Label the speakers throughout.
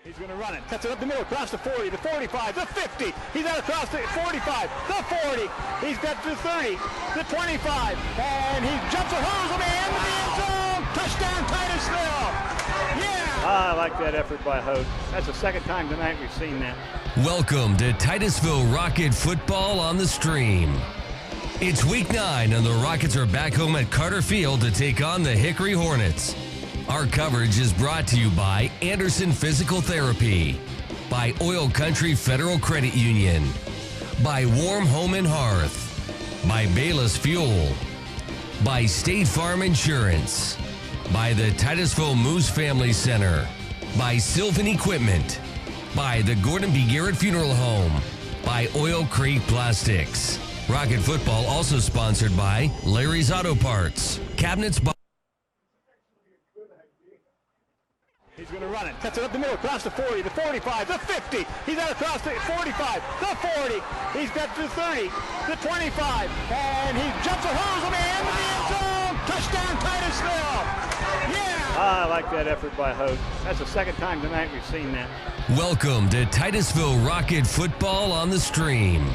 Speaker 1: He's going to run it. Cuts it up the middle, across the 40, the 45, the 50. He's out across the 45, the 40. He's got the 30, the 25, and he jumps a hurdle into the end zone. Touchdown, Titusville. Yeah.
Speaker 2: I like that effort by Hope. That's the second time tonight we've seen that.
Speaker 3: Welcome to Titusville Rocket Football on the Stream. It's week 9 and the Rockets are back home at Carter Field to take on the Hickory Hornets. Our coverage is brought to you by Anderson Physical Therapy, by Oil Country Federal Credit Union, by Warm Home and Hearth, by Bayless Fuel, by State Farm Insurance, by the Titusville Moose Family Center, by Sylvan Equipment, by the Gordon B. Garrett Funeral Home, by Oil Creek Plastics. Rocket Football also sponsored by Larry's Auto Parts, Cabinets by...
Speaker 1: He's going to run it. Cuts it up the middle, across the 40, the 45, the 50. He's out across the 45, the 40. He's got the 30, the 25, and he jumps a hurdle into the end zone. Touchdown, Titusville. Yeah.
Speaker 2: I like that effort by Hope. That's the second time tonight we've seen that. Welcome
Speaker 3: to Titusville Rocket Football on the Stream.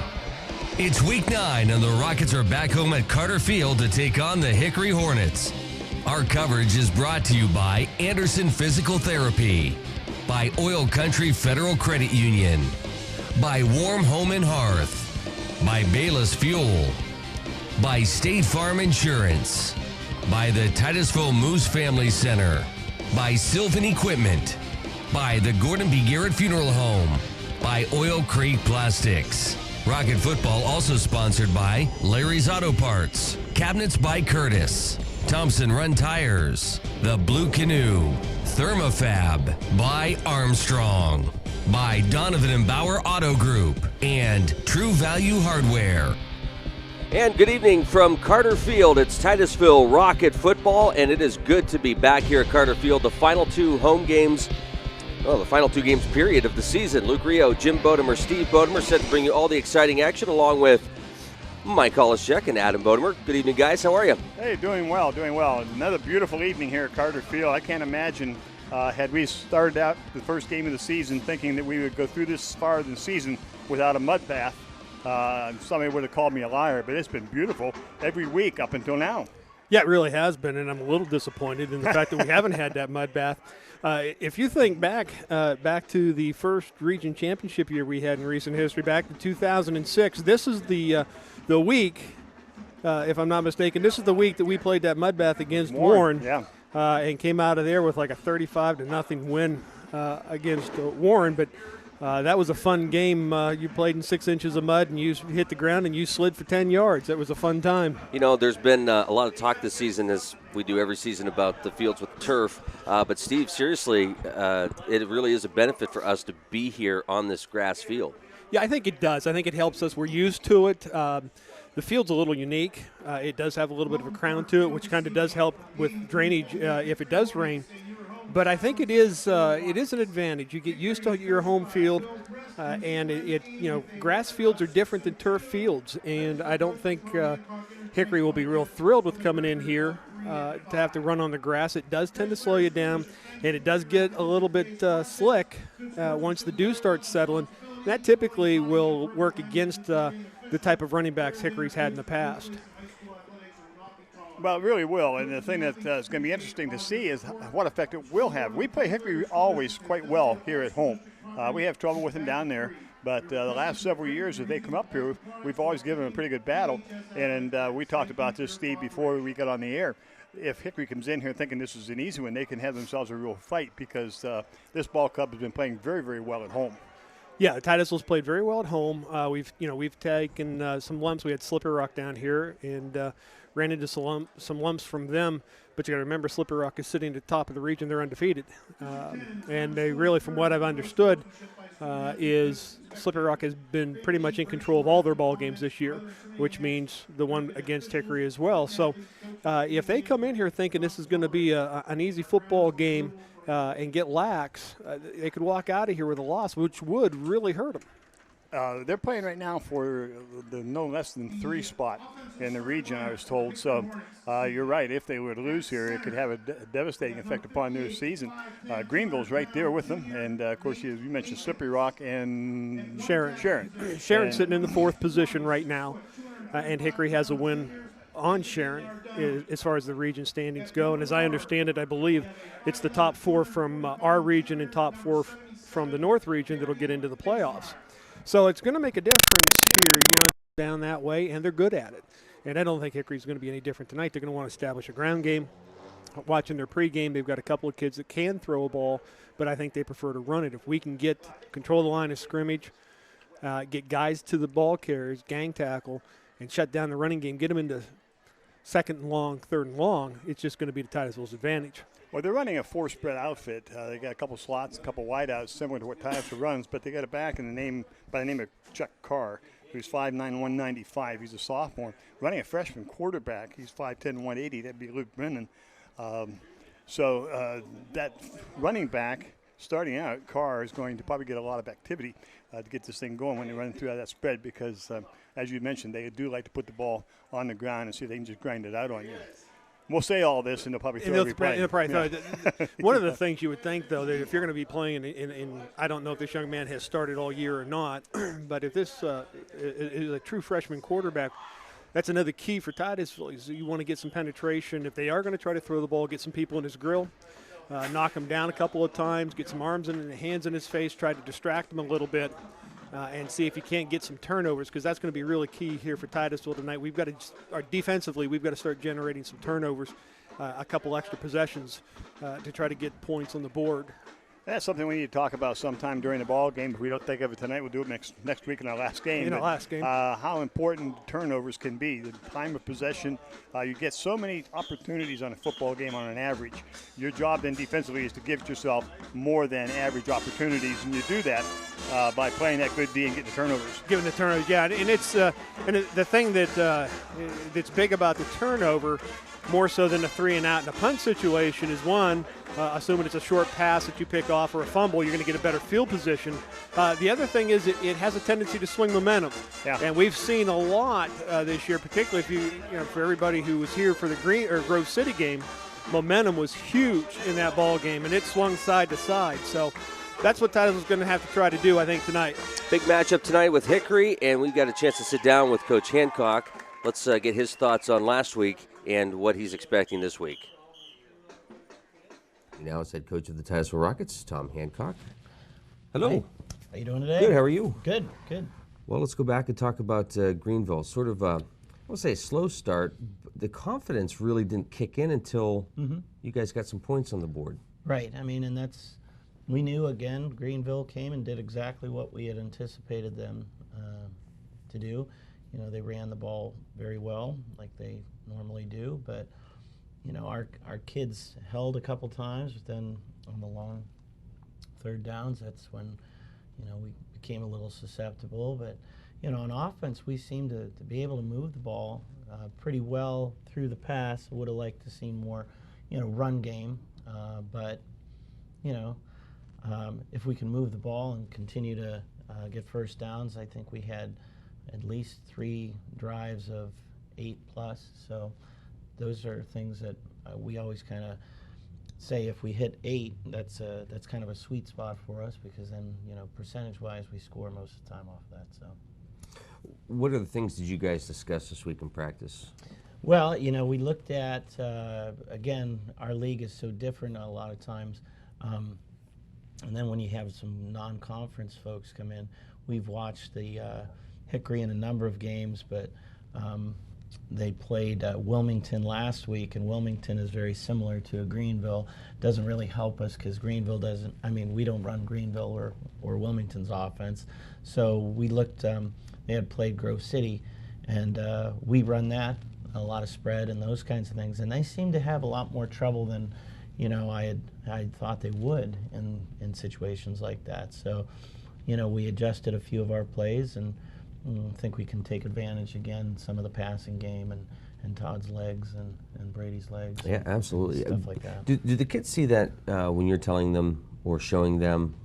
Speaker 3: It's week 9 and the Rockets are back home at Carter Field to take on the Hickory Hornets. Our coverage is brought to you by Anderson Physical Therapy, by Oil Country Federal Credit Union, by Warm Home and Hearth, by Bayless Fuel, by State Farm Insurance, by the Titusville Moose Family Center, by Sylvan Equipment, by the Gordon B. Garrett Funeral Home, by Oil Creek Plastics. Rocket Football also sponsored by Larry's Auto Parts, Cabinets by Curtis, Thompson Run Tires, The Blue Canoe, Thermofab, by Armstrong, by Donovan and Bauer Auto Group, and True Value Hardware.
Speaker 4: And good evening from Carter Field. It's Titusville Rocket Football, and it is good to be back here at Carter Field. The final two games period of the season. Luke Rio, Jim Bodemer, Steve Bodemer set to bring you all the exciting action along with Mike Hollischek and Adam Bodemer. Good evening, guys. How are you?
Speaker 2: Hey, doing well. Another beautiful evening here at Carter Field. I can't imagine had we started out the first game of the season thinking that we would go through this far in the season without a mud bath. Somebody would have called me a liar, but it's been beautiful every week up until now.
Speaker 5: Yeah, it really has been, and I'm a little disappointed in the fact that we haven't had that mud bath. If you think back to the first region championship year we had in recent history, back to 2006, this is the week, if I'm not mistaken, this is the week that we played that mud bath against Warren, and came out of there with like a 35-0 win against Warren. But that was a fun game. You played in 6 inches of mud, and you hit the ground, and you slid for 10 yards. That was a fun time.
Speaker 4: You know, there's been a lot of talk this season, as we do every season, about the fields with turf. But, Steve, seriously, it really is a benefit for us to be here on this grass field.
Speaker 5: Yeah, I think it does. I think it helps us. We're used to it. The field's a little unique. It does have a little bit of a crown to it, which kind of does help with drainage if it does rain. But I think it is an advantage. You get used to your home field, and grass fields are different than turf fields. And I don't think Hickory will be real thrilled with coming in here to have to run on the grass. It does tend to slow you down, and it does get a little bit slick once the dew starts settling. That typically will work against the type of running backs Hickory's had in the past.
Speaker 2: Well, it really will, and the thing that is going to be interesting to see is what effect it will have. We play Hickory always quite well here at home. We have trouble with them down there, but the last several years that they come up here, we've always given them a pretty good battle, and we talked about this, Steve, before we got on the air. If Hickory comes in here thinking this is an easy one, they can have themselves a real fight because this ball club has been playing very, very well at home.
Speaker 5: Yeah, Titusville's played very well at home. We've taken some lumps. We had Slippery Rock down here and ran into some lumps from them. But you got to remember, Slippery Rock is sitting at the top of the region. They're undefeated, and they really, from what I've understood, is Slippery Rock has been pretty much in control of all their ball games this year, which means the one against Hickory as well. So if they come in here thinking this is going to be an easy football game and get lax, they could walk out of here with a loss, which would really hurt them.
Speaker 2: They're playing right now for the no less than 3 spot in the region, I was told. So you're right. If they were to lose here, it could have a devastating effect upon their season. Greenville's right there with them. And, of course, you mentioned Slippery Rock and
Speaker 5: Sharon. Sharon's sitting in the 4th position right now, and Hickory has a win on Sharon as far as the region standings go. And as I understand it, I believe it's the top 4 from our region and top 4 from the North region that'll get into the playoffs. So it's going to make a difference here, down that way, and they're good at it. And I don't think Hickory's going to be any different tonight. They're going to want to establish a ground game. Watching their pregame, they've got a couple of kids that can throw a ball, but I think they prefer to run it. If we can control the line of scrimmage, get guys to the ball carriers, gang tackle, and shut down the running game, get them into 2nd and long, 3rd and long, it's just going to be to Titusville's advantage.
Speaker 2: Well, they're running a 4-spread outfit. They got a couple slots, a couple wideouts, similar to what Titusville runs, but they got a back by the name of Chuck Carr, who's 5'9", 195. He's a sophomore. Running a freshman quarterback. He's 5'10", 180. That'd be Luke Brennan. So that running back, starting out, Carr is going to probably get a lot of activity to get this thing going when they run through that spread because, as you mentioned, they do like to put the ball on the ground and see if they can just grind it out on you. We'll say all this, and they'll probably throw every play.
Speaker 5: One of the things you would think, though, that if you're going to be playing in I don't know if this young man has started all year or not, but if this is a true freshman quarterback, that's another key for Titusville. You want to get some penetration. If they are going to try to throw the ball, get some people in his grill, knock him down a couple of times, get some arms and hands in his face, try to distract him a little bit. And see if you can't get some turnovers, because that's going to be really key here for Titusville tonight. We've got to, defensively, we've got to start generating some turnovers, a couple extra possessions to try to get points on the board.
Speaker 2: That's something we need to talk about sometime during the ball game. If we don't think of it tonight, we'll do it next week in our last game. How important turnovers can be. The time of possession, you get so many opportunities on a football game on an average. Your job then defensively is to give yourself more than average opportunities, and you do that by playing that good D and getting the turnovers.
Speaker 5: Giving the turnovers, yeah. And it's the thing that's big about the turnover, more so than a 3-and-out in a punt situation, is one, assuming it's a short pass that you pick off or a fumble, you're going to get a better field position. The other thing is it has a tendency to swing momentum.
Speaker 2: Yeah.
Speaker 5: And we've seen a lot this year, particularly for everybody who was here for the Grove City game, momentum was huge in that ball game, and it swung side to side. So that's what Titusville's going to have to try to do, I think, tonight.
Speaker 4: Big matchup tonight with Hickory, and we've got a chance to sit down with Coach Hancock. Let's get his thoughts on last week and what he's expecting this week.
Speaker 6: Now it's head coach of the Titusville Rockets, Tom Hancock. Hello.
Speaker 7: Hi. How you doing today?
Speaker 6: Good. How are you?
Speaker 7: Good.
Speaker 6: Well, let's go back and talk about Greenville. Sort of, I won't say a slow start. The confidence really didn't kick in until you guys got some points on the board.
Speaker 7: Right. I mean, and we knew, again, Greenville came and did exactly what we had anticipated them to do. They ran the ball very well, like they normally do, but our kids held a couple times, but then on the long 3rd downs, that's when we became a little susceptible. But on offense, we seemed to be able to move the ball pretty well through the pass. I would have liked to see more run game, but if we can move the ball and continue to get first downs, I think we had at least 3 drives of 8+. So those are things that we always kind of say if we hit 8, that's kind of a sweet spot for us, because then percentage-wise we score most of the time off of that. So,
Speaker 6: what are the things did you guys discuss this week in practice?
Speaker 7: Well, we looked at again, our league is so different a lot of times, and then when you have some non-conference folks come in, we've watched the Hickory in a number of games, but they played Wilmington last week, and Wilmington is very similar to Greenville. Doesn't really help us because Greenville doesn't, we don't run Greenville or Wilmington's offense. So we looked, they had played Grove City, and we run that, a lot of spread and those kinds of things, and they seem to have a lot more trouble than I thought they would in situations like that. So we adjusted a few of our plays, and I think we can take advantage again some of the passing game and Todd's legs and Brady's legs.
Speaker 6: Yeah, absolutely.
Speaker 7: Stuff like that.
Speaker 6: Do the kids see that when you're telling them or showing them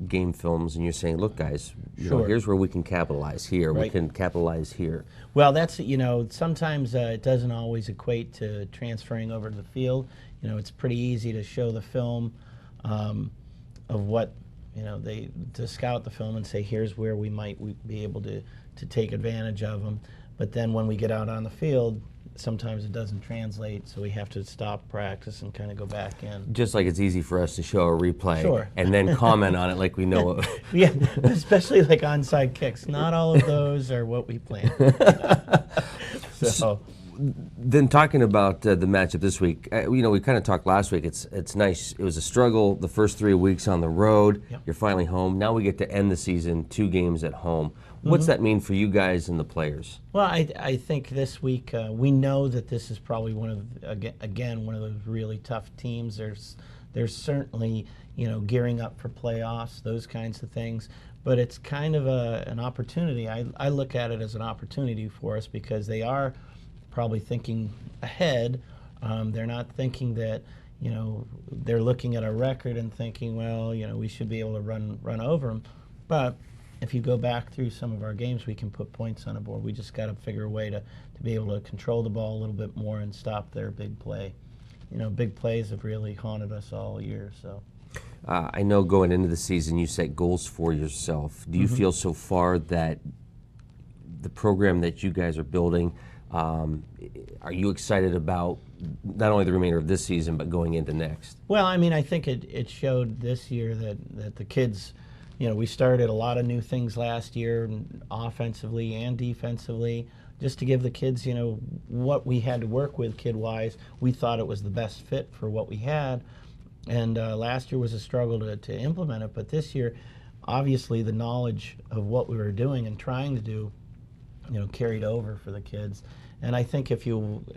Speaker 6: game films, and you're saying, look, guys, you know,
Speaker 7: Sure.
Speaker 6: here's where we can capitalize here. We
Speaker 7: Right.
Speaker 6: can capitalize here.
Speaker 7: Well, that's, sometimes it doesn't always equate to transferring over to the field. It's pretty easy to show the film of what, to scout the film and say, here's where we might be able to take advantage of them. But then when we get out on the field, sometimes it doesn't translate, so we have to stop practice and kind of go back in.
Speaker 6: Just like it's easy for us to show a replay
Speaker 7: Sure.
Speaker 6: and then comment on it like we know.
Speaker 7: Yeah, especially like onside kicks. Not all of those are what we planned. So,
Speaker 6: Then talking about the matchup this week, we kind of talked last week. It's nice. It was a struggle the first 3 weeks on the road.
Speaker 7: Yep.
Speaker 6: You're finally home. Now we get to end the season 2 games at home. What's that mean for you guys and the players?
Speaker 7: well, I think this week we know that this is probably one of those really tough teams. There's certainly gearing up for playoffs, those kinds of things. But it's kind of an opportunity. I look at it as an opportunity for us because they are probably thinking ahead. They're not thinking that they're looking at a record and thinking, well, we should be able to run over them. But if you go back through some of our games, we can put points on the board. We just got to figure a way to be able to control the ball a little bit more and stop their big play. Big plays have really haunted us all year. So.
Speaker 6: I know going into the season you set goals for yourself. Do you feel so far that the program that you guys are building, are you excited about not only the remainder of this season but going into next?
Speaker 7: Well, I think it showed this year that the kids, we started a lot of new things last year, offensively and defensively, just to give the kids, what we had to work with kid-wise. We thought it was the best fit for what we had. And last year was a struggle to implement it, but this year, obviously, the knowledge of what we were doing and trying to do, carried over for the kids. And I think if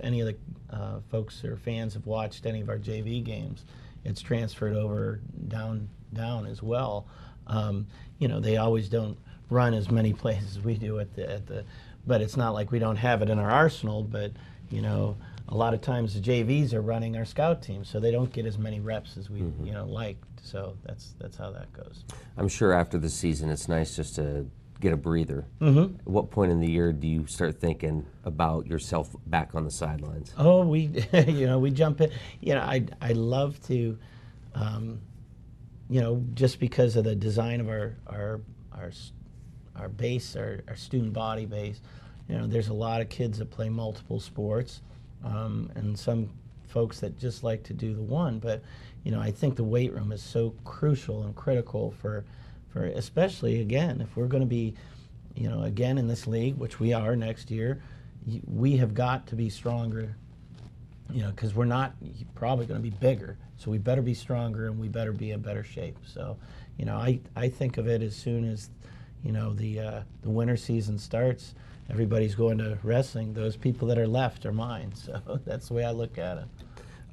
Speaker 7: any of the folks or fans have watched any of our JV games, it's transferred over down as well. They always don't run as many plays as we do but it's not like we don't have it in our arsenal. But a lot of times the JVs are running our scout team, so they don't get as many reps as we like. So that's how that goes.
Speaker 6: I'm sure after the season it's nice just to get a breather. At what point in the year do you start thinking about yourself back on the sidelines?
Speaker 7: Oh, we we jump in. I love to, just because of the design of our base, our student body base. There's a lot of kids that play multiple sports. And some folks that just like to do the one, but I think the weight room is so crucial and critical for especially, again, if we're going to be again in this league, which we are next year, we have got to be stronger, because we're not probably going to be bigger, so we better be stronger and we better be in better shape. So I think of it as soon as the winter season starts, everybody's going to wrestling. Those people that are left are mine. So that's the way I look at it.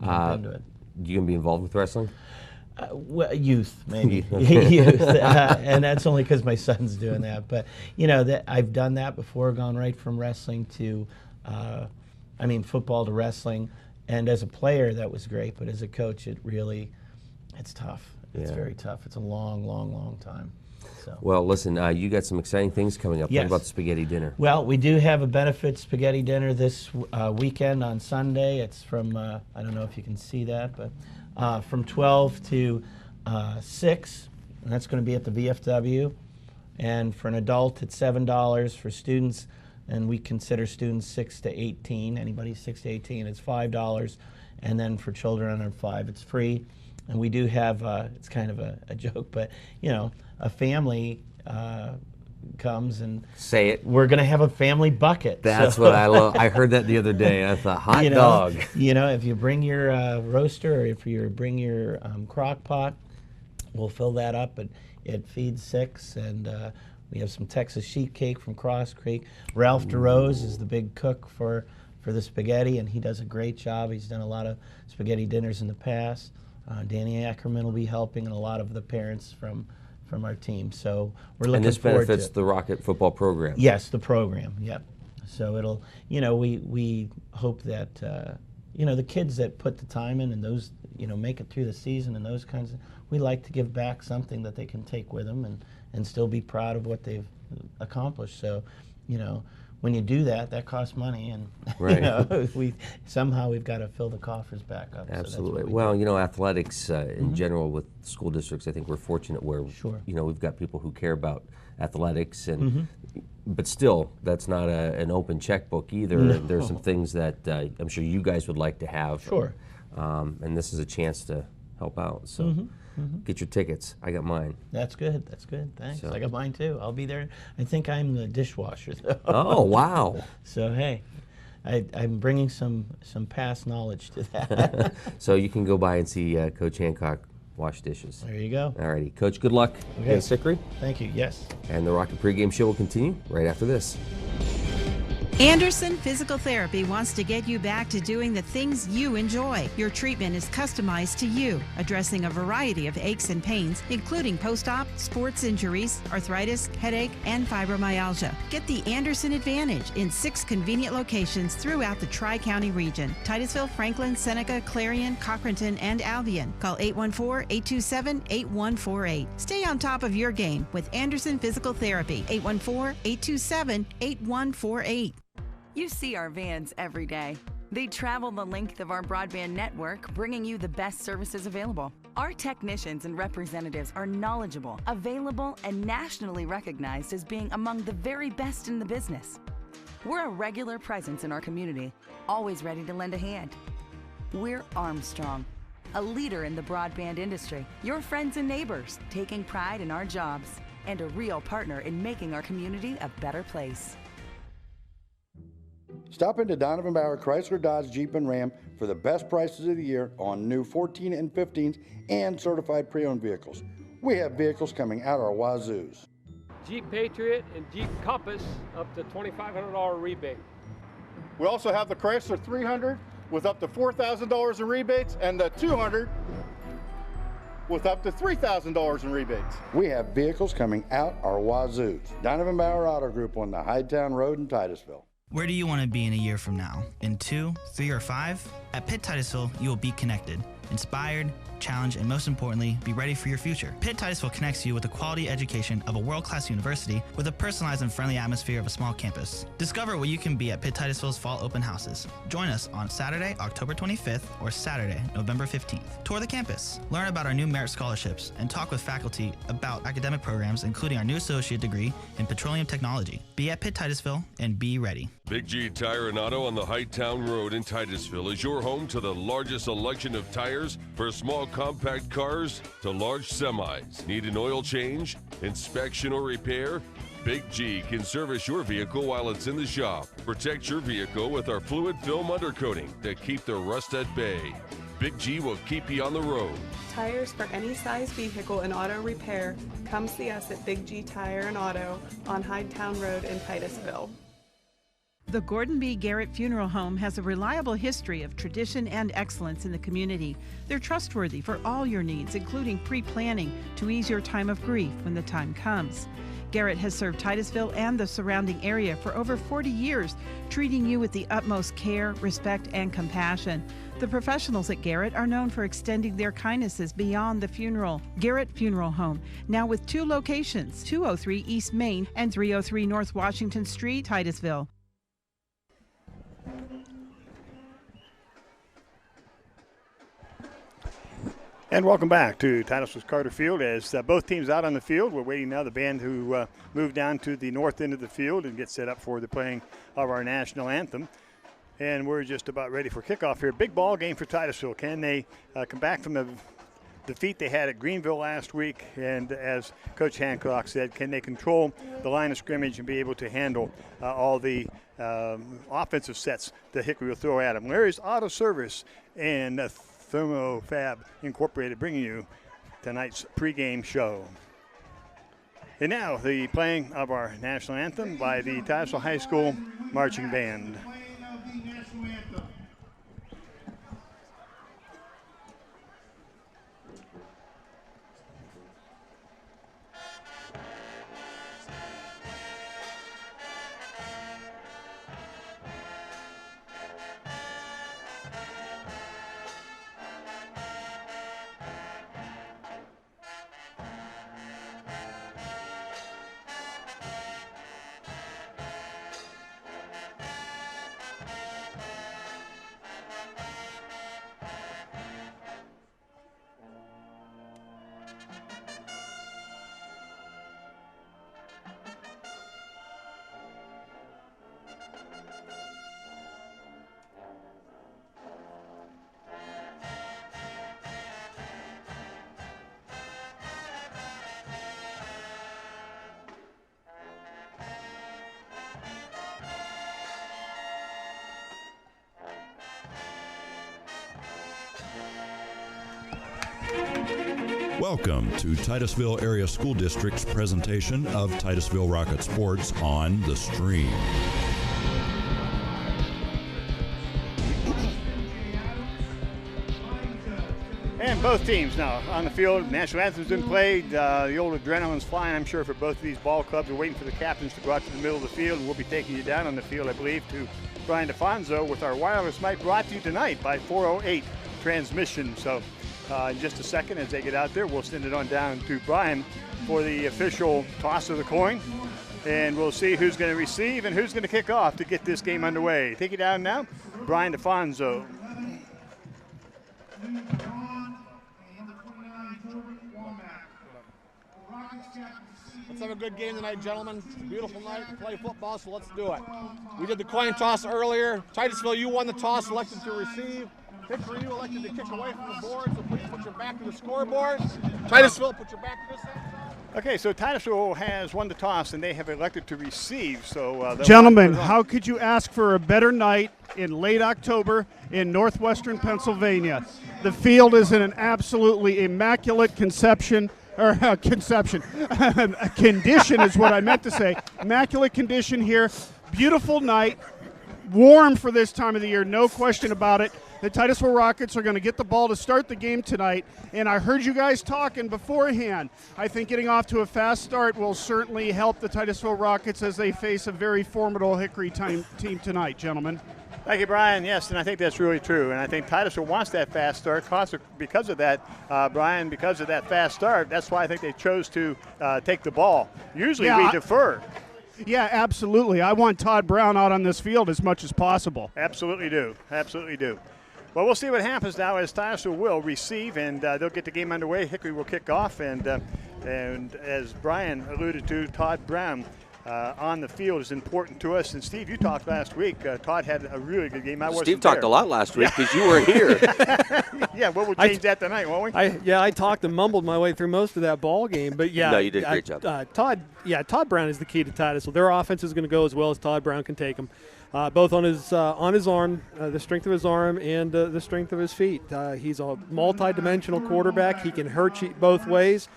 Speaker 7: Into it.
Speaker 6: You gonna be involved with wrestling?
Speaker 7: Well, youth, maybe. Youth. And that's only because my son's doing that. But, I've done that before, gone right from wrestling to, football to wrestling. And as a player, that was great. But as a coach, it's tough. It's very tough. It's a long, long, long time. So.
Speaker 6: Well, listen, you got some exciting things coming up.
Speaker 7: Yes.
Speaker 6: What about the spaghetti dinner?
Speaker 7: Well, we do have a benefit spaghetti dinner this weekend on Sunday. It's from, I don't know if you can see that, but from 12 to 6, and that's going to be at the VFW. And for an adult, it's $7. For students, and we consider students 6 to 18, anybody 6 to 18, it's $5. And then for children under 5, it's free. And we do have, it's kind of a joke, but, a family comes and
Speaker 6: say it.
Speaker 7: We're going to have a family bucket.
Speaker 6: That's what I love. I heard that the other day. I thought, hot dog.
Speaker 7: If you bring your roaster or if you bring your crock pot, we'll fill that up. It feeds 6, and we have some Texas sheet cake from Cross Creek. Ralph DeRose is the big cook for the spaghetti, and he does a great job. He's done a lot of spaghetti dinners in the past. Danny Ackerman will be helping, and a lot of the parents from our team. So we're looking forward to it.
Speaker 6: And this benefits the Rocket football program.
Speaker 7: Yes, the program. Yep. So it'll, we hope that the kids that put the time in and those, make it through the season and those kinds of, we like to give back something that they can take with them and still be proud of what they've accomplished. So, when you do that, that costs money, and
Speaker 6: Right.
Speaker 7: we've got to fill the coffers back up.
Speaker 6: Absolutely.
Speaker 7: So
Speaker 6: well, athletics in general with school districts, I think we're fortunate where
Speaker 7: Sure.
Speaker 6: We've got people who care about athletics, and but still, that's not an open checkbook either.
Speaker 7: No.
Speaker 6: There's some things that I'm sure you guys would like to have.
Speaker 7: Sure.
Speaker 6: And this is a chance to help out. So get your tickets. I got mine.
Speaker 7: That's good. That's good. Thanks.
Speaker 6: So-
Speaker 7: I got mine too. I'll be there. I think I'm the dishwasher though.
Speaker 6: Oh, wow.
Speaker 7: So hey, I'm bringing some past knowledge to that.
Speaker 6: So you can go by and see Coach Hancock wash dishes.
Speaker 7: There you go.
Speaker 6: All righty. Coach, good luck
Speaker 7: Okay.
Speaker 6: against Hickory.
Speaker 7: Thank you. Yes.
Speaker 6: And the Rocket pregame show will continue right after this.
Speaker 8: Anderson Physical Therapy wants to get you back to doing the things you enjoy. Your treatment is customized to you, addressing a variety of aches and pains, including post-op, sports injuries, arthritis, headache, and fibromyalgia. Get the Anderson Advantage in 6 convenient locations throughout the Tri-County region: Titusville, Franklin, Seneca, Clarion, Cochranton, and Albion. Call 814-827-8148. Stay on top of your game with Anderson Physical Therapy. 814-827-8148.
Speaker 9: You see our vans every day. They travel the length of our broadband network, bringing you the best services available. Our technicians and representatives are knowledgeable, available, and nationally recognized as being among the very best in the business. We're a regular presence in our community, always ready to lend a hand. We're Armstrong, a leader in the broadband industry, your friends and neighbors, taking pride in our jobs, and a real partner in making our community a better place.
Speaker 10: Stop into Donovan Bauer Chrysler Dodge Jeep and Ram for the best prices of the year on new 14 and 15s and certified pre-owned vehicles. We have vehicles coming out our wazoos.
Speaker 11: Jeep Patriot and Jeep Compass up to $2,500 rebate.
Speaker 2: We also have the Chrysler 300 with up to $4,000 in rebates, and the 200 with up to $3,000 in rebates.
Speaker 10: We have vehicles coming out our wazoos. Donovan Bauer Auto Group on the Hidetown Road in Titusville.
Speaker 12: Where do you want to be in a year from now? In 2, 3, or 5? At Pitt Titusville, you will be connected, inspired, challenged, and most importantly, be ready for your future. Pitt Titusville connects you with the quality education of a world-class university with a personalized and friendly atmosphere of a small campus. Discover what you can be at Pitt Titusville's fall open houses. Join us on Saturday, October 25th or Saturday, November 15th. Tour the campus, learn about our new merit scholarships, and talk with faculty about academic programs, including our new associate degree in petroleum technology. Be at Pitt Titusville and be ready.
Speaker 13: Big G Tire and Auto on the Highttown Road in Titusville is your home to the largest selection of tires for small compact cars to large semis. Need an oil change, inspection, or repair? Big G can service your vehicle while it's in the shop. Protect your vehicle with our fluid film undercoating to keep the rust at bay. Big G will keep you on the road.
Speaker 14: Tires for any size vehicle and auto repair. Come see us at Big G Tire and Auto on Hidetown Road in Titusville.
Speaker 8: The Gordon B. Garrett Funeral Home has a reliable history of tradition and excellence in the community. They're trustworthy for all your needs, including pre-planning to ease your time of grief when the time comes. Garrett has served Titusville and the surrounding area for over 40 years, treating you with the utmost care, respect, and compassion. The professionals at Garrett are known for extending their kindnesses beyond the funeral. Garrett Funeral Home, now with 2 locations, 203 East Main and 303 North Washington Street, Titusville.
Speaker 2: And welcome back to Titusville's Carter Field. As both teams out on the field, we're waiting now the band to move down to the north end of the field and get set up for the playing of our national anthem. And we're just about ready for kickoff here. Big ball game for Titusville. Can they come back from the defeat they had at Greenville last week? And as Coach Hancock said, can they control the line of scrimmage and be able to handle all the offensive sets that Hickory will throw at them? Larry's Auto Service and Thermofab Incorporated bringing you tonight's pregame show. And now the playing of our national anthem by the Titusville High School Marching Band.
Speaker 15: Welcome to Titusville Area School District's presentation of Titusville Rocket Sports on the Stream.
Speaker 2: And both teams now on the field. National anthem's been played. The old adrenaline's flying, I'm sure, for both of these ball clubs. We're waiting for the captains to go out to the middle of the field, and we'll be taking you down on the field, I believe, to Brian DeFonso with our wireless mic brought to you tonight by 408 Transmission. So in just a second, as they get out there, we'll send it on down to Brian for the official toss of the coin. And we'll see who's going to receive and who's going to kick off to get this game underway. Take you down now, Brian DeFonso.
Speaker 16: Let's have a good game tonight, gentlemen. It's a beautiful night to play football, so let's do it. We did the coin toss earlier. Titusville, you won the toss, elected to receive. Hickory, you elected to kick away from the board, so please put your back to the scoreboard. Titusville, put your back to this end.
Speaker 2: Okay, so Titusville has won the toss, and they have elected to receive. So,
Speaker 17: gentlemen, how could you ask for a better night in late October in northwestern Pennsylvania? The field is in an absolutely immaculate condition is what I meant to say. Immaculate condition here. Beautiful night. Warm for this time of the year, no question about it. The Titusville Rockets are going to get the ball to start the game tonight, and I heard you guys talking beforehand. I think getting off to a fast start will certainly help the Titusville Rockets as they face a very formidable Hickory team tonight, gentlemen.
Speaker 2: Thank you, Brian. Yes, and I think that's really true. And I think Titusville wants that fast start because of that, Brian, because of that fast start. That's why I think they chose to take the ball. Usually we defer.
Speaker 17: Yeah, absolutely. I want Todd Brown out on this field as much as possible.
Speaker 2: Absolutely do. Absolutely do. Well, we'll see what happens now as Titusville will receive, and they'll get the game underway. Hickory will kick off, and as Brian alluded to, Todd Brown on the field is important to us. And Steve, you talked last week. Todd had a really good game.
Speaker 4: Steve talked a lot last week because you weren't here.
Speaker 2: Yeah, well, we'll change that tonight, won't we?
Speaker 5: I talked and mumbled my way through most of that ball game, but yeah.
Speaker 4: No, you did a great job.
Speaker 5: Todd Brown is the key to Titusville. Their offense is going to go as well as Todd Brown can take them. Both on his arm, the strength of his arm, and the strength of his feet. He's a multi-dimensional quarterback. He can hurt you both ways.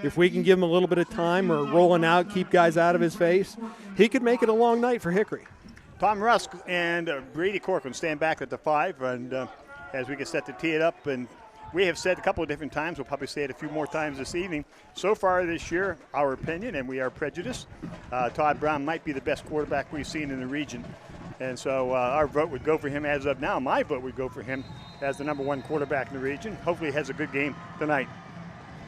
Speaker 5: If we can give him a little bit of time or rolling out, keep guys out of his face, he could make it a long night for Hickory.
Speaker 2: Tom Rusk and Brady Corcoran stand back at the 5, and as we get set to tee it up, and we have said a couple of different times, we'll probably say it a few more times this evening. So far this year, our opinion, and we are prejudiced, Todd Brown might be the best quarterback we've seen in the region. And so our vote would go for him as of now. My vote would go for him as the #1 quarterback in the region. Hopefully he has a good game tonight.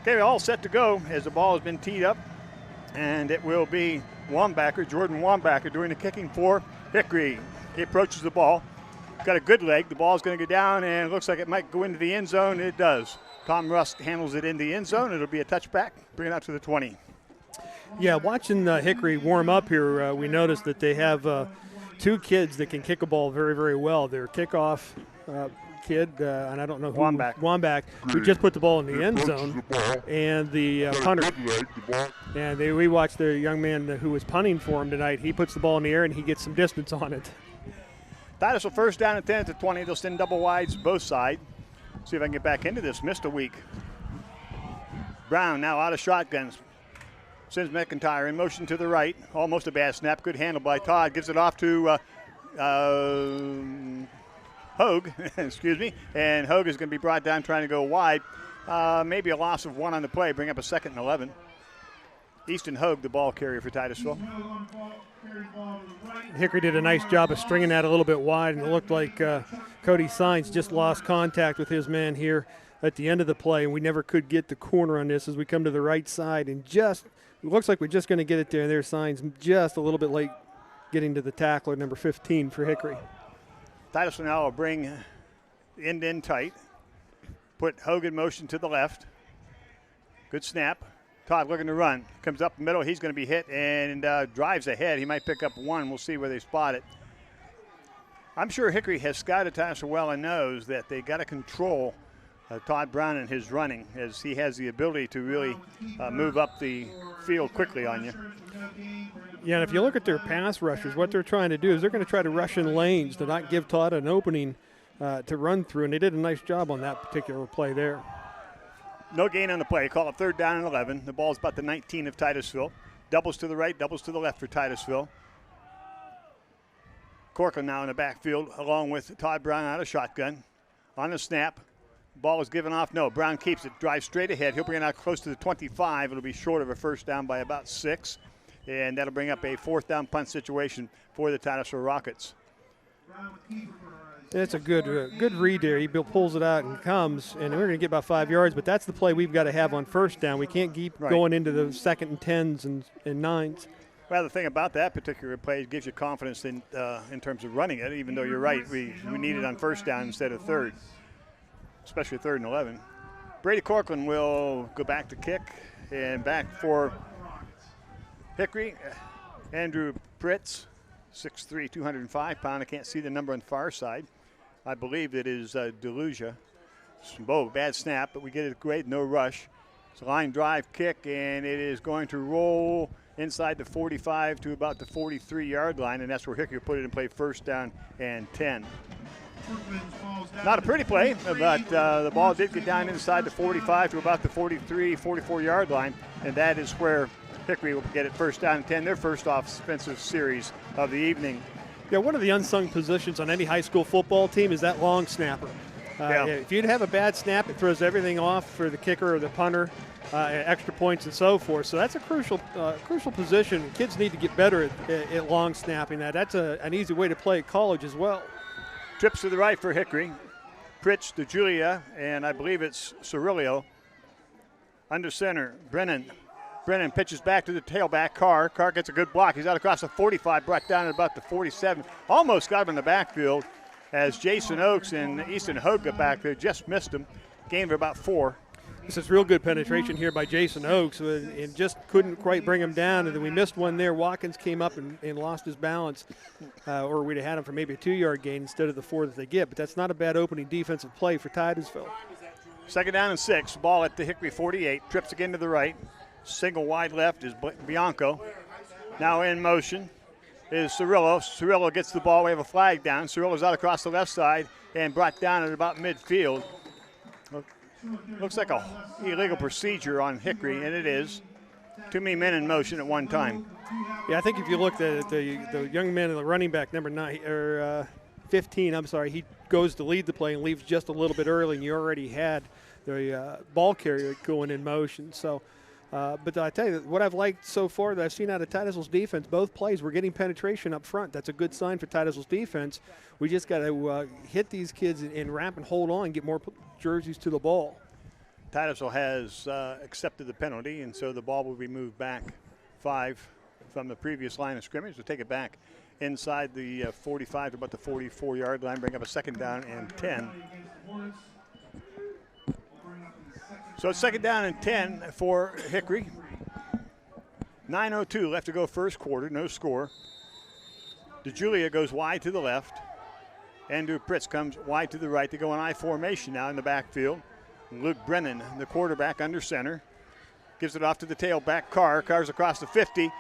Speaker 2: Okay, we're all set to go as the ball has been teed up. And it will be Jordan Wambacher doing the kicking for Hickory. He approaches the ball. Got a good leg. The ball's going to go down, and it looks like it might go into the end zone. It does. Tom Rusk handles it in the end zone. It'll be a touchback. Bring it out to the 20.
Speaker 5: Yeah, watching Hickory warm up here, we noticed that they have two kids that can kick a ball very, very well. Their kickoff kid, and I don't know who. Wambach, who just put the ball in the end zone, and the punter. And we watched the young man who was punting for him tonight. He puts the ball in the air, and he gets some distance on it.
Speaker 2: Titusville first down at 10 at the 20. They'll send double wides both sides. See if I can get back into this. Missed a week. Brown now out of shotguns. Sends McIntyre in motion to the right. Almost a bad snap. Good handle by Todd. Gives it off to Hogue. Excuse me. And Hogue is going to be brought down trying to go wide. Maybe a loss of 1 on the play. Bring up a 2nd and 11. Easton Hogue, the ball carrier for Titusville.
Speaker 5: Hickory did a nice job of stringing that a little bit wide, and it looked like Cody Sines just lost contact with his man here at the end of the play, and we never could get the corner on this as we come to the right side, and just it looks like we're just going to get it there. There's Sines just a little bit late getting to the tackler, number 15 for Hickory.
Speaker 2: Titusville now will bring end in tight. Put Hogue in motion to the left. Good snap. Todd looking to run. Comes up the middle. He's going to be hit and drives ahead. He might pick up 1. We'll see where they spot it. I'm sure Hickory has scouted Titusville well and knows that they got to control Todd Brown and his running, as he has the ability to really move up the field quickly on you.
Speaker 5: Yeah, and if you look at their pass rushers, what they're trying to do is they're going to try to rush in lanes to not give Todd an opening to run through, and they did a nice job on that particular play there.
Speaker 2: No gain on the play. Call it 3rd down and 11. The ball's about the 19 of Titusville. Doubles to the right, doubles to the left for Titusville. Corcoran now in the backfield along with Todd Brown out of shotgun. On the snap, ball is given off. No, Brown keeps it, drives straight ahead. He'll bring it out close to the 25. It'll be short of a first down by about 6. And that'll bring up a 4th down punt situation for the Titusville Rockets.
Speaker 5: It's a good read there. He pulls it out and comes, and we're going to get about 5 yards, but that's the play we've got to have on first down. We can't keep going into the 2nd and 10s and 9s.
Speaker 2: Well, the thing about that particular play, it gives you confidence in terms of running it, even though you're right, we need it on first down instead of 3rd, especially 3rd and 11. Brady Corcoran will go back to kick, and back for Hickory, Andrew Pritz, 6'3", 205 pound. I can't see the number on the far side. I believe it is Delusia. Bad snap, but we get it great, no rush. It's a line drive kick, and it is going to roll inside the 45 to about the 43-yard line, and that's where Hickory put it in play 1st down and 10. Not a pretty play, but the ball did get down inside the 45 to about the 43, 44-yard line, and that is where Hickory will get it 1st down and 10, their first offensive series of the evening.
Speaker 5: Yeah, one of the unsung positions on any high school football team is that long snapper. If you'd have a bad snap, it throws everything off for the kicker or the punter, extra points and so forth. So that's a crucial position. Kids need to get better at long snapping. That's an easy way to play at college as well.
Speaker 2: Trips to the right for Hickory. Pritch to Julia, and I believe it's Cirillo. Under center, Brennan pitches back to the tailback, Carr. Carr gets a good block. He's out across the 45, brought down at about the 47. Almost got him in the backfield as Jason Oakes and Easton Hogue got back there. Just missed him. Gain of about 4.
Speaker 5: This is real good penetration here by Jason Oakes and just couldn't quite bring him down. And then we missed one there. Watkins came up and lost his balance, or we'd have had him for maybe a 2-yard gain instead of the 4 that they get. But that's not a bad opening defensive play for Titusville.
Speaker 2: 2nd down and 6. Ball at the Hickory 48. Trips again to the right. Single wide left is Bianco. Now in motion is Cirillo. Cirillo gets the ball. We have a flag down. Cirillo's out across the left side and brought down at about midfield. Looks like a illegal procedure on Hickory, and it is. Too many men in motion at one time.
Speaker 5: Yeah, I think if you look at the young man in the running back, number 15, he goes to lead the play and leaves just a little bit early, and you already had the ball carrier going in motion. So. But I tell you, what I've liked so far that I've seen out of Titusville's defense, both plays, we're getting penetration up front. That's a good sign for Titusville's defense. We just got to hit these kids and wrap and hold on and get more jerseys to the ball.
Speaker 2: Titusville has accepted the penalty, and so the ball will be moved back 5 from the previous line of scrimmage. We'll take it back inside the 45 to about the 44-yard line, bring up a 2nd down and 10. So it's 2nd down and 10 for Hickory. 9:02 left to go first quarter, no score. DeJulia goes wide to the left. Andrew Pritz comes wide to the right. They go in I formation now in the backfield. Luke Brennan, the quarterback, under center. Gives it off to the tailback, Carr. Carr's across the 50.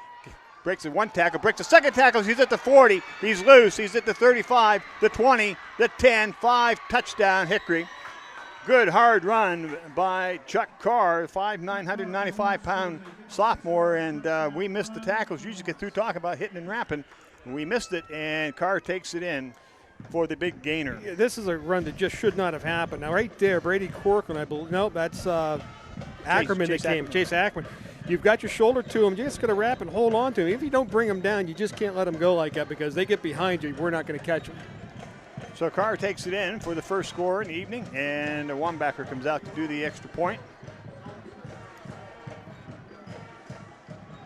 Speaker 2: Breaks one tackle, breaks a second tackle. He's at the 40. He's loose. He's at the 35, the 20, the 10, 5, touchdown Hickory. Good hard run by Chuck Carr, 5'9", 195-pound sophomore, and we missed the tackles. You just get through talking about hitting and wrapping. We missed it, and Carr takes it in for the big gainer.
Speaker 5: Yeah, this is a run that just should not have happened. Now, right there, Brady Corcoran, I believe. No, that's Ackerman that came. Chase Ackerman. You've got your shoulder to him. You're just going to wrap and hold on to him. If you don't bring him down, you just can't let him go like that because they get behind you. We're not going to catch him.
Speaker 2: So Carr takes it in for the first score in the evening, and the Wambacher comes out to do the extra point.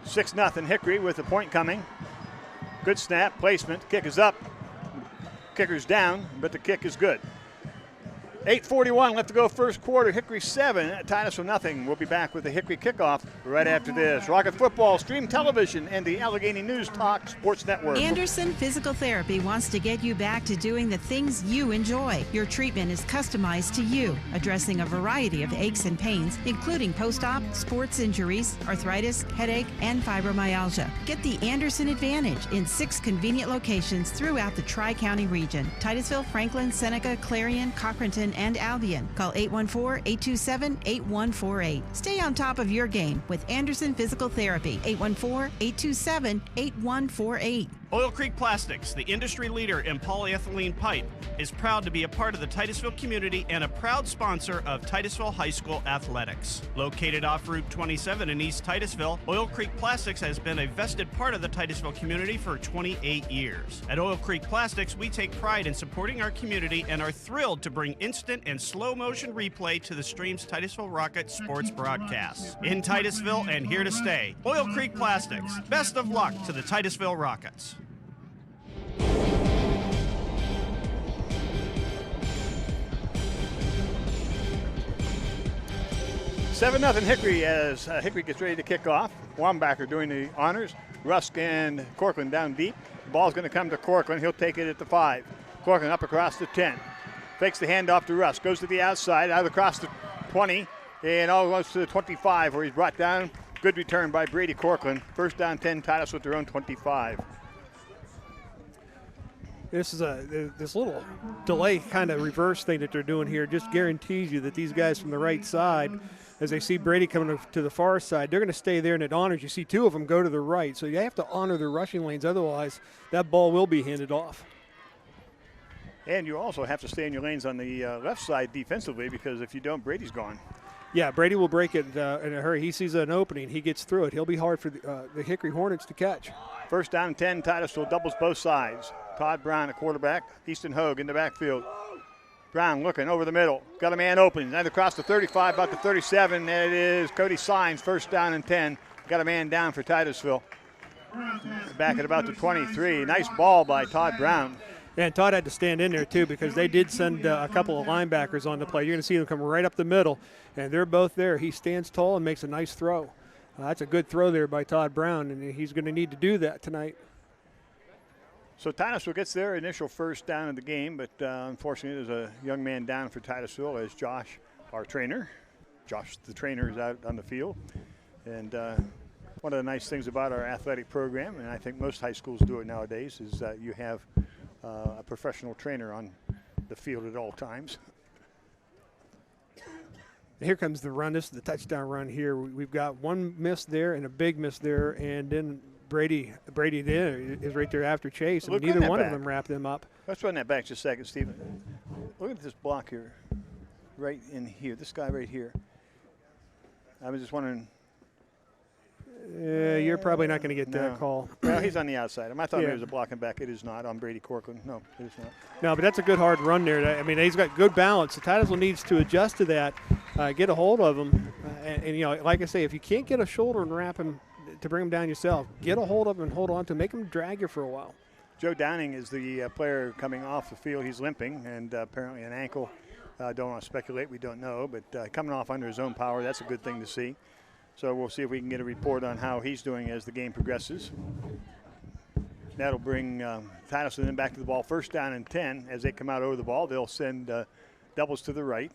Speaker 2: 6-0 Hickory with the point coming. Good snap, placement, kick is up. Kicker's down, but the kick is good. 8:41 left to go first quarter. Hickory 7, Titusville nothing. We'll be back with the Hickory kickoff right after this. Rocket Football, Stream Television, and the Allegheny News Talk Sports Network.
Speaker 8: Anderson Physical Therapy wants to get you back to doing the things you enjoy. Your treatment is customized to you, addressing a variety of aches and pains, including post-op, sports injuries, arthritis, headache, and fibromyalgia. Get the Anderson Advantage in 6 convenient locations throughout the Tri-County region: Titusville, Franklin, Seneca, Clarion, Cochranton, and Albion. Call 814-827-8148. Stay on top of your game with Anderson Physical Therapy. 814-827-8148.
Speaker 18: Oil Creek Plastics, the industry leader in polyethylene pipe, is proud to be a part of the Titusville community and a proud sponsor of Titusville High School athletics. Located off Route 27 in East Titusville, Oil Creek Plastics has been a vested part of the Titusville community for 28 years. At Oil Creek Plastics, we take pride in supporting our community and are thrilled to bring instant and slow motion replay to the stream's Titusville Rocket sports broadcasts. In Titusville and here to stay, Oil Creek Plastics. Best of luck to the Titusville Rockets.
Speaker 2: 7-0 Hickory as Hickory gets ready to kick off. Wambacher doing the honors. Rusk and Corcoran down deep. The ball's going to come to Corcoran. He'll take it at the 5. Corcoran up across the 10. Fakes the handoff to Rusk. Goes to the outside, out across the 20, and almost to the 25 where he's brought down. Good return by Brady Corcoran. First down 10, Titus with their own 25.
Speaker 5: This is this little delay kind of reverse thing that they're doing here just guarantees you that these guys from the right side, as they see Brady coming to the far side, they're going to stay there, and it honors. You see two of them go to the right, so you have to honor their rushing lanes. Otherwise, that ball will be handed off.
Speaker 2: And you also have to stay in your lanes on the left side defensively, because if you don't, Brady's gone.
Speaker 5: Yeah, Brady will break it in a hurry. He sees an opening. He gets through it. He'll be hard for the Hickory Hornets to catch.
Speaker 2: First down 10, Titusville doubles both sides. Todd Brown, a quarterback. Easton Hogue in the backfield. Brown looking over the middle. Got a man open. Then across the 35, about the 37. It is Cody Signs, first down and 10. Got a man down for Titusville. Back at about the 23. Nice ball by Todd Brown.
Speaker 5: And Todd had to stand in there, too, because they did send a couple of linebackers on the play. You're going to see them come right up the middle, and they're both there. He stands tall and makes a nice throw. That's a good throw there by Todd Brown, and he's going to need to do that tonight.
Speaker 2: So Titusville gets their initial first down of the game, but unfortunately there's a young man down for Titusville as Josh, our trainer. Josh, the trainer, is out on the field. And one of the nice things about our athletic program, and I think most high schools do it nowadays, is that you have a professional trainer on the field at all times.
Speaker 5: Here comes the run. This is the touchdown run here. We've got one miss there and a big miss there, and then Brady there is right there after Chase, and neither one of them wrapped them up.
Speaker 2: Let's run that back just a second, Stephen. Look at this block here, right in here. This guy right here. I was just wondering.
Speaker 5: You're probably not going to get that call.
Speaker 2: Well, he's on the outside. I thought maybe it was a blocking back. It is not on Brady Corcoran. No, it is not.
Speaker 5: No, but that's a good hard run there. I mean, he's got good balance. The Titusville needs to adjust to that, get a hold of him. And, you know, like I say, if you can't get a shoulder and wrap him to bring him down yourself, get a hold of him and hold on to him. Make him drag you for a while.
Speaker 2: Joe Downing is the player coming off the field. He's limping and apparently an ankle. Don't want to speculate. We don't know. But coming off under his own power, that's a good thing to see. So we'll see if we can get a report on how he's doing as the game progresses. That'll bring Titusville then back to the ball. First down and 10. As they come out over the ball, they'll send doubles to the right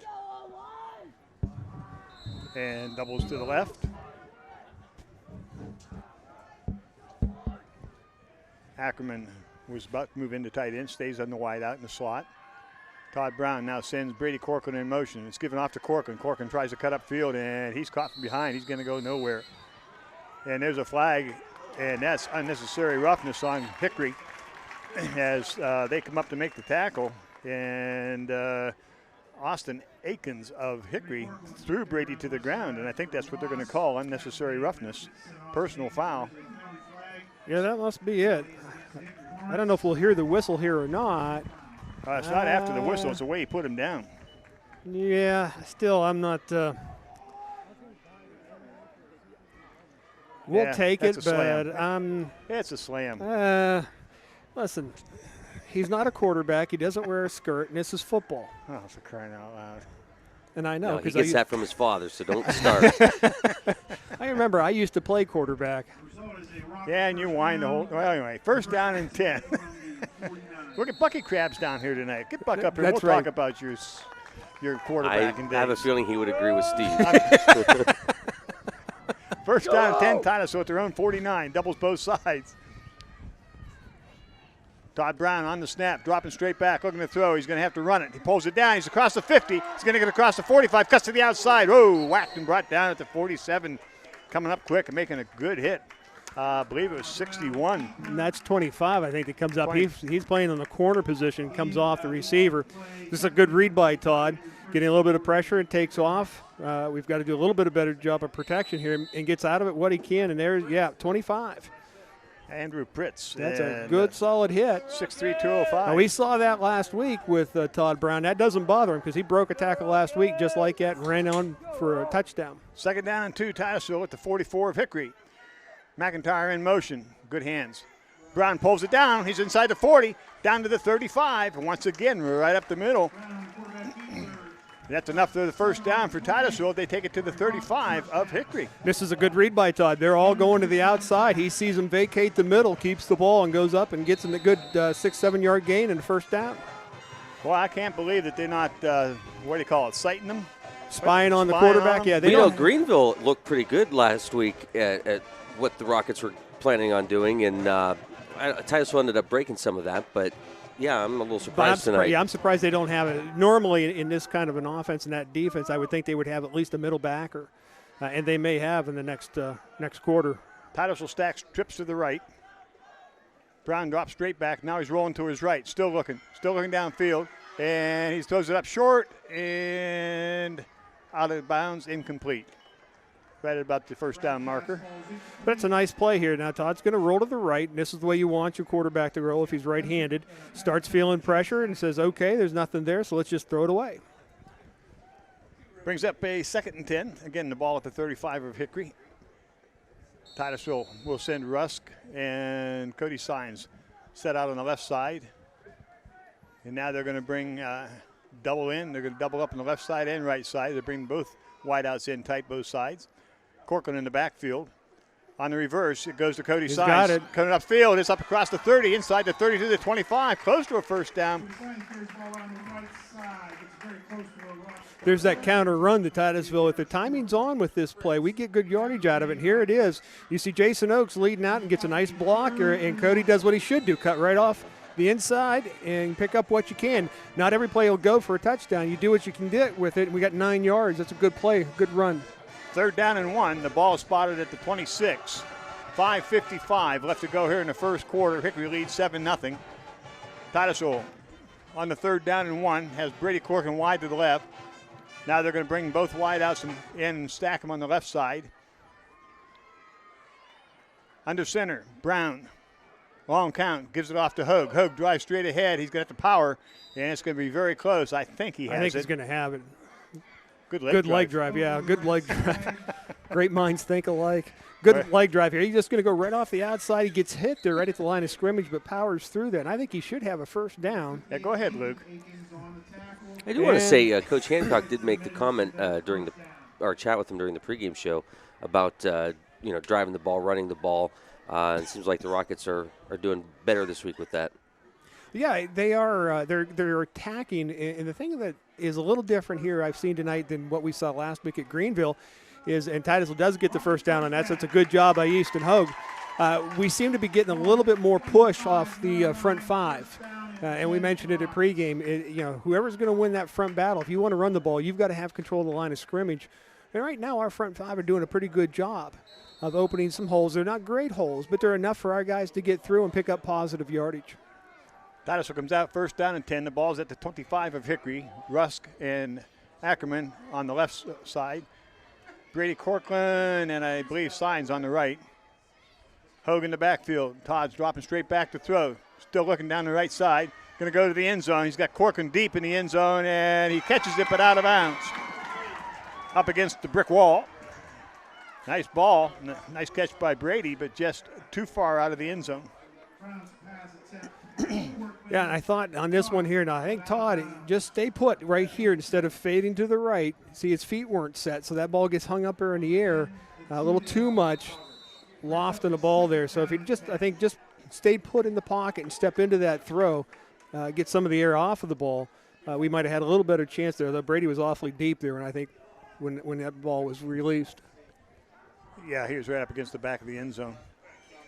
Speaker 2: and doubles to the left. Ackerman was about to move into tight end, stays on the wide out in the slot. Todd Brown now sends Brady Corcoran in motion. It's given off to Corcoran. Corcoran tries to cut up field, and he's caught from behind. He's going to go nowhere. And there's a flag, and that's unnecessary roughness on Hickory as they come up to make the tackle. And Austin Akins of Hickory threw Brady to the ground, and I think that's what they're going to call unnecessary roughness, personal foul.
Speaker 5: Yeah, that must be it. I don't know if we'll hear the whistle here or not.
Speaker 2: It's not after the whistle. It's the way he put him down.
Speaker 5: Yeah, still, I'm not. We'll take it, but
Speaker 2: it's a slam.
Speaker 5: Listen, he's not a quarterback. He doesn't wear a skirt, and this is football.
Speaker 2: Oh, for crying out loud.
Speaker 5: And I know.
Speaker 4: No, he gets that from his father, so don't start.
Speaker 5: I remember I used to play quarterback.
Speaker 2: Yeah, and you wind the whole. Well, anyway, first down and 10. Look at Bucky Krabs down here tonight. Get Buck up here.
Speaker 5: That's
Speaker 2: we'll
Speaker 5: right.
Speaker 2: talk about your quarterbacking days.
Speaker 4: I have a feeling he would agree with Steve.
Speaker 2: First down, 10, Titusville at their own 49. Doubles both sides. Todd Brown on the snap, dropping straight back, looking to throw. He's going to have to run it. He pulls it down. He's across the 50. He's going to get across the 45, cuts to the outside. Whoa, whacked and brought down at the 47. Coming up quick and making a good hit. I believe it was 61.
Speaker 5: And that's 25, I think, that comes up. He's playing in the corner position, comes off the receiver. This is a good read by Todd. Getting a little bit of pressure and takes off. We've got to do a little bit of better job of protection here and gets out of it what he can. And there's, 25.
Speaker 2: Andrew Pritz.
Speaker 5: That's a good, solid hit.
Speaker 2: 6'3", 205.
Speaker 5: Now, we saw that last week with Todd Brown. That doesn't bother him because he broke a tackle last week just like that and ran on for a touchdown.
Speaker 2: 2nd down and 2, Titusville at the 44 of Hickory. McIntyre in motion. Good hands. Brown pulls it down. He's inside the 40, down to the 35. And once again, right up the middle. That's enough for the first down for Titusville. They take it to the 35 of Hickory.
Speaker 5: This is a good read by Todd. They're all going to the outside. He sees them vacate the middle, keeps the ball, and goes up and gets them a good 6-7 yard gain and a first down.
Speaker 2: Well, I can't believe that they're not, what do you call it, sighting them?
Speaker 5: Spying on the quarterback. Yeah,
Speaker 4: they Greenville looked pretty good last week at what the Rockets were planning on doing, and Titusville ended up breaking some of that, but yeah, I'm a little surprised tonight.
Speaker 5: I'm surprised they don't have it. Normally, in this kind of an offense and that defense, I would think they would have at least a middle backer, and they may have in the next quarter.
Speaker 2: Titusville stacks, trips to the right. Brown drops straight back. Now he's rolling to his right. Still looking downfield, and he throws it up short and out of bounds, incomplete. Right about the first down marker.
Speaker 5: But it's a nice play here. Now Todd's going to roll to the right, and this is the way you want your quarterback to roll if he's right-handed. Starts feeling pressure and says, okay, there's nothing there, so let's just throw it away.
Speaker 2: Brings up a 2nd and 10. Again, the ball at the 35 of Hickory. Titusville will send Rusk and Cody Signs set out on the left side. And now they're going to bring double in. They're going to double up on the left side and right side. They're bringing both wideouts in tight, both sides. Corcoran in the backfield. On the reverse, it goes to Cody Signs.
Speaker 5: Got it.
Speaker 2: Coming upfield, it's up across the 30, inside the 30 to the 25, close to a first down.
Speaker 5: There's that counter run to Titusville. If the timing's on with this play, we get good yardage out of it. And here it is. You see Jason Oakes leading out and gets a nice blocker, and Cody does what he should do, cut right off the inside and pick up what you can. Not every play will go for a touchdown. You do what you can do with it, and we got 9 yards. That's a good play, good run.
Speaker 2: 3rd down and 1. The ball is spotted at the 26. 5:55 left to go here in the first quarter. Hickory leads 7-0. Titusville on the 3rd down and 1 has Brady Corcoran wide to the left. Now they're going to bring both wideouts in and stack them on the left side. Under center, Brown. Long count, gives it off to Hogue. Hogue drives straight ahead. He's going to have the power, and it's going to be very close. I think he has it.
Speaker 5: I think he's going to have it.
Speaker 2: Good leg
Speaker 5: drive, yeah. Good leg drive. Great minds think alike. Good leg drive here. He's just going to go right off the outside. He gets hit there right at the line of scrimmage, but powers through that. And I think he should have a first down.
Speaker 2: Yeah, go ahead, Luke.
Speaker 4: I do want to say Coach Hancock did make the comment during our chat with him during the pregame show about driving the ball, running the ball. It seems like the Rockets are doing better this week with that.
Speaker 5: Yeah, they are. They're attacking, and the thing that is a little different here I've seen tonight than what we saw last week at Greenville is, and Titusville does get the first down on that, so it's a good job by Easton Hogue. We seem to be getting a little bit more push off the front 5, and we mentioned it at pregame. Whoever's going to win that front battle, if you want to run the ball, you've got to have control of the line of scrimmage. And right now, our front 5 are doing a pretty good job of opening some holes. They're not great holes, but they're enough for our guys to get through and pick up positive yardage.
Speaker 2: Titusville comes out 1st down and 10. The ball's at the 25 of Hickory. Rusk and Ackerman on the left side. Brady Corcoran and I believe Signs on the right. Hogue in the backfield. Todd's dropping straight back to throw. Still looking down the right side. Going to go to the end zone. He's got Corcoran deep in the end zone, and he catches it but out of bounds. Up against the brick wall. Nice ball. Nice catch by Brady, but just too far out of the end zone.
Speaker 5: Yeah, and I thought on this one here, now I think Todd just stay put right here instead of fading to the right. See, his feet weren't set, so that ball gets hung up there in the air. A little too much loft on the ball there. So if he just stayed put in the pocket and step into that throw, get some of the air off of the ball, we might have had a little better chance there. Though Brady was awfully deep there, and I think when that ball was released.
Speaker 2: Yeah, he was right up against the back of the end zone.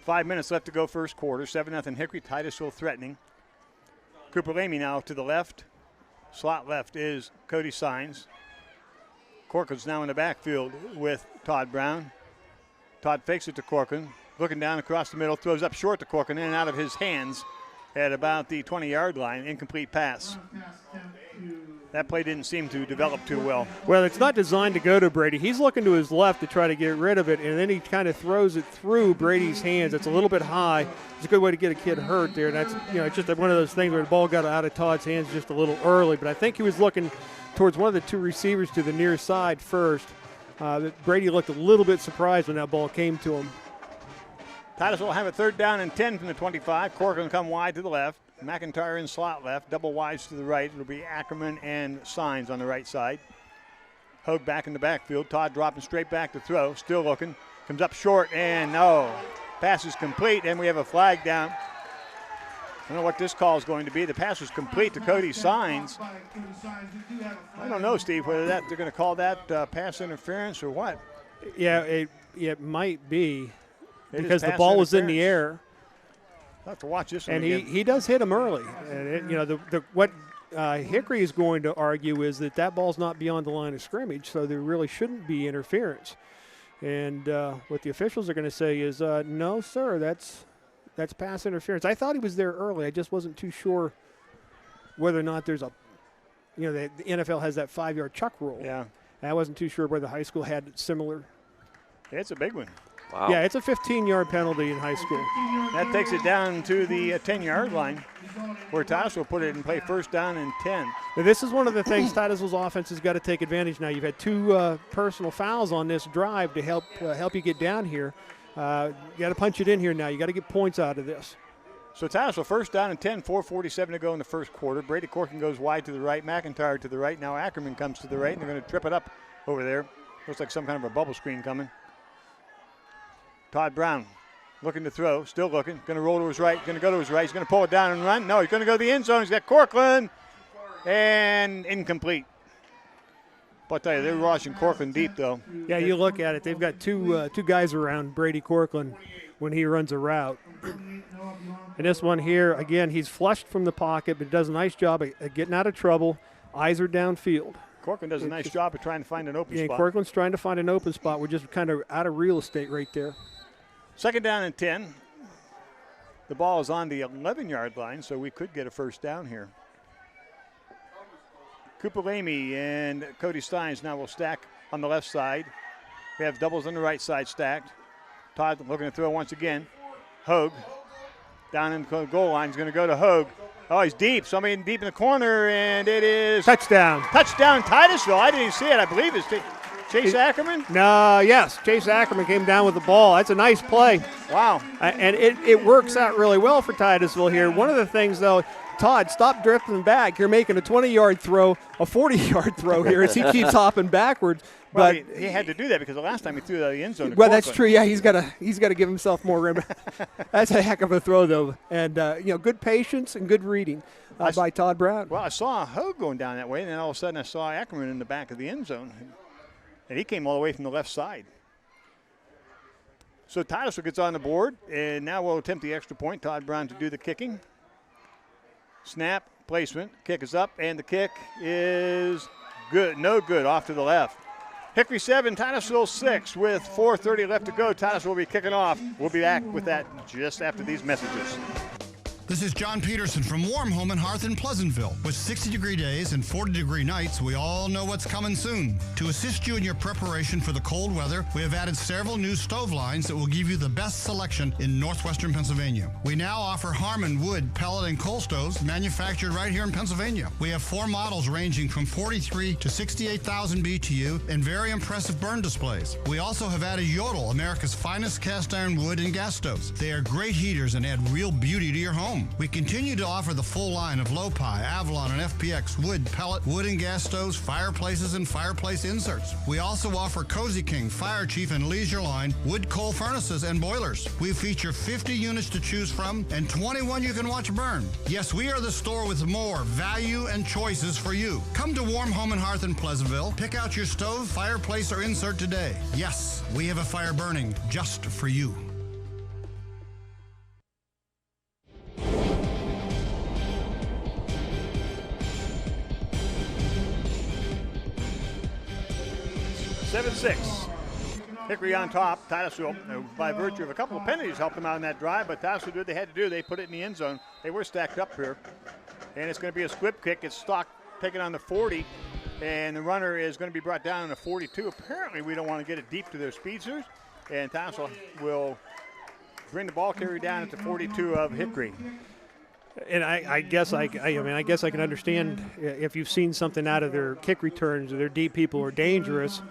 Speaker 2: 5 minutes left to go first quarter. 7-0 Hickory. Titusville threatening. Cooper Lamy now to the left. Slot left is Cody Sines. Corcoran's now in the backfield with Todd Brown. Todd fakes it to Corcoran. Looking down across the middle, throws up short to Corcoran, in and out of his hands at about the 20-yard line. Incomplete pass. That play didn't seem to develop too well.
Speaker 5: Well, it's not designed to go to Brady. He's looking to his left to try to get rid of it, and then he kind of throws it through Brady's hands. It's a little bit high. It's a good way to get a kid hurt there. That's, it's just one of those things where the ball got out of Todd's hands just a little early. But I think he was looking towards one of the two receivers to the near side first. Brady looked a little bit surprised when that ball came to him.
Speaker 2: Titusville will have a 3rd down and 10 from the 25. Corcoran come wide to the left. McIntyre in slot left. Double wides to the right. It'll be Ackerman and Sines on the right side. Hogue back in the backfield. Todd dropping straight back to throw. Still looking. Comes up short, and no. Pass is complete, and we have a flag down. I don't know what this call is going to be. The pass was complete to Cody Sines. I don't know, Steve, whether they're going to call that pass interference or what.
Speaker 5: Yeah, it might be because the ball was in the air.
Speaker 2: I'll have to watch this one
Speaker 5: and
Speaker 2: again.
Speaker 5: he does hit him early. And what Hickory is going to argue is that ball's not beyond the line of scrimmage, so there really shouldn't be interference. And what the officials are going to say is, no, sir, that's pass interference. I thought he was there early. I just wasn't too sure whether or not there's the NFL has that 5-yard chuck rule.
Speaker 2: Yeah.
Speaker 5: And I wasn't too sure whether high school had similar.
Speaker 2: It's a big one.
Speaker 4: Wow.
Speaker 5: Yeah, it's a 15-yard penalty in high school.
Speaker 2: That takes it down to the 10-yard line, where Titusville will put it and play 1st down and 10.
Speaker 5: Now, this is one of the things Titusville's offense has got to take advantage now. You've had 2 personal fouls on this drive to help you get down here. You got to punch it in here now. You got to get points out of this.
Speaker 2: So Titusville 1st down and 10, 4:47 to go in the first quarter. Brady Corcoran goes wide to the right, McIntyre to the right. Now Ackerman comes to the right, and they're going to trip it up over there. Looks like some kind of a bubble screen coming. Todd Brown looking to throw, still looking, going to roll to his right, going to go to his right. He's going to pull it down and run. No, he's going to go to the end zone. He's got Corcoran, and incomplete. But I tell you, they're rushing Corcoran deep, though.
Speaker 5: Yeah, you look at it. They've got two guys around Brady Corcoran when he runs a route. And this one here, again, he's flushed from the pocket, but does a nice job of getting out of trouble. Eyes are downfield.
Speaker 2: Corcoran does a nice job of trying to find an open spot.
Speaker 5: Corcoran's trying to find an open spot. We're just kind of out of real estate right there.
Speaker 2: 2nd down and 10. The ball is on the 11-yard line, so we could get a 1st down here. Cooper Lamy and Cody Steins now will stack on the left side. We have doubles on the right side stacked. Todd looking to throw once again. Hogue down in the goal line. He's going to go to Hogue. Oh, he's deep. Somebody deep in the corner, and it is
Speaker 5: touchdown.
Speaker 2: Touchdown, Titusville. I didn't see it. I believe it's Chase Ackerman.
Speaker 5: No, yes, Chase Ackerman came down with the ball. That's a nice play.
Speaker 2: Wow.
Speaker 5: And it works out really well for Titusville here. One of the things, though, Todd, stop drifting back. You're making a 20-yard throw, a 40-yard throw here as he keeps hopping backwards.
Speaker 2: Well,
Speaker 5: but
Speaker 2: he had to do that because the last time he threw the end zone.
Speaker 5: Well, that's true. Yeah, he's got to give himself more room. That's a heck of a throw, though, and good patience and good reading by Todd Brown.
Speaker 2: Well, I saw Hogue going down that way, and then all of a sudden I saw Ackerman in the back of the end zone, and he came all the way from the left side. So Titusville gets on the board, and now we'll attempt the extra point. Todd Brown to do the kicking. Snap, placement, kick is up, and the kick is good. No good, off to the left. Hickory 7, Titusville 6 with 4:30 left to go. Titusville will be kicking off. We'll be back with that just after these messages.
Speaker 19: This is John Peterson from Warm Home and Hearth in Pleasantville. With 60-degree days and 40-degree nights, we all know what's coming soon. To assist you in your preparation for the cold weather, we have added several new stove lines that will give you the best selection in northwestern Pennsylvania. We now offer Harmon wood, pellet, and coal stoves manufactured right here in Pennsylvania. We have 4 models ranging from 43 to 68,000 BTU and very impressive burn displays. We also have added Yodel, America's finest cast iron wood and gas stoves. They are great heaters and add real beauty to your home. We continue to offer the full line of Lopi, Avalon, and FPX wood, pellet, wood and gas stoves, fireplaces, and fireplace inserts. We also offer Cozy King, Fire Chief, and Leisure Line wood coal furnaces and boilers. We feature 50 units to choose from and 21 you can watch burn. Yes, we are the store with more value and choices for you. Come to Warm Home and Hearth in Pleasantville. Pick out your stove, fireplace, or insert today. Yes, we have a fire burning just for you.
Speaker 2: 7-6. Hickory on top. Titusville, by virtue of a couple of penalties, helped them out in that drive, but Titusville did what they had to do. They put it in the end zone. They were stacked up here. And it's going to be a squib kick. It's Stock taken on the 40, and the runner is going to be brought down on the 42. Apparently, we don't want to get it deep to their speedsters, and Titusville will bring the ball carrier down at the 42 of Hickory.
Speaker 5: And I guess I can understand if you've seen something out of their kick returns or their deep people are dangerous,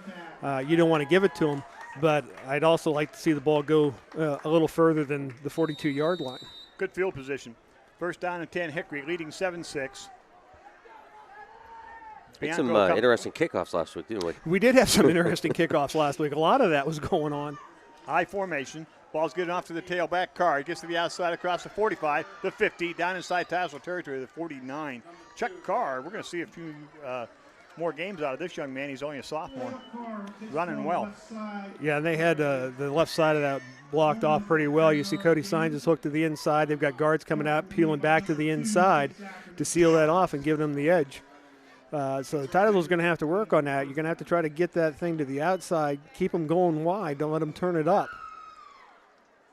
Speaker 5: you don't want to give it to them. But I'd also like to see the ball go a little further than the 42-yard line.
Speaker 2: Good field position. First down and 10, Hickory leading 7-6.
Speaker 4: We had some interesting kickoffs last week, didn't we?
Speaker 5: We did have some interesting kickoffs last week. A lot of that was going on.
Speaker 2: High formation. Ball's getting off to the tailback. Carr gets to the outside across the 45, the 50, down inside Titusville territory, the 49. Chuck Carr, we're going to see a few more games out of this young man. He's only a sophomore. Running well.
Speaker 5: Yeah, and they had the left side of that blocked off pretty well. You see Cody Signs is hooked to the inside. They've got guards coming out, peeling back to the inside to seal that off and give them the edge. So Titusville's going to have to work on that. You're going to have to try to get that thing to the outside, keep them going wide, don't let them turn it up.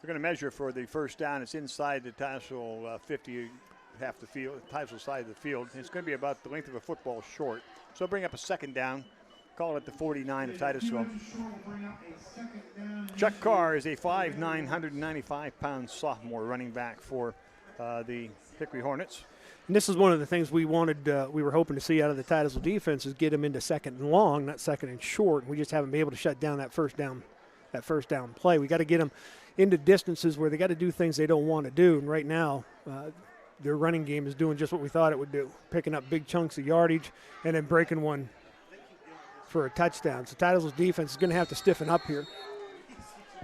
Speaker 2: They're going to measure for the first down. It's inside the Titusville 50, half the field, Titusville side of the field. It's going to be about the length of a football short. So bring up a second down. Call it the 49 of Titusville. Chuck Carr is a 5'9", 195-pound sophomore running back for the Hickory Hornets.
Speaker 5: And this is one of the things we wanted, we were hoping to see out of the Titusville defense is get them into second and long, not second and short. We just haven't been able to shut down that first down play. We got to get them into distances where they got to do things they don't want to do. And right now, their running game is doing just what we thought it would do, picking up big chunks of yardage and then breaking one for a touchdown. So Titusville's defense is going to have to stiffen up here.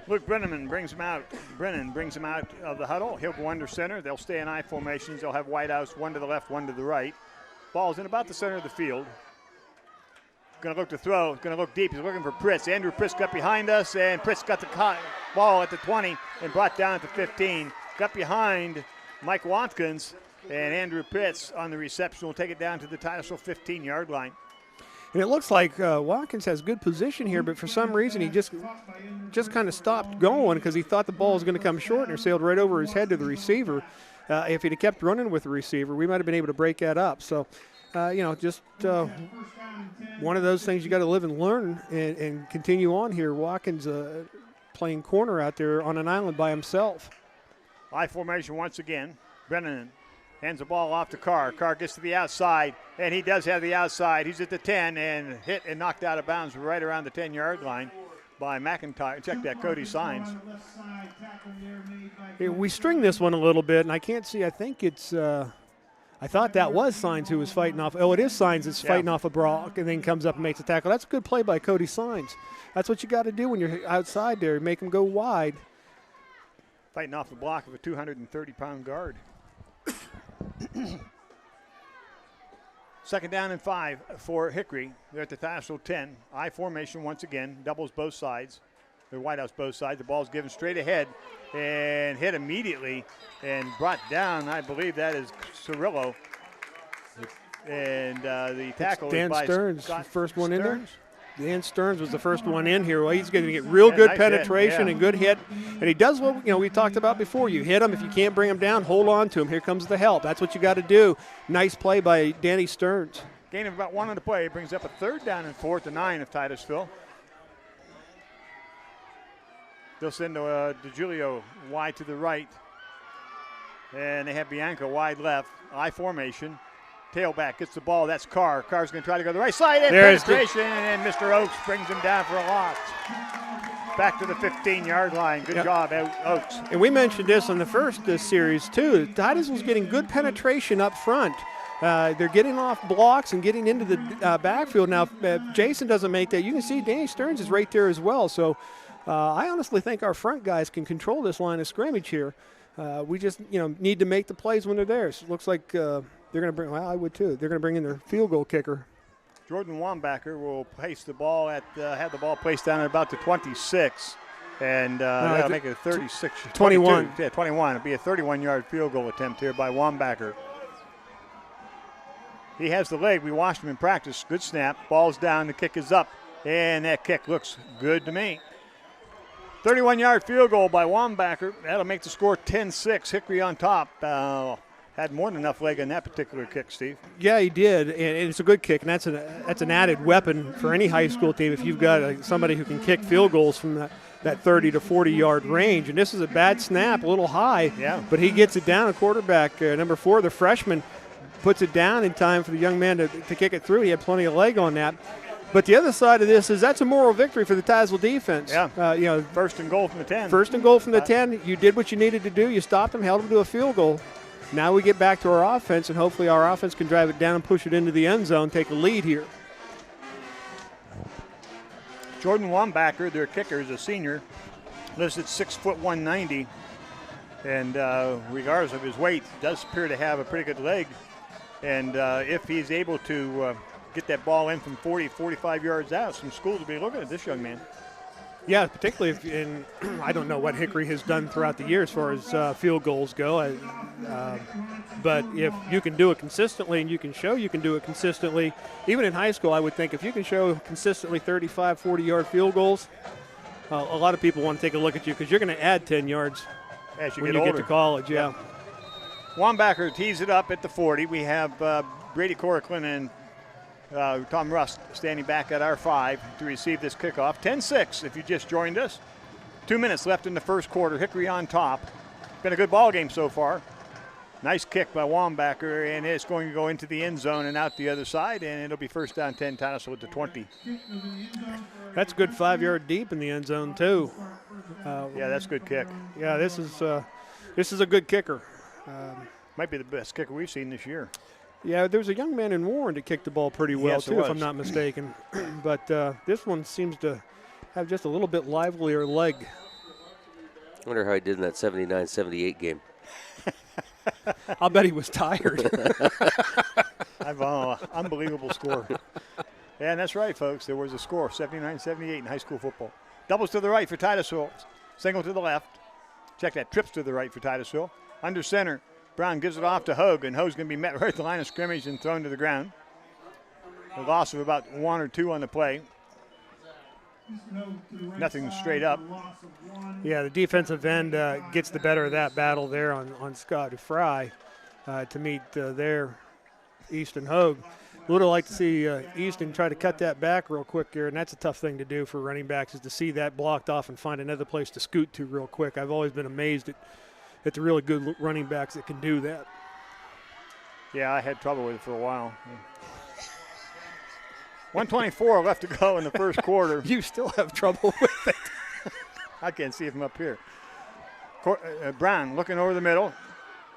Speaker 2: Luke Brennan brings him out. Of the huddle. He'll go under center. They'll stay in I formations. They'll have wideouts, one to the left, one to the right. Ball's in about the center of the field. Going to look to throw. Going to look deep. He's looking for Pritz. Andrew Pritz got behind us, and Pritz got the ball at the 20 and brought down at the 15. Got behind Mike Watkins, and Andrew Pritz on the reception will take it down to the Titusville 15-yard line.
Speaker 5: And it looks like Watkins has good position here, but for some reason he just kind of stopped going because he thought the ball was going to come short and it sailed right over his head to the receiver. If he'd have kept running with the receiver, we might have been able to break that up. So, just one of those things you got to live and learn and continue on here. Watkins playing corner out there on an island by himself.
Speaker 2: I formation once again. Brennan hands the ball off to Carr. Carr gets to the outside, and he does have the outside. He's at the 10 and hit and knocked out of bounds right around the 10-yard line by McIntyre. Check that, Cody Signs.
Speaker 5: We string this one a little bit, and I can't see. I think it's I thought that was Signs who was fighting off. Oh, it is Signs that's fighting off a Brock and then comes up and makes a tackle. That's a good play by Cody Signs. That's what you got to do when you're outside there. Make them go wide.
Speaker 2: Fighting off the block of a 230-pound guard. Second down and 5 for Hickory. They're at the Titusville 10. I formation once again. Doubles both sides. They're wideouts both sides. The ball's given straight ahead and hit immediately and brought down. I believe that is Cirillo. And the tackle
Speaker 5: Dan
Speaker 2: is by
Speaker 5: Stearns,
Speaker 2: Scott
Speaker 5: first one
Speaker 2: Stearns.
Speaker 5: in there. Dan Stearns was the first one in here. Well, he's going to get real good
Speaker 2: nice
Speaker 5: penetration
Speaker 2: hit,
Speaker 5: and good hit. And he does what we talked about before. You hit him. If you can't bring him down, hold on to him. Here comes the help. That's what you got to do. Nice play by Danny Stearns.
Speaker 2: Gain of about 1 on the play. Brings up a third down and 4th and 9 of Titusville. They'll send DeGiulio wide to the right. And they have Bianca wide left. I formation. Tailback gets the ball. That's Carr. Carr's going to try to go to the right side. And penetration. And Mr. Oakes brings him down for a loss. Back to the 15-yard line. Good job, Oakes.
Speaker 5: And we mentioned this on the first series, too. Titusville's getting good penetration up front. They're getting off blocks and getting into the backfield. Now, if Jason doesn't make that, you can see Danny Stearns is right there as well. So I honestly think our front guys can control this line of scrimmage here. We just, need to make the plays when they're there. So it looks like they're going to bring, I would too. They're going to bring in their field goal kicker.
Speaker 2: Jordan Wambacher will place the ball have the ball placed down at about the 26. And that'll make it a 36.
Speaker 5: 21.
Speaker 2: 22. Yeah, 21. It'll be a 31-yard field goal attempt here by Wambacher. He has the leg. We watched him in practice. Good snap. Ball's down. The kick is up. And that kick looks good to me. 31-yard field goal by Wambacher. That'll make the score 10-6. Hickory on top. Had more than enough leg on that particular kick, Steve.
Speaker 5: Yeah, he did, and it's a good kick, and that's an added weapon for any high school team if you've got somebody who can kick field goals from that 30 to 40-yard range. And this is a bad snap, a little high, but he gets it down. A quarterback, number 4, the freshman, puts it down in time for the young man to kick it through. He had plenty of leg on that. But the other side of this is that's a moral victory for the Tazewell defense.
Speaker 2: Yeah. First and goal from the 10.
Speaker 5: First and goal from the 10. You did what you needed to do. You stopped them, held them to a field goal. Now we get back to our offense, and hopefully our offense can drive it down and push it into the end zone, take a lead here.
Speaker 2: Jordan Wambacher, their kicker, is a senior, lives at 6 foot 190, and regardless of his weight, does appear to have a pretty good leg. And if he's able to get that ball in from 40, 45 yards out, some schools will be looking at this young man.
Speaker 5: Yeah, particularly I don't know what Hickory has done throughout the year as far as field goals go. But if you can do it consistently and you can show you can do it consistently, even in high school, I would think if you can show consistently 35, 40-yard field goals, a lot of people want to take a look at you because you're going to add 10 yards
Speaker 2: as you
Speaker 5: when
Speaker 2: get
Speaker 5: you
Speaker 2: older.
Speaker 5: get to college. Yeah.
Speaker 2: Wambacher tees it up at the 40. We have Brady Corcoran and Tom Rust standing back at our 5 to receive this kickoff. 10-6 if you just joined us. 2 minutes left in the first quarter. Hickory on top. Been a good ball game so far. Nice kick by Wambacher, and it's going to go into the end zone and out the other side, and it'll be first down 10, Titusville at the 20.
Speaker 5: That's a good 5-yard deep in the end zone too.
Speaker 2: Yeah, that's a good kick.
Speaker 5: Yeah, this is a good kicker.
Speaker 2: Might be the best kicker we've seen this year.
Speaker 5: Yeah, there's a young man in Warren that kicked the ball pretty well,
Speaker 2: yes,
Speaker 5: too, if I'm not mistaken. But this one seems to have just a little bit livelier leg.
Speaker 4: I wonder how he did in that 79-78 game.
Speaker 5: I'll bet he was tired.
Speaker 2: Unbelievable score. Yeah, and that's right, folks. There was a score, 79-78 in high school football. Doubles to the right for Titusville. Single to the left. Check that. Trips to the right for Titusville. Under center. Brown gives it off to Hogue, and Hogue's going to be met right at the line of scrimmage and thrown to the ground. A loss of about 1 or 2 on the play. Nothing straight up.
Speaker 5: Yeah, the defensive end gets the better of that battle there on Scott Fry to meet their Easton Hogue. Would have liked to see Easton try to cut that back real quick here, and that's a tough thing to do for running backs is to see that blocked off and find another place to scoot to real quick. I've always been amazed at the really good running backs that can do that.
Speaker 2: Yeah, I had trouble with it for a while. 1:24 left to go in the first quarter.
Speaker 5: You still have trouble with it.
Speaker 2: I can't see it from up here. Brown looking over the middle.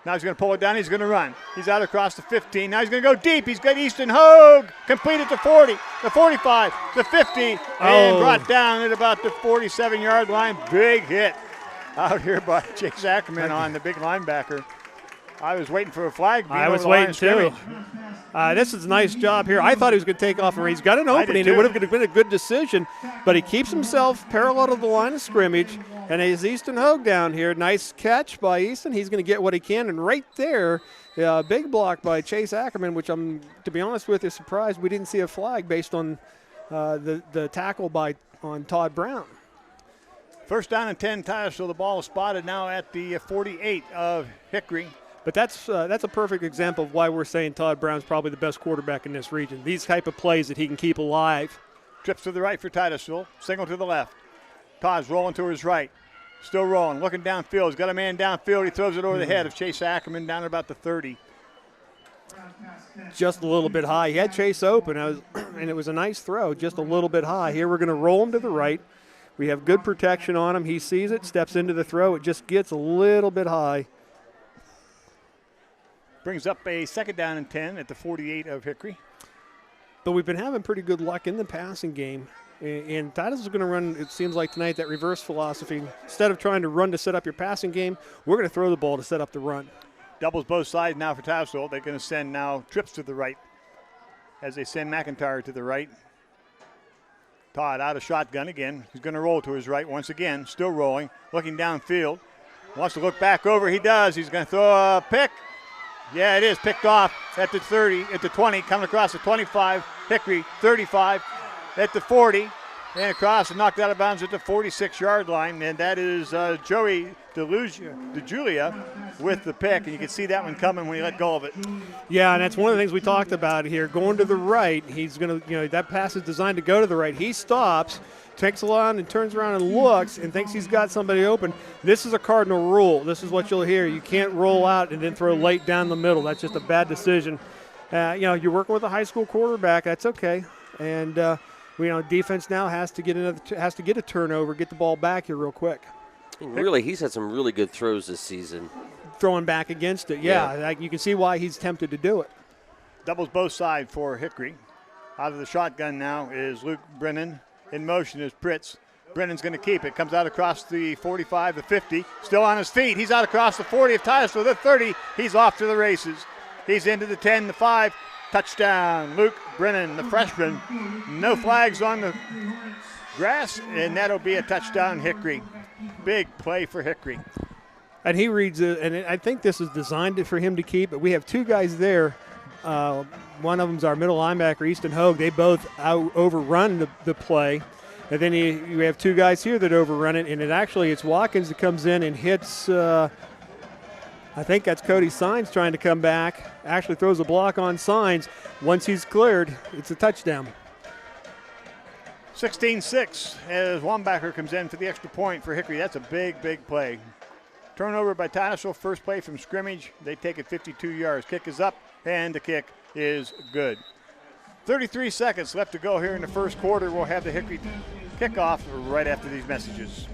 Speaker 2: Now he's going to pull it down. He's going to run. He's out across the 15. Now he's going to go deep. He's got Easton Hogue completed to 40, the 45, the 50, and brought down at about the 47-yard line. Big hit out here by Chase Ackerman on the big linebacker. I was waiting for a flag.
Speaker 5: I was waiting too. This is a nice job here. I thought he was going to take off and he's got an opening. It would have been a good decision, but he keeps himself parallel to the line of scrimmage, and is Easton Hogue down here. Nice catch by Easton. He's going to get what he can, and right there, big block by Chase Ackerman, which I'm, to be honest with you, surprised we didn't see a flag based on the tackle on Todd Brown.
Speaker 2: First down and 10, Titusville. The ball is spotted now at the 48 of Hickory.
Speaker 5: But that's a perfect example of why we're saying Todd Brown's probably the best quarterback in this region. These type of plays that he can keep alive.
Speaker 2: Trips to the right for Titusville. Single to the left. Todd's rolling to his right. Still rolling, looking downfield. He's got a man downfield. He throws it over the head of Chase Ackerman down at about the 30.
Speaker 5: Just a little bit high. He had Chase open, and it was a nice throw, just a little bit high. Here we're going to roll him to the right. We have good protection on him. He sees it, steps into the throw. It just gets a little bit high.
Speaker 2: Brings up a second down and 10 at the 48 of Hickory.
Speaker 5: But we've been having pretty good luck in the passing game. And Titus is going to run, it seems like tonight, that reverse philosophy. Instead of trying to run to set up your passing game, we're going to throw the ball to set up the run.
Speaker 2: Doubles both sides now for Titusville. They're going to send now Trips to the right as they send McIntyre to the right. Todd out of shotgun again. He's going to roll to his right once again. Still rolling, looking downfield. Wants to look back over. He does. He's going to throw a pick. Yeah, it is picked off at the 30, at the 20, coming across the 25, Hickory, 35, at the 40. And across and knocked out of bounds at the 46-yard line. And that is Joey DeJulia with the pick. And you can see that one coming when he let go of it.
Speaker 5: Yeah, and that's one of the things we talked about here. Going to the right, he's going to, that pass is designed to go to the right. He stops, takes a line and turns around and looks and thinks he's got somebody open. This is a cardinal rule. This is what you'll hear. You can't roll out and then throw late down the middle. That's just a bad decision. You're working with a high school quarterback. That's okay. And, defense now has to get a turnover, get the ball back here real quick.
Speaker 4: Really, he's had some really good throws this season.
Speaker 5: Throwing back against it, yeah. You can see why he's tempted to do it.
Speaker 2: Doubles both sides for Hickory. Out of the shotgun now is Luke Brennan. In motion is Pritz. Brennan's going to keep it. Comes out across the 45, the 50. Still on his feet. He's out across the 40 of Titusville, the 30. He's off to the races. He's into the 10, the 5. Touchdown, Luke Brennan, the freshman. No flags on the grass, and that'll be a touchdown, Hickory. Big play for Hickory.
Speaker 5: And he reads it, and I think this is designed for him to keep, but we have two guys there. One of them's our middle linebacker, Easton Hogue. They both overrun the play. And then you have two guys here that overrun it, and it's Watkins that comes in and hits I think that's Cody Signs trying to come back. Actually throws a block on Signs. Once he's cleared, it's a touchdown.
Speaker 2: 16-6 as Wambacher comes in for the extra point for Hickory. That's a big, big play. Turnover by Titusville. First play from scrimmage. They take it 52 yards. Kick is up, and the kick is good. 33 seconds left to go here in the first quarter. We'll have the Hickory kickoff right after these messages.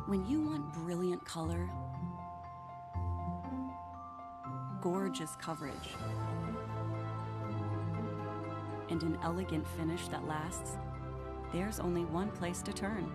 Speaker 20: When you want brilliant color, gorgeous coverage, and an elegant finish that lasts, there's only one place to turn.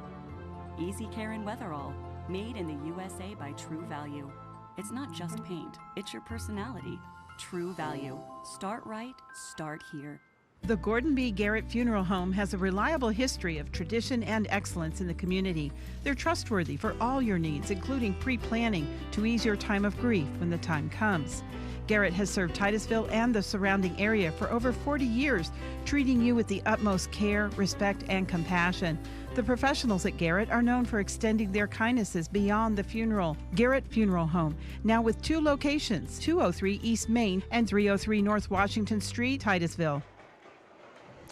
Speaker 20: Easy Care in Weatherall, made in the USA by True Value. It's not just paint, it's your personality. True Value. Start right, start here.
Speaker 8: The Gordon B. Garrett Funeral Home has a reliable history of tradition and excellence in the community. They're trustworthy for all your needs, including pre-planning to ease your time of grief when the time comes. Garrett has served Titusville and the surrounding area for over 40 years, treating you with the utmost care, respect, and compassion. The professionals at Garrett are known for extending their kindnesses beyond the funeral. Garrett Funeral Home, now with 2 locations, 203 East Main and 303 North Washington Street, Titusville.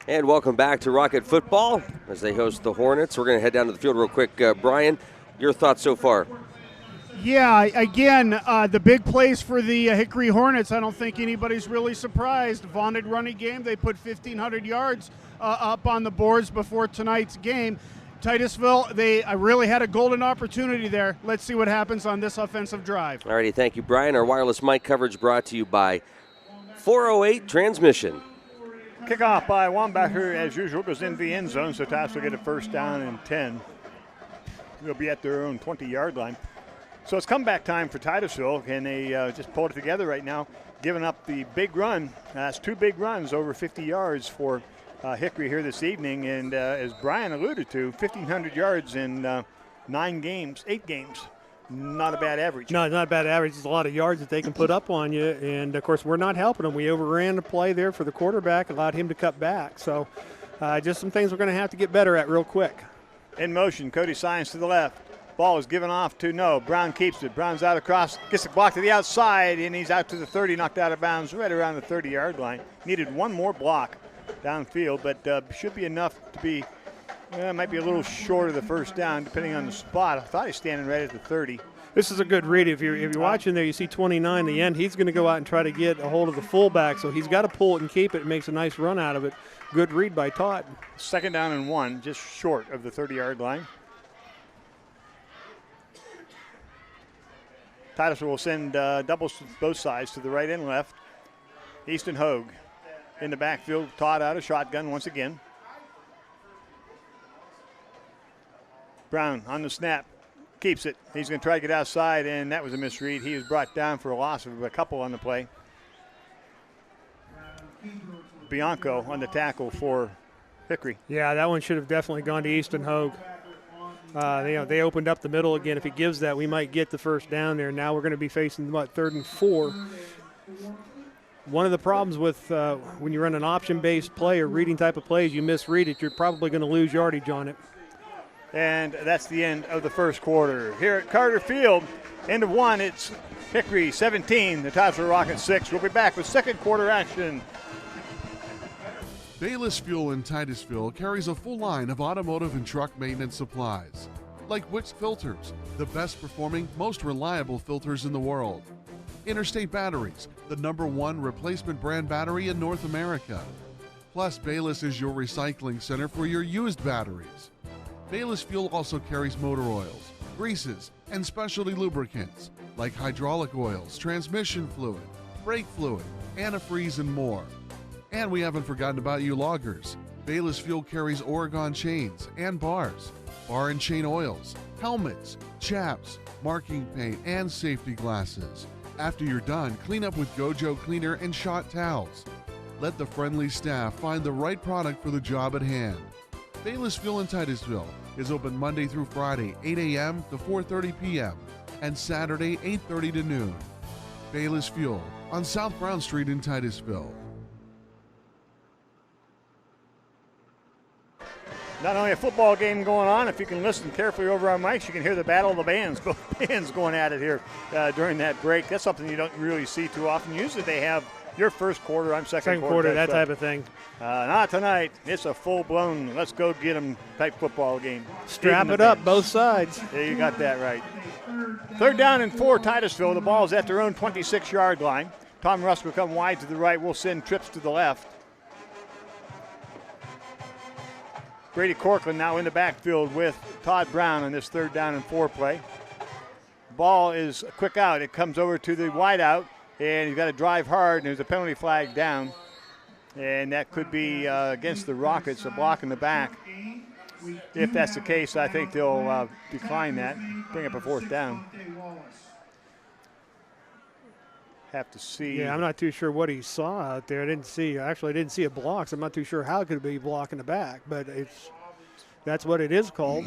Speaker 4: And welcome back to Rocket Football as they host the Hornets. We're going to head down to the field real quick. Brian, your thoughts so far?
Speaker 17: Yeah, again, the big plays for the Hickory Hornets. I don't think anybody's really surprised. Vaunted running game. They put 1,500 yards up on the boards before tonight's game. Titusville, they really had a golden opportunity there. Let's see what happens on this offensive drive.
Speaker 4: All righty, thank you, Brian. Our wireless mic coverage brought to you by 408 Transmission.
Speaker 2: Kickoff by Wambacher, as usual, goes into the end zone, so Titusville will get a first down and 10. They'll be at their own 20-yard line. So it's comeback time for Titusville, and they just pulled it together right now, giving up the big run. That's 2 big runs over 50 yards for Hickory here this evening. And as Brian alluded to, 1,500 yards in 8 games. Not a bad average.
Speaker 5: No, not a bad average. It's a lot of yards that they can put up on you. And, of course, we're not helping them. We overran the play there for the quarterback, allowed him to cut back. So just some things we're going to have to get better at real quick.
Speaker 2: In motion, Cody Signs to the left. Ball is given off to No. Brown keeps it. Brown's out across, gets the block to the outside, and he's out to the 30, knocked out of bounds right around the 30-yard line. Needed one more block downfield, but should be enough to be might be a little short of the first down, depending on the spot. I thought he's standing right at the 30.
Speaker 5: This is a good read. If you're watching there, you see 29 the end. He's going to go out and try to get a hold of the fullback, so he's got to pull it and keep it. It makes a nice run out of it. Good read by Todd.
Speaker 2: 2nd down and 1, just short of the 30-yard line. Titusville will send doubles to both sides, to the right and left. Easton Hogue in the backfield. Todd out of shotgun once again. Brown on the snap, keeps it. He's going to try to get outside, and that was a misread. He was brought down for a loss of a couple on the play. Bianco on the tackle for Hickory.
Speaker 5: Yeah, that one should have definitely gone to Easton Hogue. They opened up the middle again. If he gives that, we might get the first down there. Now we're going to be facing, 3rd and 4. One of the problems with when you run an option-based play or reading type of plays, you misread it, you're probably going to lose yardage on it.
Speaker 2: And that's the end of the first quarter. Here at Carter Field, end of 1, it's Hickory 17, the Titusville Rockets 6. We'll be back with second quarter action.
Speaker 21: Bayless Fuel in Titusville carries a full line of automotive and truck maintenance supplies, like Wix filters, the best performing, most reliable filters in the world. Interstate Batteries, the #1 replacement brand battery in North America. Plus, Bayless is your recycling center for your used batteries. Bayless Fuel also carries motor oils, greases, and specialty lubricants, like hydraulic oils, transmission fluid, brake fluid, antifreeze, and more. And we haven't forgotten about you loggers. Bayless Fuel carries Oregon chains and bars, bar and chain oils, helmets, chaps, marking paint, and safety glasses. After you're done, clean up with Gojo Cleaner and Shot Towels. Let the friendly staff find the right product for the job at hand. Bayless Fuel in Titusville is open Monday through Friday, 8 a.m. to 4:30 p.m. and Saturday, 8:30 to noon. Bayless Fuel on South Brown Street in Titusville.
Speaker 2: Not only a football game going on, if you can listen carefully over our mics, you can hear the battle of the bands. Both bands going at it here during that break. That's something you don't really see too often. Usually they have your first quarter, I'm second quarter.
Speaker 5: That type of thing.
Speaker 2: Not tonight. It's a full-blown let's go get them type football game.
Speaker 5: Strap it up, both sides.
Speaker 2: Yeah, you got that right. 3rd down and 4, Titusville. The ball's at their own 26-yard line. Tom Rusk will come wide to the right. We'll send trips to the left. Brady Corcoran now in the backfield with Todd Brown on this 3rd down and 4 play. Ball is a quick out. It comes over to the wide out, and he's got to drive hard, and there's a penalty flag down. And that could be against the Rockets, a block in the back. If that's the case, I think they'll decline that, bring up a 4th down. Have to see.
Speaker 5: Yeah, I'm not too sure what he saw out there. I didn't see a block, so I'm not too sure how it could be blocking the back, but that's what it is called.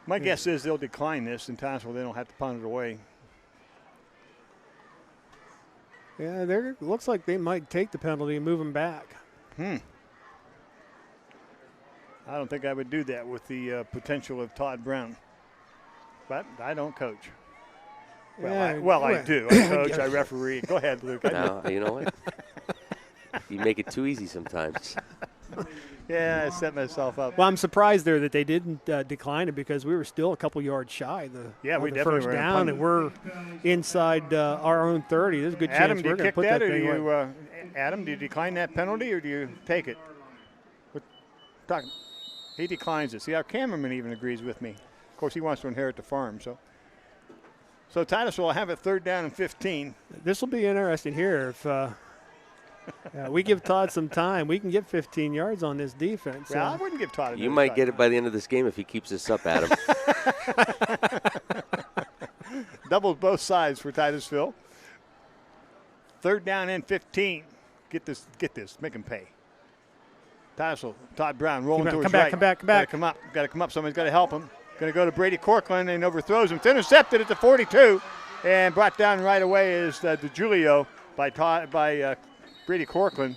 Speaker 2: My guess is they'll decline this in times where they don't have to punt it away.
Speaker 5: Yeah, there looks like they might take the penalty and move him back.
Speaker 2: I don't think I would do that with the potential of Todd Brown. But I don't coach. Well, I do. I coach, I referee. Go ahead, Luke.
Speaker 4: No, you know what? You make it too easy sometimes.
Speaker 2: Yeah, I set myself up.
Speaker 5: Well, I'm surprised there that they didn't decline it because we were still a couple yards shy.
Speaker 2: We definitely
Speaker 5: first
Speaker 2: were
Speaker 5: down, and we're inside our own 30. There's a good chance we're going to put that thing away.
Speaker 2: Adam, do you decline that penalty or do you take it? He declines it. See, our cameraman even agrees with me. Of course, he wants to inherit the farm. So Titus will have it 3rd down and 15.
Speaker 5: This will be interesting here. If we give Todd some time, we can get 15 yards on this defense.
Speaker 2: Well, I wouldn't give Todd a
Speaker 4: You might get it by the end of this game if he keeps this up, Adam.
Speaker 2: Doubles both sides for Titusville. 3rd down and 15. Get this. Make him pay. Titusville, Todd Brown rolling to his right.
Speaker 5: Come back.
Speaker 2: Got to come up. Somebody's got to help him. Going to go to Brady Corcoran and overthrows him. It's intercepted at the 42 and brought down right away is DeJulio by Brady Corcoran.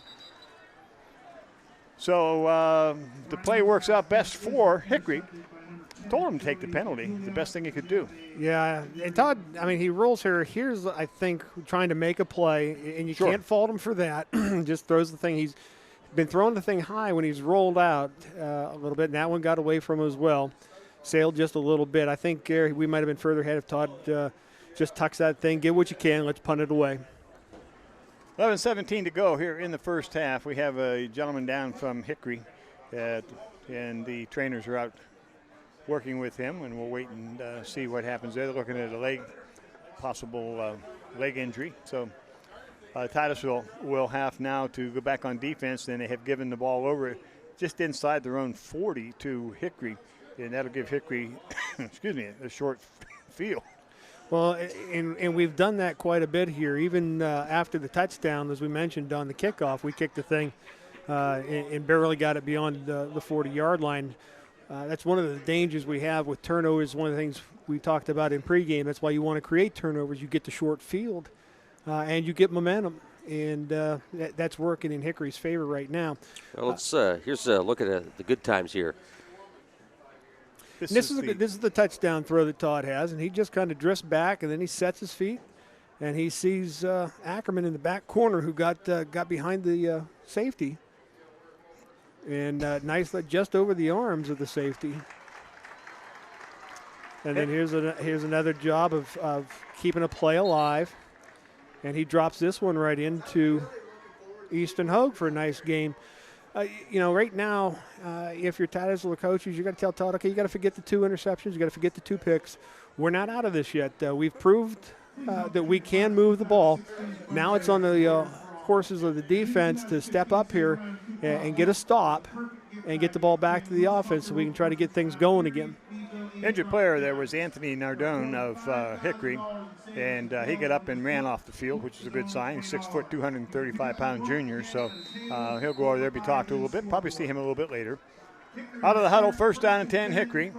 Speaker 2: So the play works out best for Hickory. Told him to take the penalty. The best thing he could do.
Speaker 5: Yeah, and Todd, he rolls here. Here's, I think, trying to make a play, and you can't fault him for that. Just throws the thing. He's been throwing the thing high when he's rolled out a little bit, and that one got away from him as well. Sailed just a little bit. I think we might have been further ahead if Todd just tucks that thing. Get what you can. Let's punt it away.
Speaker 2: 11:17 to go here in the first half. We have a gentleman down from Hickory, and the trainers are out working with him, and we'll wait and see what happens there. They're looking at a possible leg injury. So Titusville will have now to go back on defense. Then they have given the ball over just inside their own 40 to Hickory. And that'll give Hickory, a short field.
Speaker 5: Well, and we've done that quite a bit here. Even after the touchdown, as we mentioned on the kickoff, we kicked the thing and barely got it beyond the 40-yard line. That's one of the dangers we have with turnovers. One of the things we talked about in pregame. That's why you want to create turnovers. You get the short field, and you get momentum. And that's working in Hickory's favor right now.
Speaker 4: Well, let's here's a look at the good times here.
Speaker 5: This is the touchdown throw that Todd has, and he just kind of drifts back, and then he sets his feet, and he sees Ackerman in the back corner who got behind the safety, and nicely just over the arms of the safety. And then here's another job of keeping a play alive, and he drops this one right into Easton Hogue for a nice game. Right now, if you're Titusville coaches, you got to tell Todd, okay, you got to forget the 2 interceptions, you got to forget the 2 picks. We're not out of this yet. We've proved that we can move the ball. Now it's on the horses of the defense to step up here and get a stop and get the ball back to the offense so we can try to get things going again.
Speaker 2: Injured player there was Anthony Nardone of Hickory, and he got up and ran off the field, which is a good sign. He's 6 foot, 235-pound junior, so he'll go over there, be talked to a little bit. Probably see him a little bit later. Out of the huddle, first down and 10, Hickory.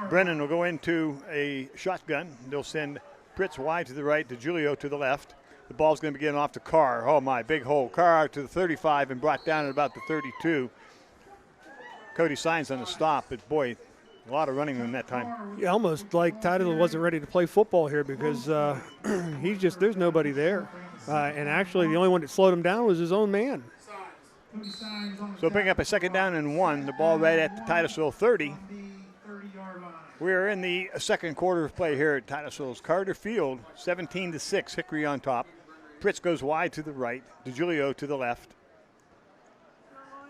Speaker 2: Brennan will go into a shotgun. They'll send Pritz wide to the right, DeGiulio to the left. The ball's going to be getting off to Carr. Oh, my, big hole. Carr to the 35 and brought down at about the 32. Cody Signs on the stop, but, boy, a lot of running in that time.
Speaker 5: Yeah, almost like Titusville wasn't ready to play football here because there's nobody there. And actually the only one that slowed him down was his own man.
Speaker 2: So bring up a second down and 1. The ball right at the Titusville 30. We're in the second quarter of play here at Titusville's Carter Field. 17-6, Hickory on top. Pritz goes wide to the right. DeGiulio to the left.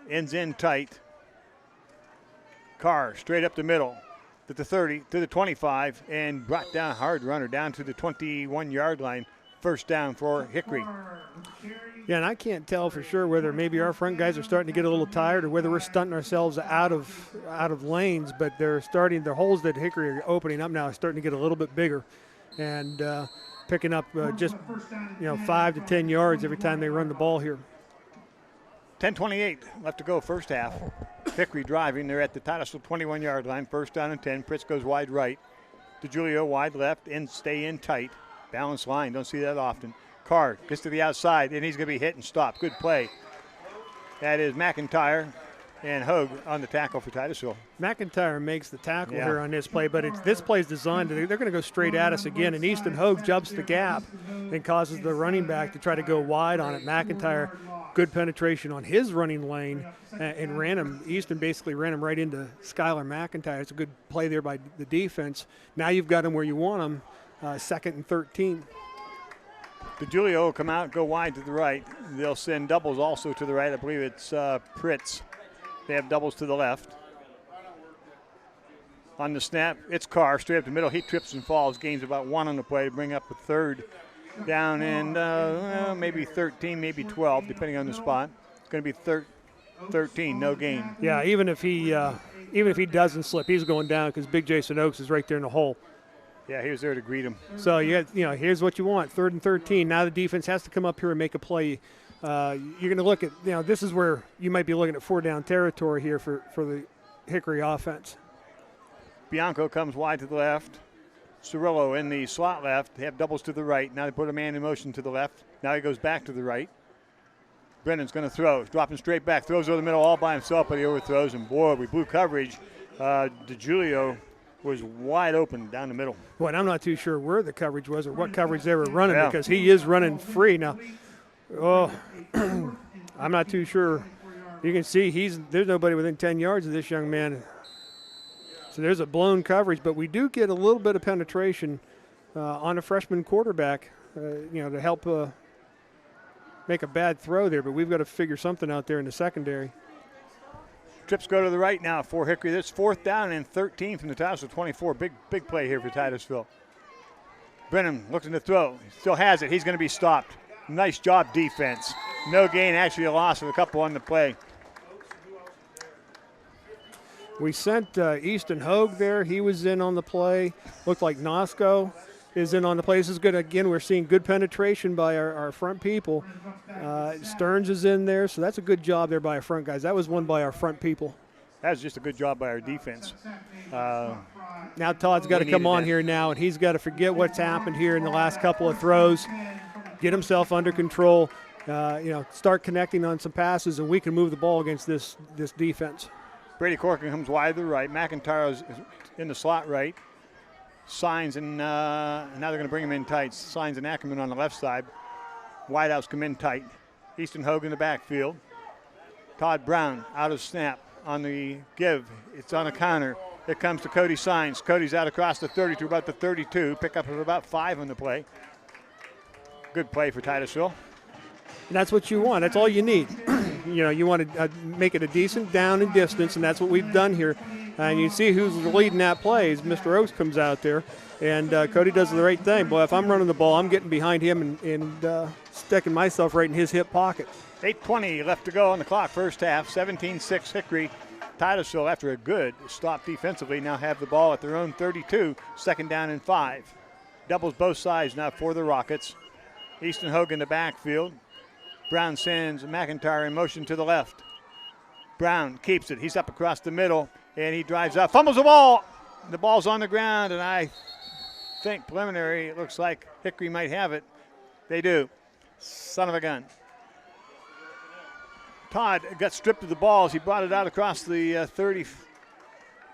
Speaker 2: Ends in tight. Carr straight up the middle to the 30, to the 25, and brought down, hard runner down to the 21-yard line. First down for Hickory.
Speaker 5: Yeah, and I can't tell for sure whether maybe our front guys are starting to get a little tired or whether we're stunting ourselves out of lanes, but their holes that Hickory are opening up now are starting to get a little bit bigger and picking up just 5 to 10 yards every time they run the ball here.
Speaker 2: 10:28 left to go first half. Hickory driving. They're at the Titusville 21-yard line. First down and 10. Pritz goes wide right. DeGiulio wide left and stay in tight. Balanced line. Don't see that often. Carr gets to the outside, and he's going to be hit and stopped. Good play. That is McIntyre and Hogue on the tackle for Titusville.
Speaker 5: McIntyre makes the tackle here on this play, but this play is designed they're going to go straight at us again, and Easton Hogue jumps the gap and causes the running back to try to go wide on it. McIntyre, good penetration on his running lane and ran him. Easton basically ran him right into Skylar McIntyre. It's a good play there by the defense. Now you've got him where you want him, 2nd and 13.
Speaker 2: DeGiulio will come out, go wide to the right. They'll send doubles also to the right. I believe it's Pritz. They have doubles to the left. On the snap, it's Carr straight up the middle. He trips and falls, gains about 1 on the play to bring up a third down and maybe 13, maybe 12, depending on the spot. It's going to be 13, no gain.
Speaker 5: Yeah, even if he doesn't slip, he's going down because Big Jason Oaks is right there in the hole.
Speaker 2: Yeah, he was there to greet him.
Speaker 5: So here's what you want: 3rd and 13. Now the defense has to come up here and make a play. You're going to look at this is where you might be looking at 4-down territory here for the Hickory offense.
Speaker 2: Bianco comes wide to the left. Cirillo in the slot left. They have doubles to the right. Now they put a man in motion to the left. Now he goes back to the right. Brennan's going to throw. Dropping straight back. Throws over the middle all by himself, but he overthrows. And, boy, we blew coverage. DeGiulio was wide open down the middle.
Speaker 5: Boy, and I'm not too sure where the coverage was or what coverage they were running because he is running free. Now, I'm not too sure. You can see there's nobody within 10 yards of this young man. So there's a blown coverage, but we do get a little bit of penetration on a freshman quarterback, to help make a bad throw there. But we've got to figure something out there in the secondary.
Speaker 2: Trips go to the right now for Hickory. That's 4th down and 13 from the Titusville 24. Big play here for Titusville. Brennan looking to throw. Still has it. He's going to be stopped. Nice job defense. No gain, actually a loss of a couple on the play.
Speaker 5: We sent Easton Hogue there. He was in on the play. Looked like Nosco. is in on the play. This is good. Again, we're seeing good penetration by our front people. Stearns is in there, so that's a good job there by our front guys. That was won by our front people.
Speaker 2: That was just a good job by our defense.
Speaker 5: Now Todd's got to come on here now, and he's got to forget what's happened here in the last couple of throws, get himself under control, start connecting on some passes, and we can move the ball against this defense.
Speaker 2: Brady Corcoran comes wide to the right. McIntyre is in the slot right. Signs and now they're going to bring him in tight. Signs and Ackerman on the left side. Wideouts come in tight. Easton Hogue in the backfield. Todd Brown out of snap on the give. It's on a counter. It comes to Cody Signs. Cody's out across the 30 to about the 32. Pick up of about 5 on the play. Good play for Titusville.
Speaker 5: And that's what you want. That's all you need. You want to make it a decent down and distance, and that's what we've done here. And you see who's leading that play. Mr. Oaks comes out there, and Cody does the right thing. Boy, if I'm running the ball, I'm getting behind him and sticking myself right in his hip pocket.
Speaker 2: 8:20 left to go on the clock, first half. 17-6 Hickory. Titusville, after a good stop defensively, now have the ball at their own 32, second down and 5. Doubles both sides now for the Rockets. Easton Hogue in the backfield. Brown sends McIntyre in motion to the left. Brown keeps it. He's up across the middle, and he drives out. Fumbles the ball. The ball's on the ground, and I think preliminary, it looks like Hickory might have it. They do. Son of a gun. Todd got stripped of the ball as he brought it out across the 30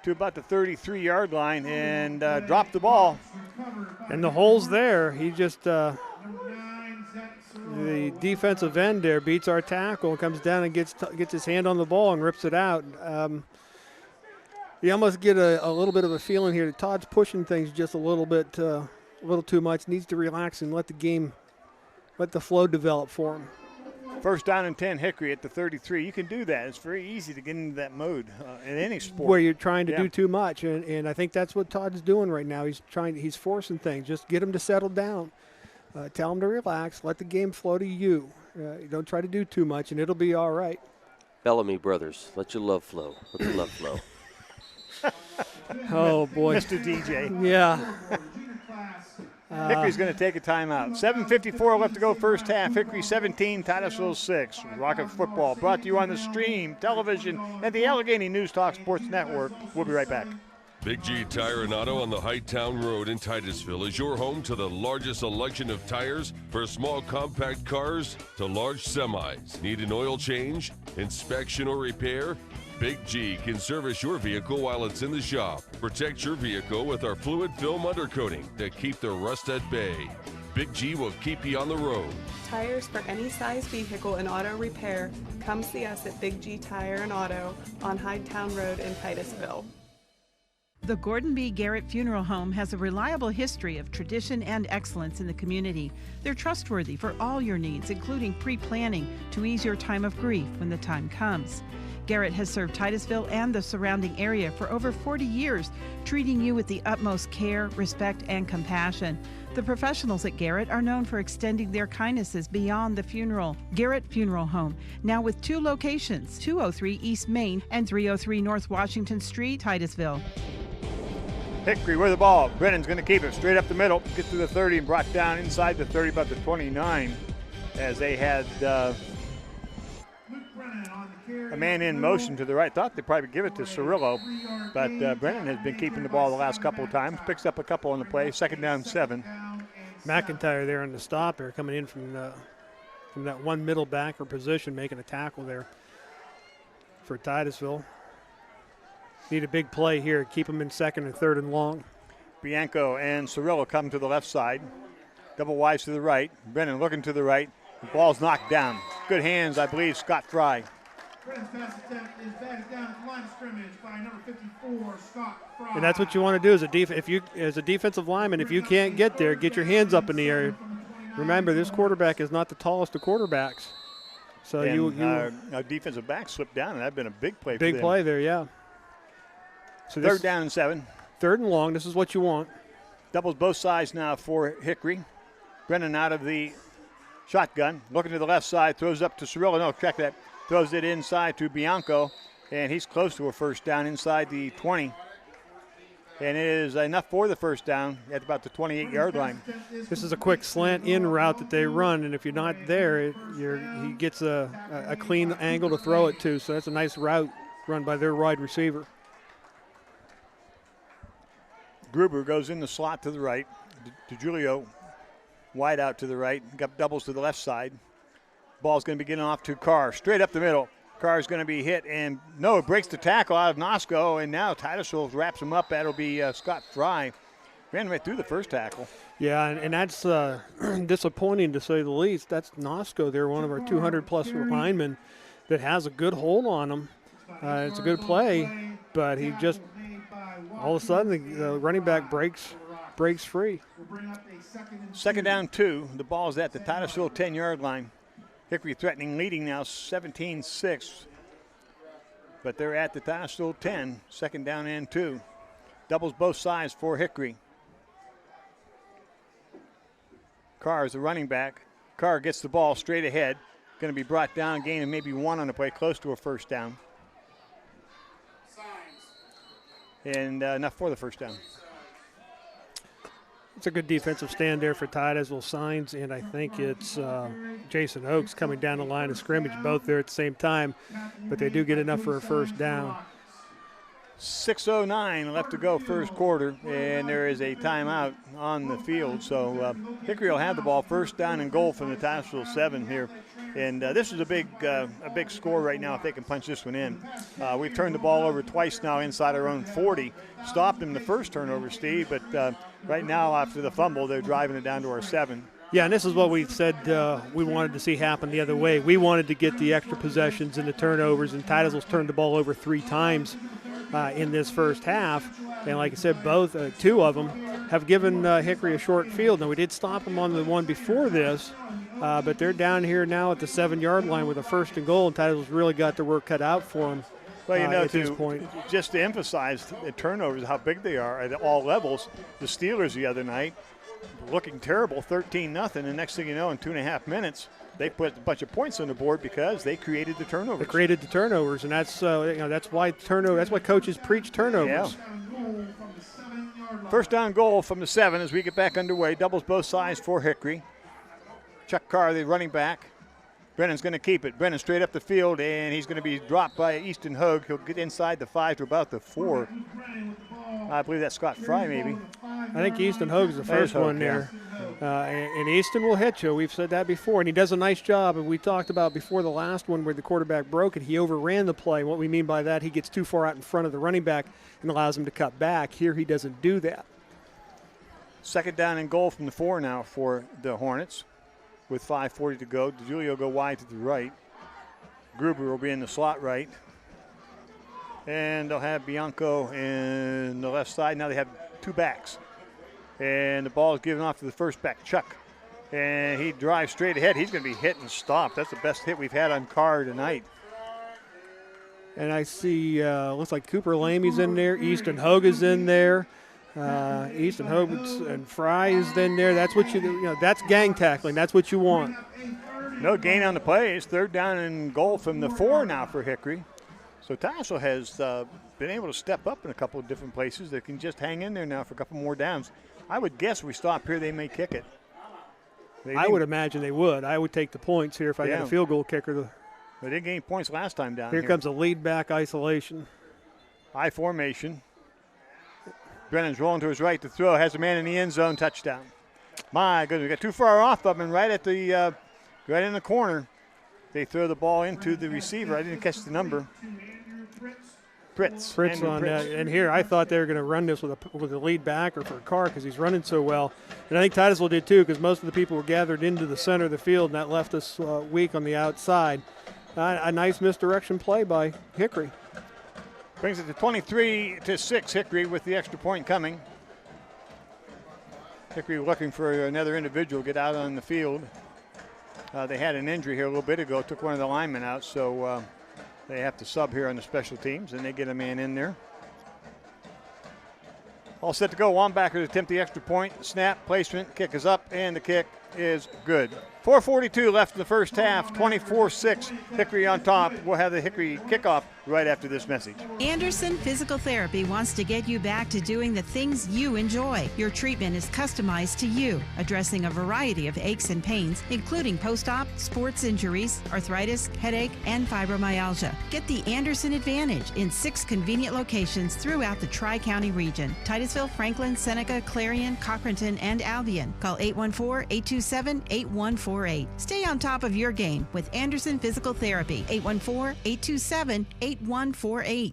Speaker 2: to about the 33-yard line and dropped the ball.
Speaker 5: And the hole's there. He just the defensive end there beats our tackle, comes down and gets his hand on the ball and rips it out. You almost get a little bit of a feeling here that Todd's pushing things just a little bit, a little too much. Needs to relax and let the flow develop for him.
Speaker 2: First down and 10, Hickory at the 33. You can do that. It's very easy to get into that mode in any sport.
Speaker 5: Where you're trying to do too much, and I think that's what Todd's doing right now. He's forcing things. Just get him to settle down. Tell him to relax. Let the game flow to you. Don't try to do too much, and it'll be all right.
Speaker 4: Bellamy Brothers, let your love flow. Let the love flow.
Speaker 5: Oh, boy.
Speaker 2: Mr. DJ.
Speaker 5: Yeah.
Speaker 2: Hickory's going to take a timeout. 7:54 left to go first half. Hickory 17, Titusville 6. Rocket football brought to you on the stream, television, and the Allegheny News Talk Sports Network. We'll be right back.
Speaker 13: Big G Tire and Auto on the Hightown Road in Titusville is your home to the largest selection of tires for small compact cars to large semis. Need an oil change, inspection, or repair? Big G can service your vehicle while it's in the shop. Protect your vehicle with our fluid film undercoating to keep the rust at bay. Big G will keep you on the road.
Speaker 14: Tires for any size vehicle and auto repair. Come see us at Big G Tire and Auto on Hidetown Road in Titusville.
Speaker 8: The Gordon B. Garrett Funeral Home has a reliable history of tradition and excellence in the community. They're trustworthy for all your needs, including pre-planning to ease your time of grief when the time comes. Garrett has served Titusville and the surrounding area for over 40 years, treating you with the utmost care, respect, and compassion. The professionals at Garrett are known for extending their kindnesses beyond the funeral. Garrett Funeral Home, now with 2 locations, 203 East Main and 303 North Washington Street, Titusville.
Speaker 2: Hickory with the ball. Brennan's going to keep it straight up the middle, get to the 30 and brought down inside the 30, about the 29, as they had a man in motion to the right. Thought they'd probably give it to Cirillo, but Brennan has been keeping the ball the last couple of times. Picks up a couple on the play. Second down 7.
Speaker 5: McIntyre there on the stop there, coming in from that one middle backer position, making a tackle there for Titusville. Need a big play here. Keep them in second and third and long.
Speaker 2: Bianco and Cirillo come to the left side. Double wides to the right. Brennan looking to the right. The ball's knocked down. Good hands, I believe, Scott Fry.
Speaker 17: Brennan's pass attempt is batted down at the line of scrimmage by number 54, Scott Fry.
Speaker 5: And that's what you want to do as a defensive lineman. If you can't get there, get your hands up in the air. Remember, this quarterback is not the tallest of quarterbacks. So
Speaker 2: our defensive back slipped down, and that'd been a big play.
Speaker 5: Big play there, yeah.
Speaker 2: So third down and 7.
Speaker 5: Third and long. This is what you want.
Speaker 2: Doubles both sides now for Hickory. Brennan out of the shotgun, looking to the left side, throws up to Cirillo. No, check that. Throws it inside to Bianco, and he's close to a first down inside the 20. And it is enough for the first down at about the 28-yard line.
Speaker 5: This is a quick slant in route that they run, and if you're not there, he gets a clean angle to throw it to. So that's a nice route run by their wide receiver.
Speaker 2: Gruber goes in the slot to the right. DeJulio wide out to the right. Got doubles to the left side. Ball's going to be getting off to Carr. Straight up the middle. Carr's going to be hit, and no, breaks the tackle out of Nosco, and now Titusville wraps him up. That'll be Scott Fry. Ran right through the first tackle.
Speaker 5: Yeah, and that's disappointing to say the least. That's Nosco there, one of our 200-plus linemen that has a good hold on him. It's a good play, but he just all of a sudden the running back breaks free.
Speaker 2: Second down 2. The ball is at the Titusville 10-yard line. Hickory threatening, leading now 17-6. But they're at the Titusville 10, second down and 2. Doubles both sides for Hickory. Carr is the running back. Carr gets the ball straight ahead. Going to be brought down, gaining maybe 1 on the play, close to a first down. And enough for the first down.
Speaker 5: It's a good defensive stand there for Titusville. Signs, and I think it's Jason Oakes coming down the line of scrimmage, both there at the same time, but they do get enough for a first down.
Speaker 2: 6:09 left to go first quarter, and there is a timeout on the field. So Hickory will have the ball, first down and goal from the Titusville 7 here. And this is a big score right now if they can punch this one in. We've turned the ball over twice now inside our own 40. Stopped them the first turnover, Steve, but right now after the fumble, they're driving it down to our 7.
Speaker 5: Yeah, and this is what we said we wanted to see happen the other way. We wanted to get the extra possessions and the turnovers, and Titusville's turned the ball over 3 times in this first half. And like I said, two of them have given Hickory a short field. Now, we did stop them on the one before this, but they're down here now at the 7-yard line with a first and goal, and Titusville's really got their work cut out for them.
Speaker 2: Well,
Speaker 5: at this point.
Speaker 2: Just to emphasize the turnovers, how big they are at all levels, the Steelers the other night, looking terrible, 13-0, and next thing you know, in 2.5 minutes, they put a bunch of points on the board because they created the turnovers.
Speaker 5: They created the turnovers, and that's that's why coaches preach turnovers.
Speaker 2: Yeah. First down goal from the 7 as we get back underway. Doubles both sides for Hickory. Chuck Carr, the running back. Brennan's going to keep it. Brennan straight up the field, and he's going to be dropped by Easton Hogue. He'll get inside the 5 to about the 4. I believe that's Scott Fry, maybe.
Speaker 5: I think Easton Hogue's the first one there. And Easton will hit you. We've said that before, and he does a nice job. And we talked about before the last one where the quarterback broke it, he overran the play. What we mean by that, he gets too far out in front of the running back and allows him to cut back. Here he doesn't do that.
Speaker 2: Second down and goal from the 4 now for the Hornets with 5:40 to go. DeJulio will go wide to the right. Gruber will be in the slot right. And they'll have Bianco in the left side. Now they have 2 backs. And the ball is given off to the first back, Chuck. And he drives straight ahead. He's going to be hit and stopped. That's the best hit we've had on Carr tonight.
Speaker 5: And I see, looks like Cooper Lamey's in there. Easton Hogue is in there. Easton Hogue and Fry is in there. That's what that's gang tackling. That's what you want.
Speaker 2: No gain on the play. It's third down and goal from the 4 now for Hickory. So Titusville has been able to step up in a couple of different places. They can just hang in there now for a couple more downs. I would guess if we stop here, they may kick it.
Speaker 5: I would imagine they would. I would take the points here if I got a field goal kicker.
Speaker 2: They didn't gain points last time down here.
Speaker 5: Here comes a lead back isolation.
Speaker 2: I formation. Brennan's rolling to his right to throw. Has a man in the end zone. Touchdown. My goodness, we got too far off of him, right at the right in the corner. They throw the ball into the receiver. I didn't catch the number. Fritz
Speaker 5: on that. And here I thought they were going to run this with a lead back or for a Carr because he's running so well. And I think Titusville did too because most of the people were gathered into the center of the field, and that left us weak on the outside. A nice misdirection play by Hickory.
Speaker 2: Brings it to 23-6, Hickory with the extra point coming. Hickory looking for another individual to get out on the field. They had an injury here a little bit ago, took one of the linemen out, so they have to sub here on the special teams, and they get a man in there. All set to go. Wambacher to attempt the extra point. Snap, placement, kick is up, and the kick is good. 4:42 left in the first half, 24-6. Hickory on top. We'll have the Hickory kickoff right after this message.
Speaker 8: Anderson Physical Therapy wants to get you back to doing the things you enjoy. Your treatment is customized to you, addressing a variety of aches and pains, including post-op, sports injuries, arthritis, headache, and fibromyalgia. Get the Anderson Advantage in 6 convenient locations throughout the Tri-County region: Titusville, Franklin, Seneca, Clarion, Cochranton, and Albion. Call 814-827-8148. Stay on top of your game with Anderson Physical Therapy. 814-827-8148.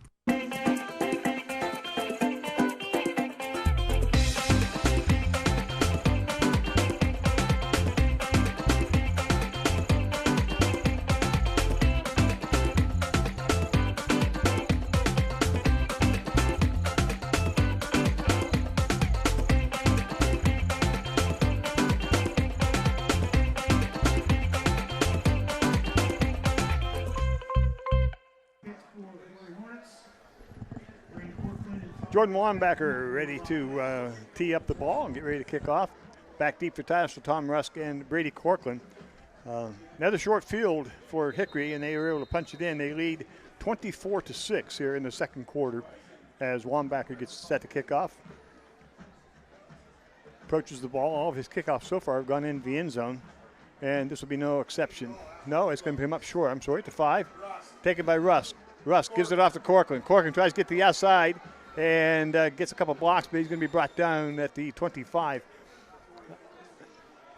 Speaker 2: Jordan Wambacher ready to tee up the ball and get ready to kick off. Back deep for Titusville, Tom Rusk and Brady Corkland. Another short field for Hickory, and they were able to punch it in. They lead 24-6 here in the second quarter as Wambacher gets set to kick off. Approaches the ball. All of his kickoffs so far have gone into the end zone, and this will be no exception. No, it's going to come up short. I'm sorry, to 5. Taken by Rusk. Rusk gives it off to Corkland. Corkland tries to get to the outside and gets a couple blocks, but he's going to be brought down at the 25.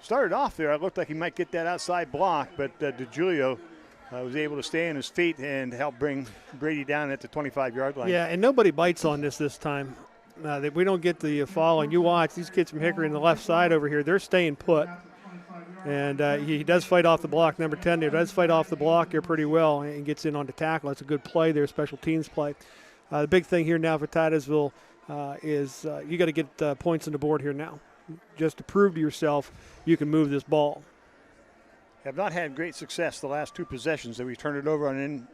Speaker 2: Started off there, it looked like he might get that outside block, but DeGiulio was able to stay on his feet and help bring Brady down at the 25-yard line.
Speaker 5: Yeah, and nobody bites on this time. We don't get the fall, and you watch these kids from Hickory on the left side over here, they're staying put. And he does fight off the block. Number 10 there does fight off the block here pretty well and gets in on the tackle. That's a good play there, special teams play. The big thing here now for Titusville is you got to get points on the board here now, just to prove to yourself you can move this ball.
Speaker 2: Have not had great success the last 2 possessions that we turned it over on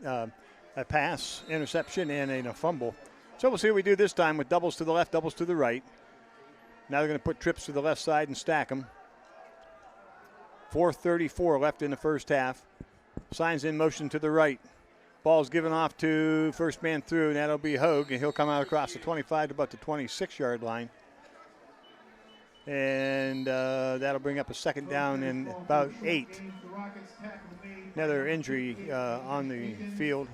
Speaker 2: a pass, interception, and a fumble. So we'll see what we do this time with doubles to the left, doubles to the right. Now they're going to put trips to the left side and stack them. 4:34 left in the first half. Signs in motion to the right. Ball's given off to first man through, and that'll be Hogue, and he'll come out across the 25 to about the 26-yard line. And that'll bring up a second down and about 8. Another injury on the field.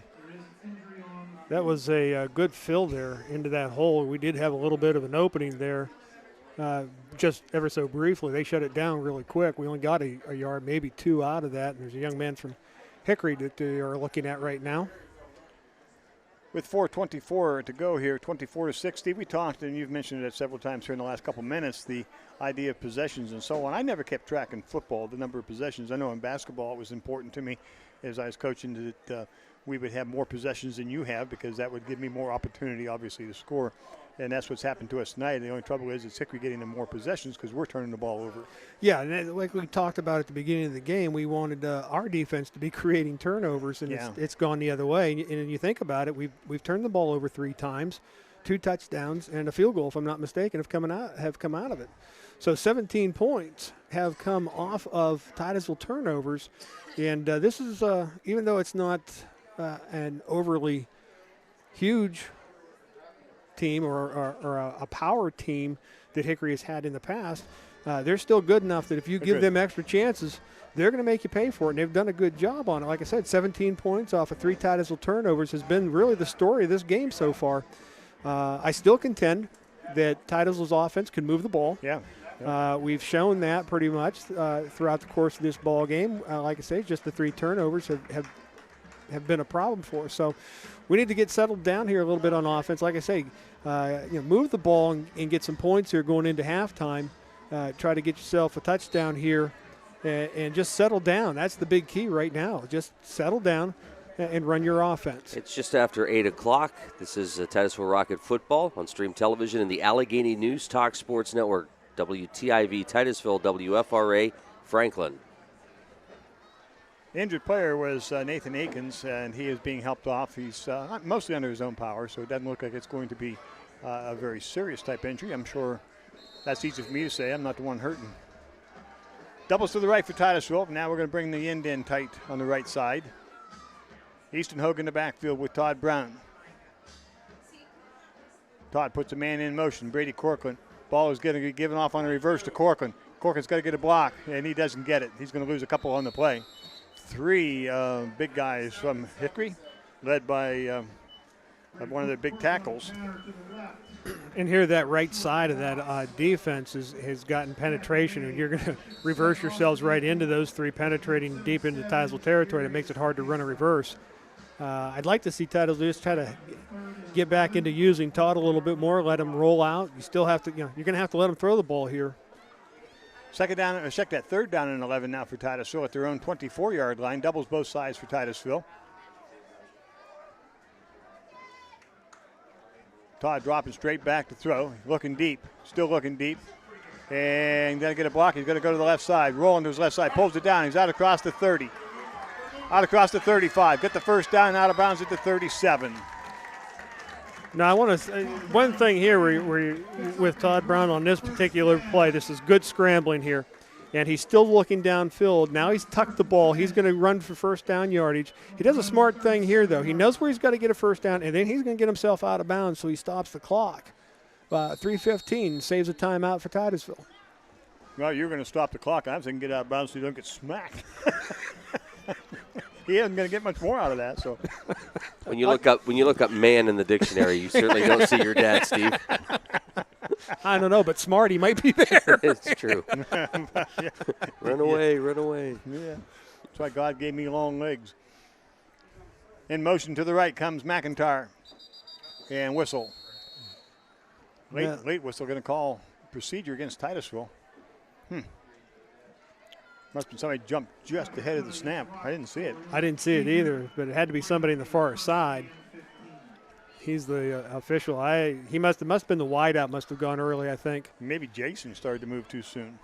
Speaker 5: That was a good fill there into that hole. We did have a little bit of an opening there, just ever so briefly. They shut it down really quick. We only got a yard, maybe 2 out of that, and there's a young man from Hickory that they are looking at right now.
Speaker 2: With 4:24 to go here, 24-6. We talked, and you've mentioned it several times here in the last couple minutes, the idea of possessions and so on. I never kept track in football, the number of possessions. I know in basketball it was important to me as I was coaching that we would have more possessions than you have because that would give me more opportunity, obviously, to score. And that's what's happened to us tonight. The only trouble is it's Hickory getting them more possessions because we're turning the ball over.
Speaker 5: Yeah, and like we talked about at the beginning of the game, we wanted our defense to be creating turnovers, and it's gone the other way. And you think about it, we've turned the ball over 3 times, 2 touchdowns, and a field goal, if I'm not mistaken, have come out of it. So 17 points have come off of Titusville turnovers, and this is even though it's not an overly huge team or a power team that Hickory has had in the past, they're still good enough that if you give them extra chances, they're going to make you pay for it, and they've done a good job on it. Like I said, 17 points off of 3 Titusville turnovers has been really the story of this game so far. I still contend that Titusville's offense can move the ball. We've shown that pretty much throughout the course of this ball game. Like I say, just the 3 turnovers have been a problem for us. So we need to get settled down here a little bit on offense. Like I say, move the ball and get some points here going into halftime. Try to get yourself a touchdown here and just settle down. That's the big key right now. Just settle down and run your offense.
Speaker 4: It's just after 8 o'clock. This is Titusville Rocket Football on Stream Television and the Allegheny News Talk Sports Network. WTIV Titusville, WFRA Franklin.
Speaker 2: The injured player was Nathan Akins, and he is being helped off. He's mostly under his own power, so it doesn't look like it's going to be a very serious type injury. I'm sure that's easy for me to say. I'm not the one hurting. Doubles to the right for Titusville. Now we're going to bring the end in tight on the right side. Easton Hogue in the backfield with Todd Brown. Todd puts a man in motion. Brady Corcoran. Ball is going to be given off on a reverse to Corcoran. Corcoran's got to get a block, and he doesn't get it. He's going to lose a couple on the play. 3 big guys from Hickory, led by one of their big tackles.
Speaker 5: And here, that right side of that defense has gotten penetration, and you're going to reverse yourselves right into those 3 penetrating deep into Titusville territory. That makes it hard to run a reverse. I'd like to see Titusville just try to get back into using Todd a little bit more, let him roll out. You still have to, you're going to have to let him throw the ball here.
Speaker 2: Check that 3rd down and 11 now for Titusville at their own 24-yard line. Doubles both sides for Titusville. Todd dropping straight back to throw. Looking deep. Still looking deep. And got to get a block. He's going to go to the left side. Rolling to his left side. Pulls it down. He's out across the 30. Out across the 35. Get the first down, out of bounds at the 37.
Speaker 5: Now, I want to one thing here with Todd Brown on this particular play. This is good scrambling here, and he's still looking downfield. Now he's tucked the ball. He's going to run for first down yardage. He does a smart thing here, though. He knows where he's got to get a first down, and then he's going to get himself out of bounds, so he stops the clock. 3:15 saves a timeout for Titusville.
Speaker 2: Well, you're going to stop the clock. I'm saying get out of bounds so you don't get smacked. He isn't going to get much more out of that. So,
Speaker 4: when you look up man in the dictionary, you certainly don't see your dad, Steve.
Speaker 5: I don't know, but smart, he might be there.
Speaker 4: It's true. Run away, run away.
Speaker 2: Yeah, that's why God gave me long legs. In motion to the right comes McIntyre, and whistle. Late whistle going to call procedure against Titusville. Must have been somebody jumped just ahead of the snap. I didn't see it.
Speaker 5: I didn't see it either, but it had to be somebody in the far side. He's the official. He must have been the wideout. Must have gone early, I think.
Speaker 2: Maybe Jason started to move too soon.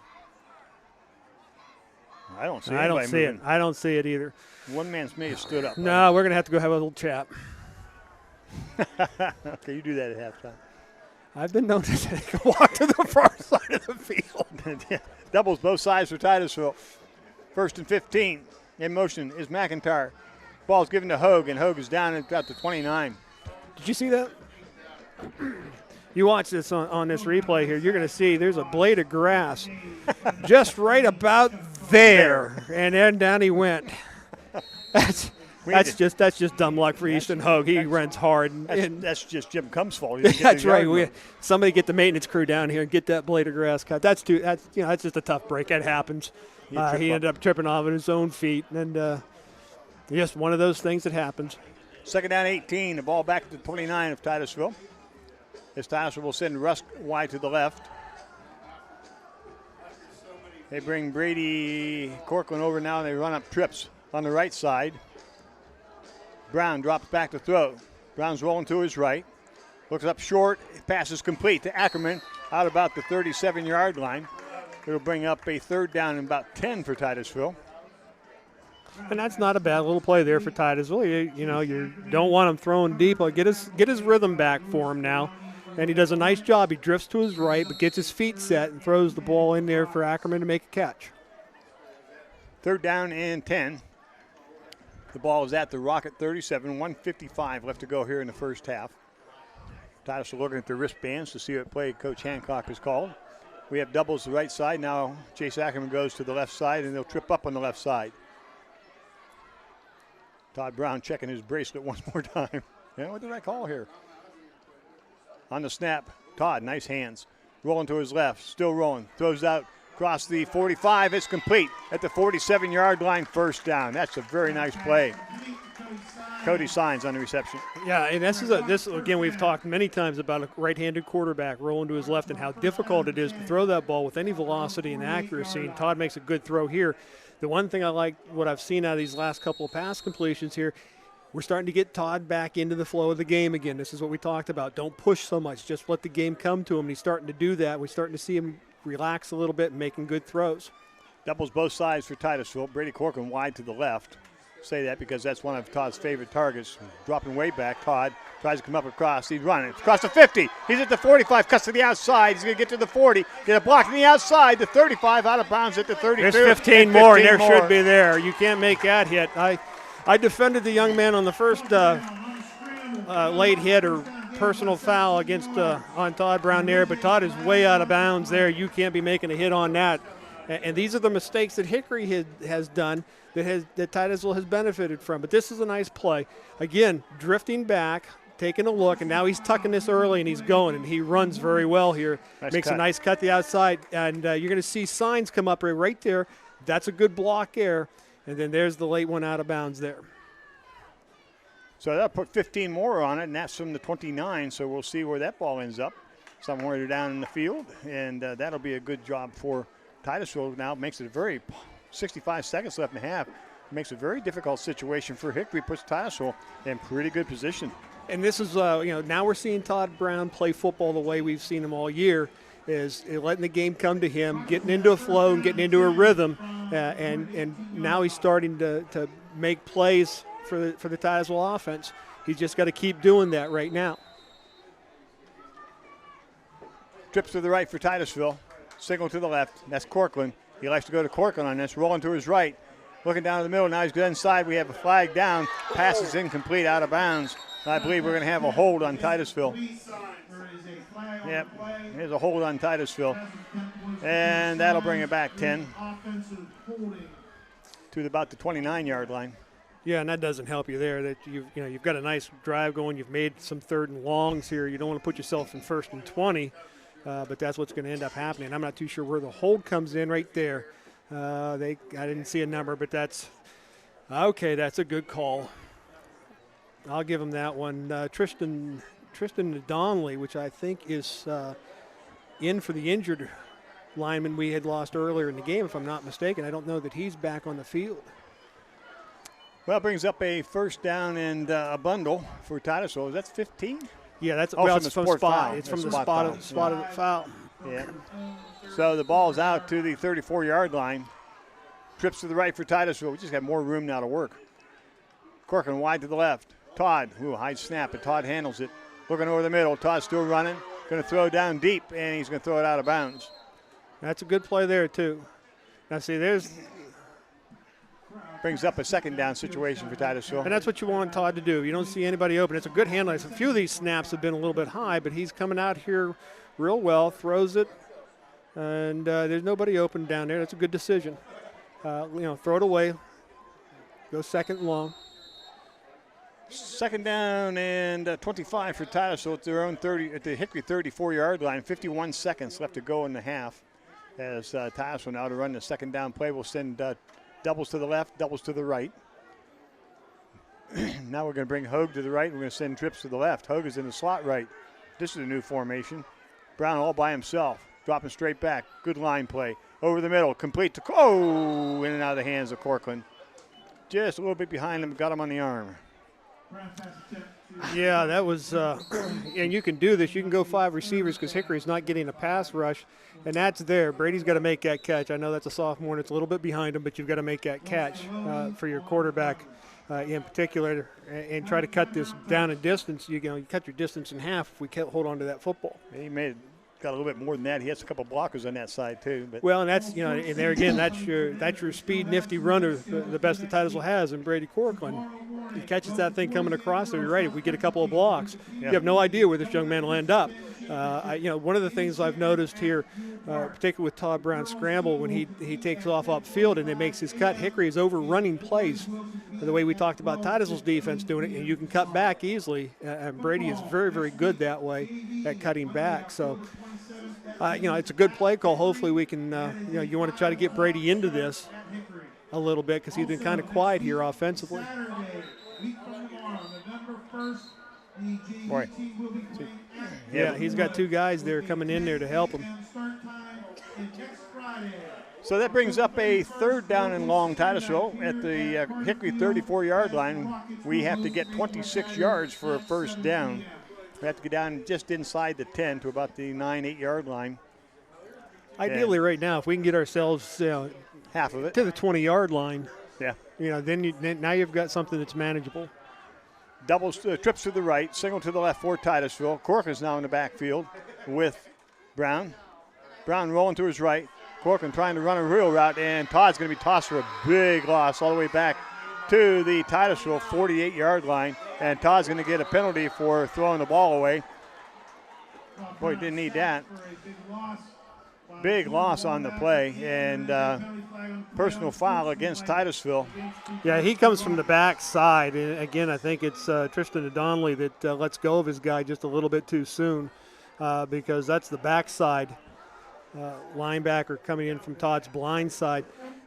Speaker 2: I don't see.
Speaker 5: I don't see it. I don't see it either.
Speaker 2: One man's may have stood up.
Speaker 5: No, we're gonna have to go have a little chat.
Speaker 2: Okay, you do that at halftime.
Speaker 5: I've been known to take a walk to the far side of the field.
Speaker 2: Doubles both sides for Titusville. 1st and 15. In motion is McIntyre. Ball's given to Hogue, and Hogue is down at about the 29.
Speaker 5: Did you see that? You watch this on this replay here, you're going to see there's a blade of grass just right about there, and then down he went. That's just dumb luck for Easton Hogue. He runs hard.
Speaker 2: That's just Jim Cumm's fault.
Speaker 5: That's right. Somebody get the maintenance crew down here and get that blade of grass cut. That's just a tough break. That happens. He ended up tripping off at his own feet, and just one of those things that happens.
Speaker 2: 2nd down, 18. The ball back to the 29 of Titusville. As Titusville will send Rusk wide to the left. They bring Brady Corcoran over now, and they run up trips on the right side. Brown drops back to throw. Brown's rolling to his right. Looks up short. Pass is complete to Ackerman out about the 37-yard line. It'll bring up a 3rd down and about 10 for Titusville.
Speaker 5: And that's not a bad little play there for Titusville. You don't want him throwing deep. Get his rhythm back for him now. And he does a nice job. He drifts to his right, but gets his feet set and throws the ball in there for Ackerman to make a catch.
Speaker 2: 3rd down and 10. The ball is at the Rocket 37, 1:55 left to go here in the first half. Titusville looking at their wristbands to see what play Coach Hancock has called. We have doubles to the right side. Now Chase Ackerman goes to the left side, and they'll trip up on the left side. Todd Brown checking his bracelet one more time. Yeah, what did I call here? On the snap, Todd, nice hands. Rolling to his left, still rolling. Throws out across the 45. It's complete at the 47-yard line, 1st down. That's a very nice play. Cody Signs on the reception.
Speaker 5: Yeah, and this again, we've talked many times about a right-handed quarterback rolling to his left and how difficult it is to throw that ball with any velocity and accuracy, and Todd makes a good throw here. The one thing I like, what I've seen out of these last couple of pass completions here, we're starting to get Todd back into the flow of the game again. This is what we talked about. Don't push so much. Just let the game come to him. And he's starting to do that. We're starting to see him relax a little bit and making good throws.
Speaker 2: Doubles both sides for Titusville. Brady Corcoran wide to the left. say that because that's one of Todd's favorite targets. Dropping way back, Todd tries to come up across. He's running across the 50. He's at the 45, cuts to the outside. He's going to get to the 40. Get a block on the outside. The 35 out of bounds at the 32.
Speaker 5: There's 15 more, and there should be there. You can't make that hit. I defended the young man on the first late hit or personal foul against on Todd Brown there, but Todd is way out of bounds there. You can't be making a hit on that. And these are the mistakes that Hickory has done that Titusville has benefited from. But this is a nice play. Again, drifting back, taking a look, and now he's tucking this early and he's going, and he runs very well here. Makes a nice cut the outside, and you're going to see signs come up right there. That's a good block there. And then there's the late one out of bounds there.
Speaker 2: So that'll put 15 more on it, and that's from the 29, so we'll see where that ball ends up, somewhere down in the field, and that'll be a good job for Titusville. Now makes it 65 seconds left in the half. Makes a very difficult situation for Hickory, puts Titusville in pretty good position.
Speaker 5: And this is, now we're seeing Todd Brown play football the way we've seen him all year, is letting the game come to him, getting into a flow and getting into a rhythm, and now he's starting to make plays for the Titusville offense. He's just got to keep doing that right now.
Speaker 2: Trips to the right for Titusville. Single to the left. That's Corcoran. He likes to go to Corcoran on this. Rolling to his right. Looking down to the middle. Now he's good inside. We have a flag down. Pass is incomplete, out of bounds. I believe we're going to have a hold on Titusville. Yep, here's a hold on Titusville. And that'll bring it back 10 to about the 29-yard line.
Speaker 5: Yeah, and that doesn't help you there. That you've got a nice drive going. You've made some third and longs here. You don't want to put yourself in 1st and 20, but that's what's going to end up happening. I'm not too sure where the hold comes in right there. I didn't see a number, but that's okay. That's a good call. I'll give him that one. Tristan Donnelly, which I think is in for the injured lineman we had lost earlier in the game, if I'm not mistaken. I don't know that he's back on the field.
Speaker 2: Well, it brings up a first down and a bundle for Titusville. That's 15?
Speaker 5: Yeah, that's
Speaker 2: from
Speaker 5: the spot. Foul. It's from the spotted foul.
Speaker 2: Yeah. So the ball's out to the 34-yard line. Trips to the right for Titusville. We just got more room now to work. Corcoran wide to the left. Todd, high snap, but Todd handles it. Looking over the middle. Todd's still running. Going to throw down deep, and he's going to throw it out of bounds.
Speaker 5: That's a good play there, too. Now, see,
Speaker 2: brings up a second down situation for Titusville.
Speaker 5: And that's what you want Todd to do. You don't see anybody open. It's a good handle. A few of these snaps have been a little bit high, but he's coming out here real well, throws it, and there's nobody open down there. That's a good decision. Throw it away. Go second and long.
Speaker 2: Second down and 25 for Titusville at their own 30 at the Hickory 34-yard line. 51 seconds left to go in the half. As Titusville now to run the second down play, will send doubles to the left, doubles to the right. Now we're going to bring Hogue to the right. We're going to send trips to the left. Hogue is in the slot right. This is a new formation. Brown all by himself, dropping straight back. Good line play. Over the middle, complete to in and out of the hands of Corcoran. Just a little bit behind him, got him on the arm.
Speaker 5: Yeah, that was, and you can do this. You can go 5 receivers because Hickory's not getting a pass rush, and that's there. Brady's got to make that catch. I know that's a sophomore and it's a little bit behind him, but you've got to make that catch for your quarterback in particular and try to cut this down in distance. You cut your distance in half if we can't hold on to that football.
Speaker 2: He got a little bit more than that. He has a couple blockers on that side too. But
Speaker 5: well, and that's and there again, that's your speed, nifty runner, the best that Titusville has, in Brady Corcoran. He catches that thing coming across there. You're right. If we get a couple of blocks, you have no idea where this young man will end up. One of the things I've noticed here, particularly with Todd Brown's scramble, when he takes off upfield and then makes his cut, Hickory is overrunning plays. The way we talked about Titusville's defense doing it, and you can cut back easily. And Brady is very, very good that way at cutting back. So, it's a good play call. Hopefully we can, you want to try to get Brady into this a little bit because he's been kind of quiet here offensively.
Speaker 2: Boy.
Speaker 5: Yeah, he's got 2 guys there coming in there to help him.
Speaker 2: So that brings up a third down and long. Titusville at the Hickory 34-yard line. We have to get 26 yards for a first down. We have to get down just inside the 10 to about the 9-8-yard line.
Speaker 5: Ideally right now, if we can get ourselves
Speaker 2: half of it
Speaker 5: to the 20-yard line,
Speaker 2: Yeah.
Speaker 5: Then now you've got something that's manageable.
Speaker 2: Doubles, trips to the right, single to the left for Titusville. Cork is now in the backfield with Brown. Brown rolling to his right. Corcoran trying to run a real route, and Todd's going to be tossed for a big loss all the way back to the Titusville 48-yard line, and Todd's going to get a penalty for throwing the ball away. Boy, didn't need that. Big loss on the play, and personal foul against Titusville.
Speaker 5: Yeah, he comes from the back side, and again, I think it's Tristan O'Donnelly that lets go of his guy just a little bit too soon, because that's the backside linebacker coming in from Todd's blind side.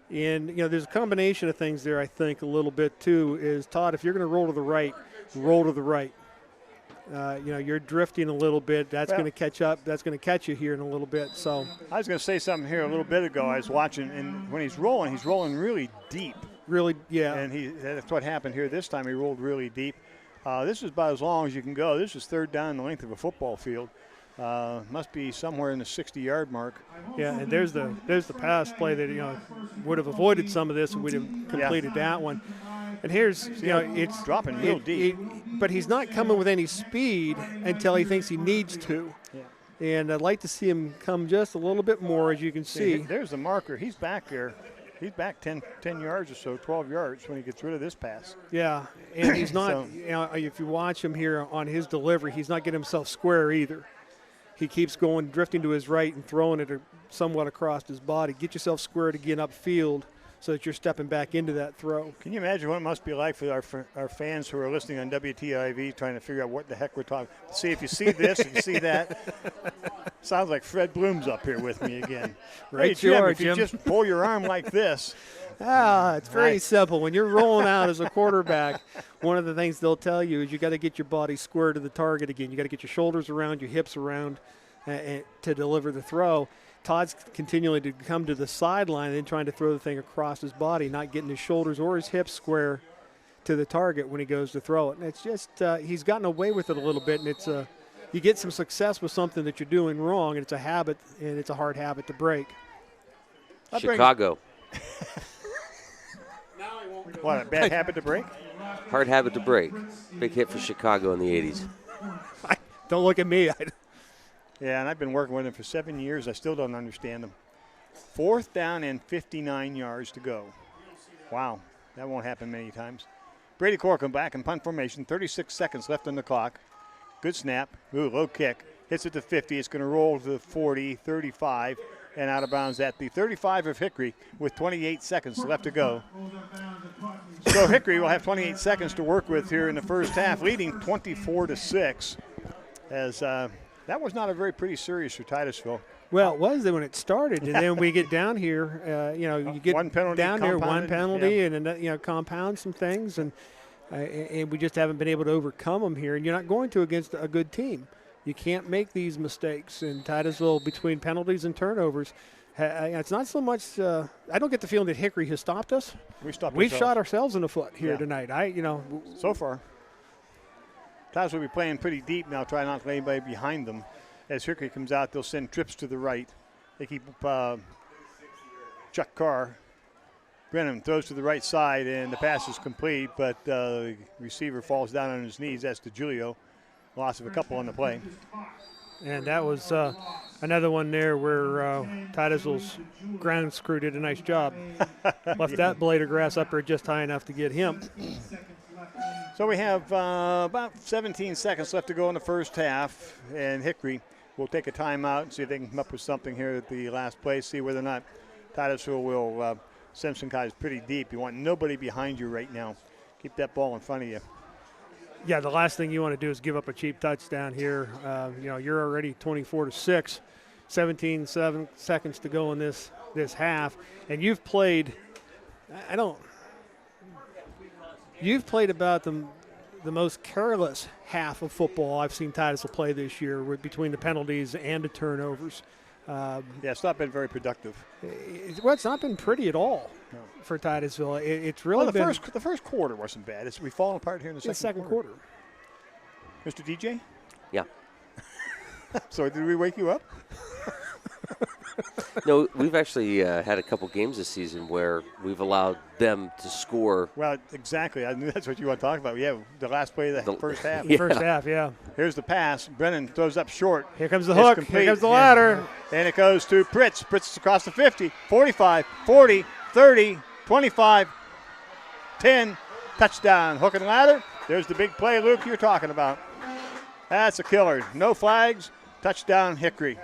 Speaker 5: And, there's a combination of things there, I think, a little bit, too, is, Todd, if you're going to roll to the right, roll to the right. You're drifting a little bit. That's going to catch up. That's going to catch you here in a little bit. So
Speaker 2: I was going to say something here a little bit ago. I was watching, and when he's rolling really deep.
Speaker 5: Really, yeah.
Speaker 2: And that's what happened here this time. He rolled really deep. This is about as long as you can go. This is third down the length of a football field. Must be somewhere in the 60-yard mark.
Speaker 5: Yeah, and there's the pass play that would have avoided some of this and we'd have completed that one. And here's it's
Speaker 2: dropping real deep,
Speaker 5: but he's not coming with any speed until he thinks he needs to. Yeah. And I'd like to see him come just a little bit more, as you can see.
Speaker 2: There's the marker. He's back there. He's back 10 yards or so, 12 yards when he gets rid of this pass.
Speaker 5: Yeah, and he's not. If you watch him here on his delivery, he's not getting himself square either. He keeps going, drifting to his right and throwing it somewhat across his body. Get yourself squared again upfield so that you're stepping back into that throw.
Speaker 2: Can you imagine what it must be like for our fans who are listening on WTIV trying to figure out what the heck we're talking? See if you see this and you see that. Sounds like Fred Bloom's up here with me again.
Speaker 5: Right,
Speaker 2: hey, Jim,
Speaker 5: you are,
Speaker 2: if you
Speaker 5: Jim.
Speaker 2: just pull your arm like this.
Speaker 5: It's very simple. When you're rolling out as a quarterback, one of the things they'll tell you is you got to get your body square to the target again. You got to get your shoulders around, your hips around to deliver the throw. Todd's continuing to come to the sideline and then trying to throw the thing across his body, not getting his shoulders or his hips square to the target when he goes to throw it. And it's just he's gotten away with it a little bit, and it's you get some success with something that you're doing wrong, and it's a habit, and it's a hard habit to break.
Speaker 4: Chicago.
Speaker 2: What, a bad habit to break?
Speaker 4: Hard habit to break. Big hit for Chicago in the 80s.
Speaker 5: Don't look at me.
Speaker 2: Yeah, and I've been working with him for 7 years. I still don't understand him. 4th down and 59 yards to go. Wow, that won't happen many times. Brady Corcoran back in punt formation. 36 seconds left on the clock. Good snap. Ooh, low kick. Hits it to 50. It's going to roll to the 40, 35, and out of bounds at the 35 of Hickory with 28 seconds left to go. So Hickory will have 28 seconds to work with here in the first half, leading 24-6. As that was not a very pretty series for Titusville.
Speaker 5: Well, it was when it started, and then we get down here. You get
Speaker 2: one penalty
Speaker 5: down there, one penalty,
Speaker 2: yeah.
Speaker 5: and compound some things, and we just haven't been able to overcome them here. And you're not going to against a good team. You can't make these mistakes. And Titusville, between penalties and turnovers, it's not so much. I don't get the feeling that Hickory has stopped us. We've shot ourselves in the foot here tonight.
Speaker 2: So far. Titusville will be playing pretty deep now, trying not to let anybody behind them. As Hickory comes out, they'll send trips to the right. They keep Chuck Carr. Brennan throws to the right side, and the pass is complete, but the receiver falls down on his knees. That's DeGiulio. Loss of a couple on the play.
Speaker 5: And that was another one there where Titusville's ground crew did a nice job. Left that blade of grass up there just high enough to get him.
Speaker 2: So we have about 17 seconds left to go in the first half, and Hickory will take a timeout and see if they can come up with something here at the last play, see whether or not Titusville will send some guys pretty deep. You want nobody behind you right now. Keep that ball in front of you.
Speaker 5: Yeah, the last thing you want to do is give up a cheap touchdown here. You're already 24-6, 17 seconds to go in this half, and you've played. You've played about the most careless half of football I've seen Titusville play this year, between the penalties and the turnovers.
Speaker 2: It's not been very productive.
Speaker 5: It's not been pretty at all for Titusville. It's really
Speaker 2: the first quarter wasn't bad. We've fallen apart here in the
Speaker 5: second quarter.
Speaker 2: Mr. DJ?
Speaker 4: Yeah.
Speaker 2: So did we wake you up?
Speaker 4: No, we've actually had a couple games this season where we've allowed them to score.
Speaker 2: Well, exactly. I knew that's what you want to talk about. Yeah, the last play of the first half.
Speaker 5: Yeah. First half, yeah.
Speaker 2: Here's the pass. Brennan throws up short.
Speaker 5: Here comes the hook.
Speaker 2: Complete.
Speaker 5: Here comes the ladder.
Speaker 2: And it goes to Pritz. Pritz is across the 50, 45, 40, 30, 25, 10. Touchdown. Hook and ladder. There's the big play, Luke, you're talking about. That's a killer. No flags. Touchdown, Hickory.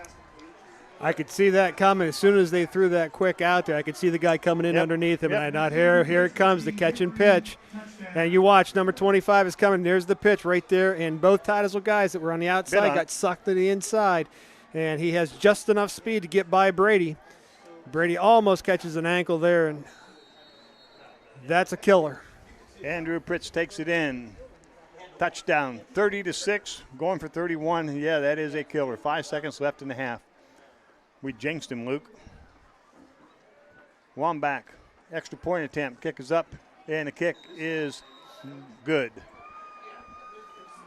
Speaker 5: I could see that coming as soon as they threw that quick out there. I could see the guy coming in underneath him, and I thought, here it comes, the catch and pitch. And you watch, number 25 is coming. There's the pitch right there, and both Titusville guys that were on the outside got sucked to the inside, and he has just enough speed to get by Brady. Brady almost catches an ankle there, and that's a killer.
Speaker 2: Andrew Pritz takes it in. Touchdown, 30-6, going for 31. Yeah, that is a killer. 5 seconds left in the half. We jinxed him, Luke. One back. Extra point attempt. Kick is up, and the kick is good.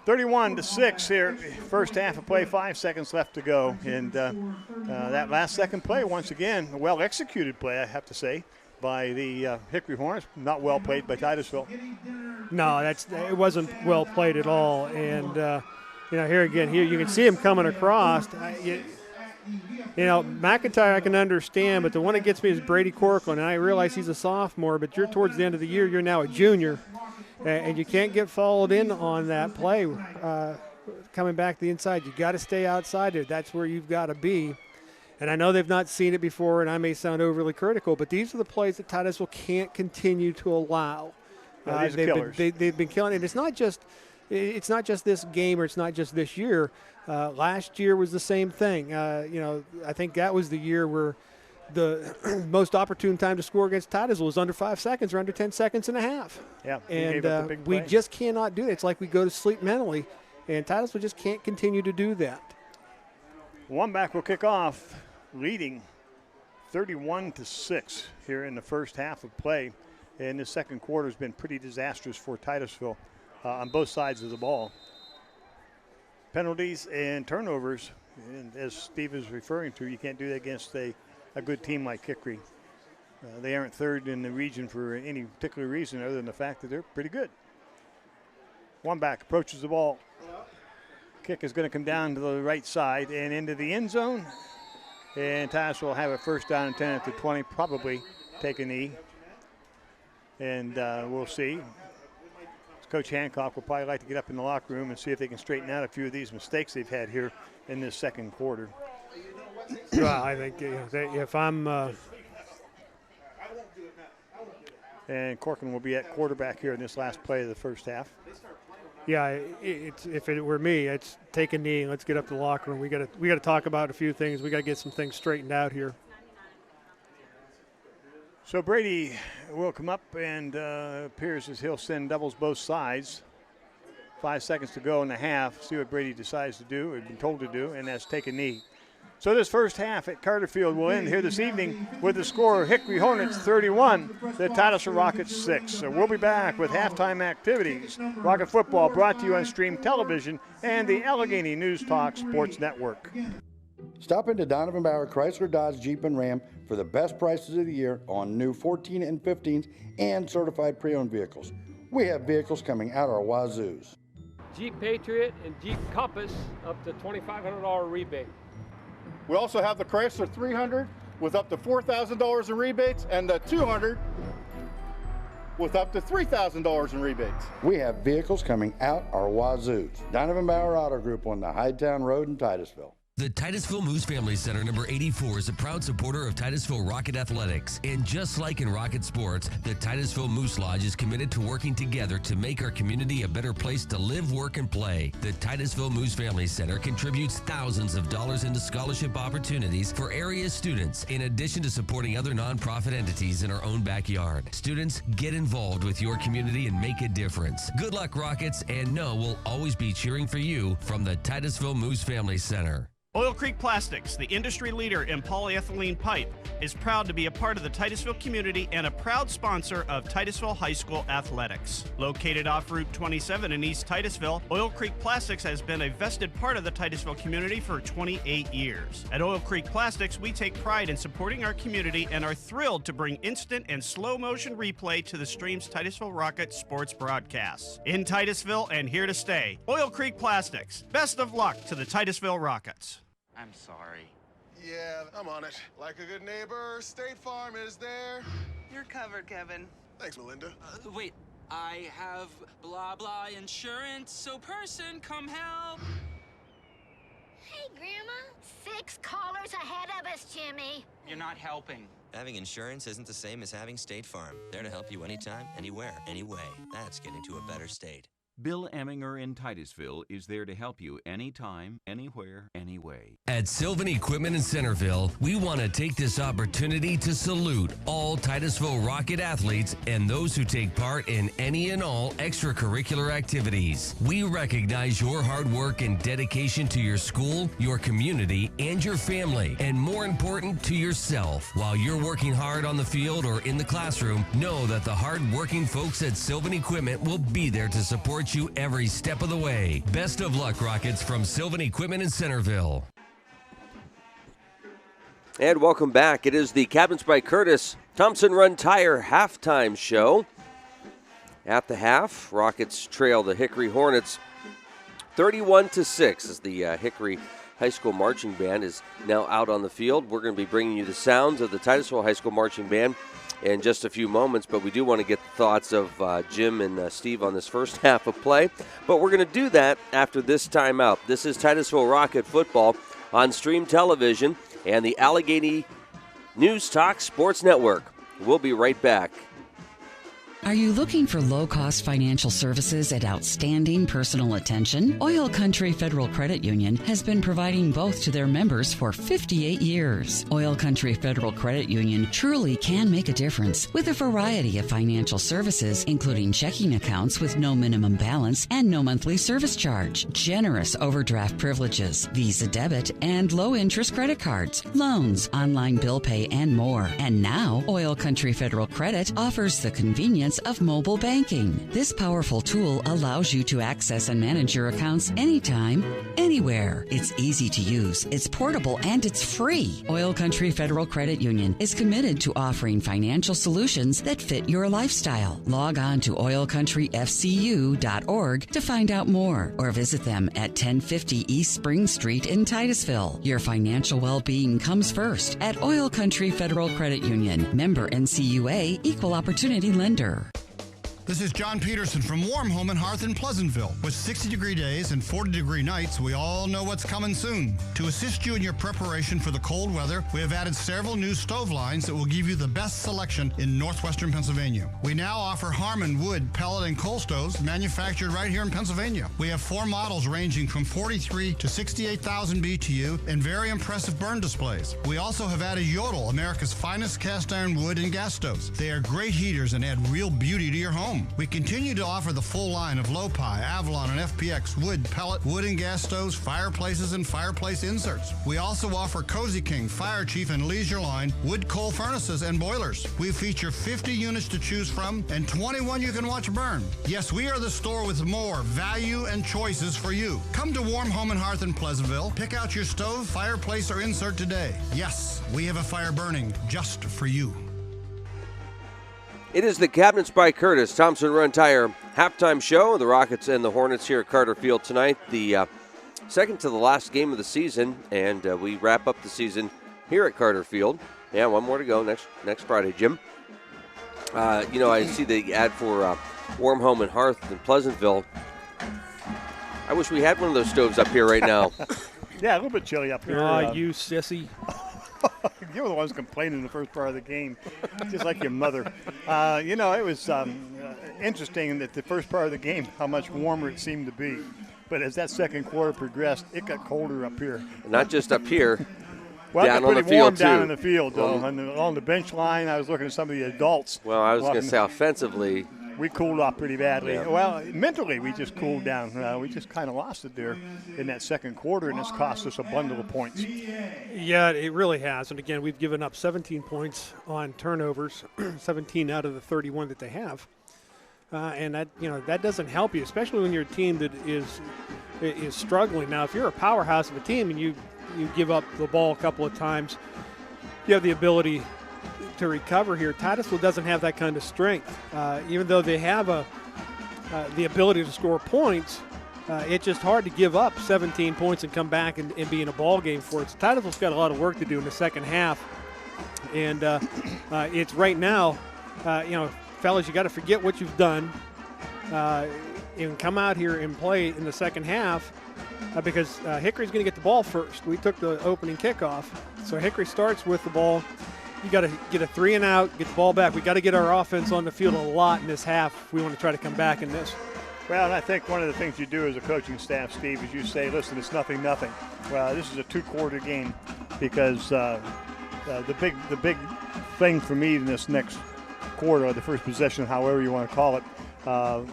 Speaker 2: 31-6 here. First half of play, 5 seconds left to go. And that last second play, once again, a well-executed play, I have to say, by the Hickory Hornets. Not well played by Titusville.
Speaker 5: No, it wasn't well played at all. And, here again, you can see him coming across. McIntyre I can understand, but the one that gets me is Brady Corcoran, and I realize he's a sophomore, but you're towards the end of the year. You're now a junior, and you can't get followed in on that play coming back the inside. You got to stay outside there. That's where you've got to be. And I know they've not seen it before, and I may sound overly critical, but these are the plays that Titusville can't continue to allow. They've been killing it. It's not just this game, or it's not just this year. Last year was the same thing. I think that was the year where the most opportune time to score against Titusville was under 5 seconds or under 10 seconds and a half.
Speaker 2: Yeah,
Speaker 5: and we just cannot do it. It's like we go to sleep mentally, and Titusville just can't continue to do that.
Speaker 2: One back will kick off, leading 31-6 here in the first half of play. And the second quarter has been pretty disastrous for Titusville on both sides of the ball. Penalties and turnovers, and as Steve is referring to, you can't do that against a good team like Hickory. They aren't third in the region for any particular reason other than the fact that they're pretty good. One back approaches the ball. Kick is going to come down to the right side and into the end zone. And Titusville will have a first down and 10 at the 20, probably take a knee. And we'll see. Coach Hancock will probably like to get up in the locker room and see if they can straighten out a few of these mistakes they've had here in this second quarter.
Speaker 5: Well, I think if I'm
Speaker 2: and Corcoran will be at quarterback here in this last play of the first half.
Speaker 5: Yeah, if it were me, it's take a knee and let's get up to the locker room. We got to talk about a few things. We got to get some things straightened out here.
Speaker 2: So Brady will come up and appears as he'll send doubles both sides. 5 seconds to go in the half. See what Brady decides to do or been told to do, and that's take a knee. So this first half at Carter Field will end here this evening with the score Hickory Hornets 31, the Titusville Rockets 6. So we'll be back with halftime activities. Rocket Football brought to you on Stream Television and the Allegheny News Talk Sports Network.
Speaker 10: Stop into Donovan Bauer Chrysler Dodge Jeep and Ram for the best prices of the year on new 14 and 15s and certified pre-owned vehicles. We have vehicles coming out our wazoos.
Speaker 11: Jeep Patriot and Jeep Compass up to $2,500 rebate.
Speaker 1: We also have the Chrysler 300 with up to $4,000 in rebates and the 200 with up to $3,000 in rebates.
Speaker 10: We have vehicles coming out our wazoos. Donovan Bauer Auto Group on the Hightown Road in Titusville.
Speaker 3: The Titusville Moose Family Center number 84 is a proud supporter of Titusville Rocket Athletics. And just like in Rocket Sports, the Titusville Moose Lodge is committed to working together to make our community a better place to live, work, and play. The Titusville Moose Family Center contributes thousands of dollars into scholarship opportunities for area students, in addition to supporting other nonprofit entities in our own backyard. Students, get involved with your community and make a difference. Good luck, Rockets, and know we'll always be cheering for you from the Titusville Moose Family Center.
Speaker 18: Oil Creek Plastics, the industry leader in polyethylene pipe, is proud to be a part of the Titusville community and a proud sponsor of Titusville High School athletics. Located off Route 27 in East Titusville, Oil Creek Plastics has been a vested part of the Titusville community for 28 years. At Oil Creek Plastics, we take pride in supporting our community and are thrilled to bring instant and slow motion replay to the stream's Titusville Rockets sports broadcasts. In Titusville and here to stay, Oil Creek Plastics. Best of luck to the Titusville Rockets.
Speaker 7: I'm sorry.
Speaker 22: Yeah, I'm on it. Like a good neighbor, State Farm is there.
Speaker 23: You're covered, Kevin.
Speaker 22: Thanks, Melinda.
Speaker 7: Wait, I have blah blah insurance, so person, come help.
Speaker 24: Hey, Grandma. 6 callers ahead of us, Jimmy.
Speaker 7: You're not helping.
Speaker 25: Having insurance isn't the same as having State Farm. There to help you anytime, anywhere, anyway. That's getting to a better state.
Speaker 26: Bill Eminger in Titusville is there to help you anytime, anywhere, anyway.
Speaker 3: At Sylvan Equipment in Centerville, we want to take this opportunity to salute all Titusville Rocket athletes and those who take part in any and all extracurricular activities. We recognize your hard work and dedication to your school, your community, and your family, and more important, to yourself. While you're working hard on the field or in the classroom, know that the hard-working folks at Sylvan Equipment will be there to support you every step of the way. Best of luck, Rockets, from Sylvan Equipment in Centerville.
Speaker 4: And welcome back. It is the Cabins by Curtis Thompson Run Tire halftime show. At the half, Rockets trail the Hickory Hornets 31-6 as the Hickory High School Marching Band is now out on the field. We're going to be bringing you the sounds of the Titusville High School Marching Band in just a few moments, but we do want to get the thoughts of Jim and Steve on this first half of play. But we're going to do that after this timeout. This is Titusville Rocket football on Stream Television and the Allegheny News Talk Sports Network. We'll be right back.
Speaker 27: Are you looking for low-cost financial services and outstanding personal attention? Oil Country Federal Credit Union has been providing both to their members for 58 years. Oil Country Federal Credit Union truly can make a difference with a variety of financial services, including checking accounts with no minimum balance and no monthly service charge, generous overdraft privileges, Visa debit and low-interest credit cards, loans, online bill pay, and more. And now, Oil Country Federal Credit offers the convenience of mobile banking. This powerful tool allows you to access and manage your accounts anytime, anywhere. It's easy to use, it's portable, and it's free. Oil Country Federal Credit Union is committed to offering financial solutions that fit your lifestyle. Log on to oilcountryfcu.org to find out more, or visit them at 1050 East Spring Street in Titusville. Your financial well-being comes first at Oil Country Federal Credit Union. Member NCUA, Equal Opportunity Lender.
Speaker 19: This is John Peterson from Warm Home and Hearth in Pleasantville. With 60-degree days and 40-degree nights, we all know what's coming soon. To assist you in your preparation for the cold weather, we have added several new stove lines that will give you the best selection in northwestern Pennsylvania. We now offer Harmon wood, pellet, and coal stoves manufactured right here in Pennsylvania. We have 4 models ranging from 43 to 68,000 BTU and very impressive burn displays. We also have added Yodel, America's finest cast iron wood and gas stoves. They are great heaters and add real beauty to your home. We continue to offer the full line of Lopi, Avalon, and FPX wood, pellet, wood and gas stoves, fireplaces, and fireplace inserts. We also offer Cozy King, Fire Chief, and Leisure Line wood coal furnaces and boilers. We feature 50 units to choose from and 21 you can watch burn. Yes, we are the store with more value and choices for you. Come to Warm Home and Hearth in Pleasantville. Pick out your stove, fireplace, or insert today. Yes, we have a fire burning just for you.
Speaker 4: It is the Cabinets by Curtis Thompson Run Tire halftime show. The Rockets and the Hornets here at Carter Field tonight. The second to the last game of the season, and we wrap up the season here at Carter Field. Yeah, one more to go next Friday, Jim. I see the ad for Warm Home and Hearth in Pleasantville. I wish we had one of those stoves up here right now.
Speaker 2: Yeah, a little bit chilly up here.
Speaker 5: Oh, you sissy.
Speaker 2: You were the ones complaining in the first part of the game, just like your mother. It was interesting that the first part of the game, how much warmer it seemed to be. But as that second quarter progressed, it got colder up here.
Speaker 4: Not just up here.
Speaker 2: Well,
Speaker 4: down
Speaker 2: it got
Speaker 4: on the
Speaker 2: pretty warm
Speaker 4: field,
Speaker 2: down
Speaker 4: too.
Speaker 2: on the field, though. On the bench line, I was looking at some of the adults.
Speaker 4: Well, I was going to say offensively,
Speaker 2: we cooled off pretty badly.
Speaker 4: Yeah.
Speaker 2: Well, mentally, we just cooled down. We just kind of lost it there in that second quarter, and it's cost us a bundle of points.
Speaker 5: Yeah, it really has. And again, we've given up 17 points on turnovers, 17 out of the 31 that they have. And that doesn't help you, especially when you're a team that is struggling. Now, if you're a powerhouse of a team and you give up the ball a couple of times, you have the ability to recover here. Titusville doesn't have that kind of strength. Even though they have the ability to score points, it's just hard to give up 17 points and come back and be in a ball game for it. So Titusville's got a lot of work to do in the second half. And it's right now, fellas, you got to forget what you've done and come out here and play in the second half because Hickory's going to get the ball first. We took the opening kickoff. So Hickory starts with the ball. You got to get a 3 and out, get the ball back. We got to get our offense on the field a lot in this half if we want to try to come back in this.
Speaker 2: Well, and I think one of the things you do as a coaching staff, Steve, is you say, listen, it's 0-0. Well, this is a 2-quarter game because the big thing for me in this next quarter, or the first possession, however you want to call it,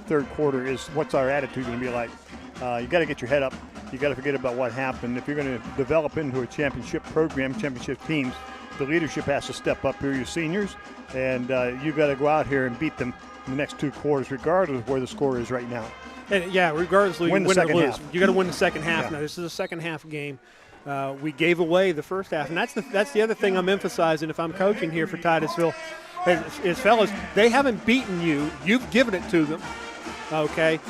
Speaker 2: third quarter, is what's our attitude going to be like? You got to get your head up. You got to forget about what happened. If you're going to develop into a championship program, championship teams, the leadership has to step up here, your seniors, and you got to go out here and beat them in the next 2 quarters, regardless of where the score is right now.
Speaker 5: And regardless of
Speaker 2: win
Speaker 5: you
Speaker 2: the
Speaker 5: win or lose,
Speaker 2: half.
Speaker 5: you got to win the second half.
Speaker 2: Yeah.
Speaker 5: Now this is a second half game. We gave away the first half, and that's the other thing I'm emphasizing if I'm coaching here for Titusville. Is fellas, they haven't beaten you. You've given it to them. Okay,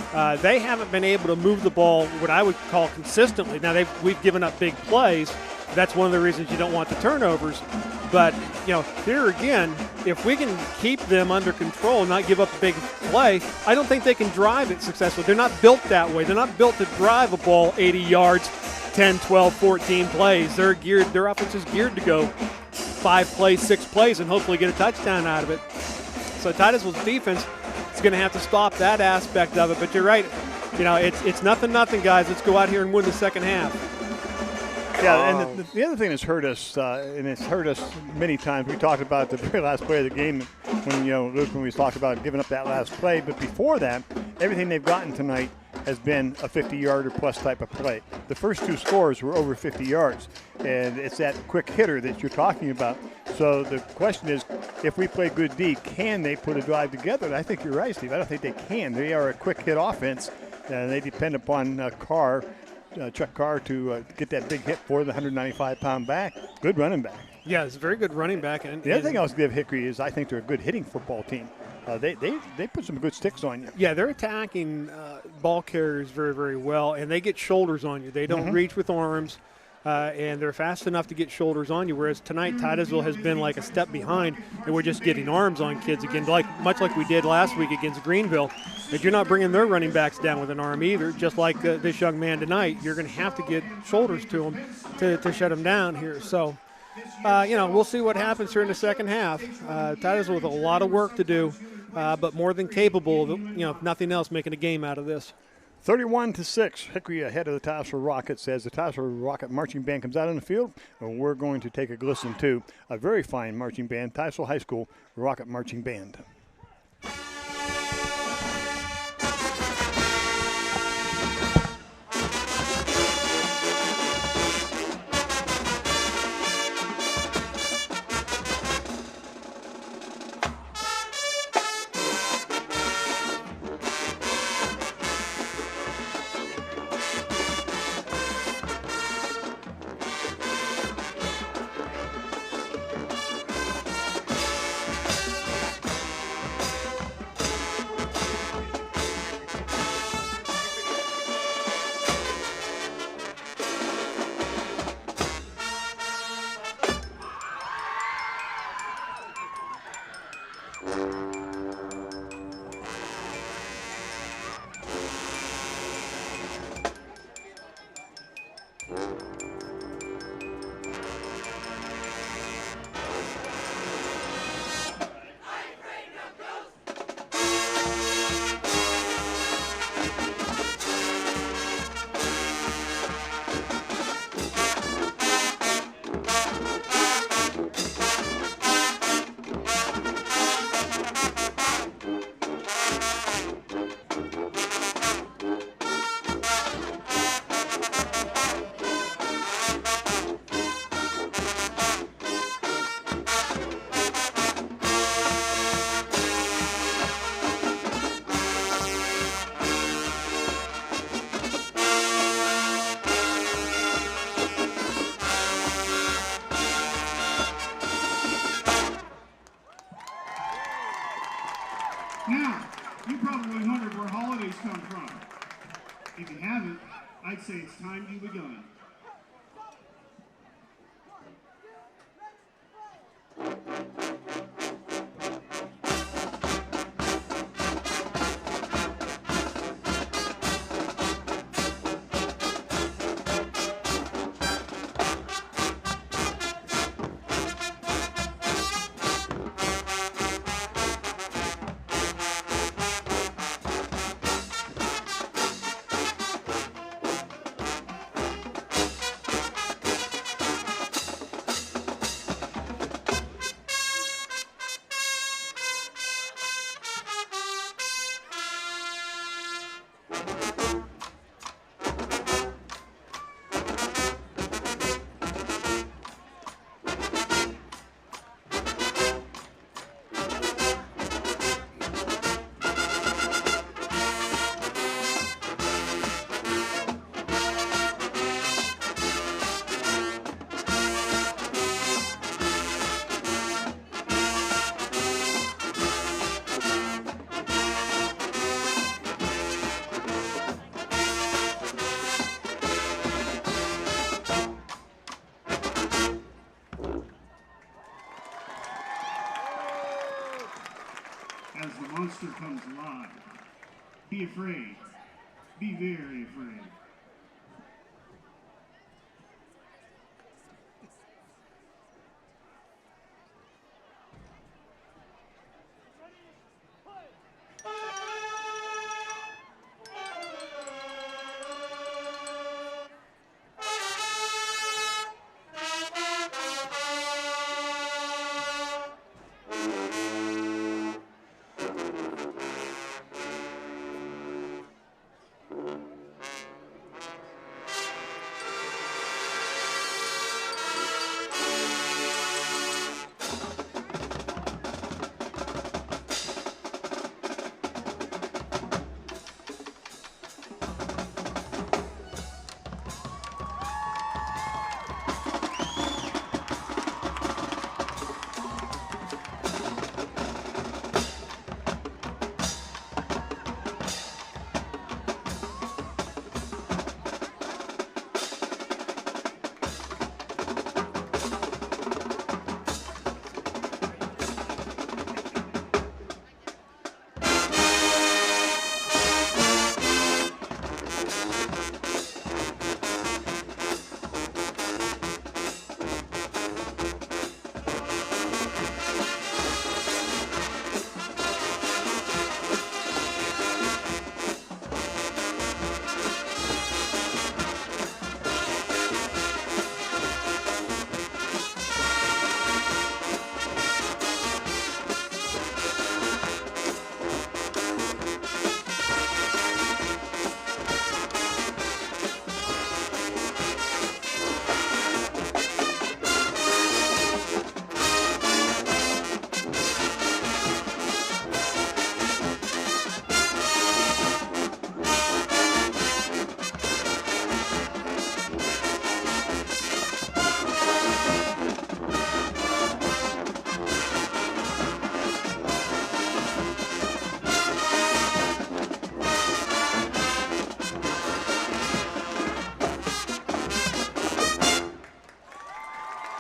Speaker 5: they haven't been able to move the ball what I would call consistently. Now we've given up big plays. That's one of the reasons you don't want the turnovers. But here again, if we can keep them under control and not give up a big play, I don't think they can drive it successfully. They're not built that way. They're not built to drive a ball 80 yards, 10, 12, 14 plays. Their offense is geared to go 5 plays, 6 plays, and hopefully get a touchdown out of it. So Titusville's defense is going to have to stop that aspect of it. But you're right. It's 0-0, guys. Let's go out here and win the second half.
Speaker 2: Yeah, and the other thing that's hurt us, and it's hurt us many times, we talked about the very last play of the game when, Luke, when we talked about giving up that last play. But before that, everything they've gotten tonight has been a 50-yard or plus type of play. The first 2 scores were over 50 yards, and it's that quick hitter that you're talking about. So the question is, if we play good D, can they put a drive together? And I think you're right, Steve. I don't think they can. They are a quick hit offense, and they depend upon Chuck Carr to get that big hit for the 195-pound back. Good running back.
Speaker 5: Yeah, it's a very good running back. And
Speaker 2: the other thing I was give Hickory is I think they're a good hitting football team. They put some good sticks on you.
Speaker 5: Yeah, they're attacking ball carriers very, very well, and they get shoulders on you. They don't reach with arms, and they're fast enough to get shoulders on you, whereas tonight Titusville has been like a step behind, and we're just getting arms on kids again, much like we did last week against Greenville. If you're not bringing their running backs down with an arm either, just like this young man tonight, you're going to have to get shoulders to him to shut him down here. So, we'll see what happens here in the second half. Titusville with a lot of work to do, but more than capable of, if nothing else, making a game out of this.
Speaker 2: 31-6, Hickory ahead of the Titusville Rockets as the Titusville Rocket Marching Band comes out on the field. And we're going to take a listen to a very fine marching band, Titusville High School Rocket Marching Band.
Speaker 17: You probably wondered where holidays come from. If you haven't, I'd say it's time you begun. As the monster comes alive, be afraid. Be very afraid.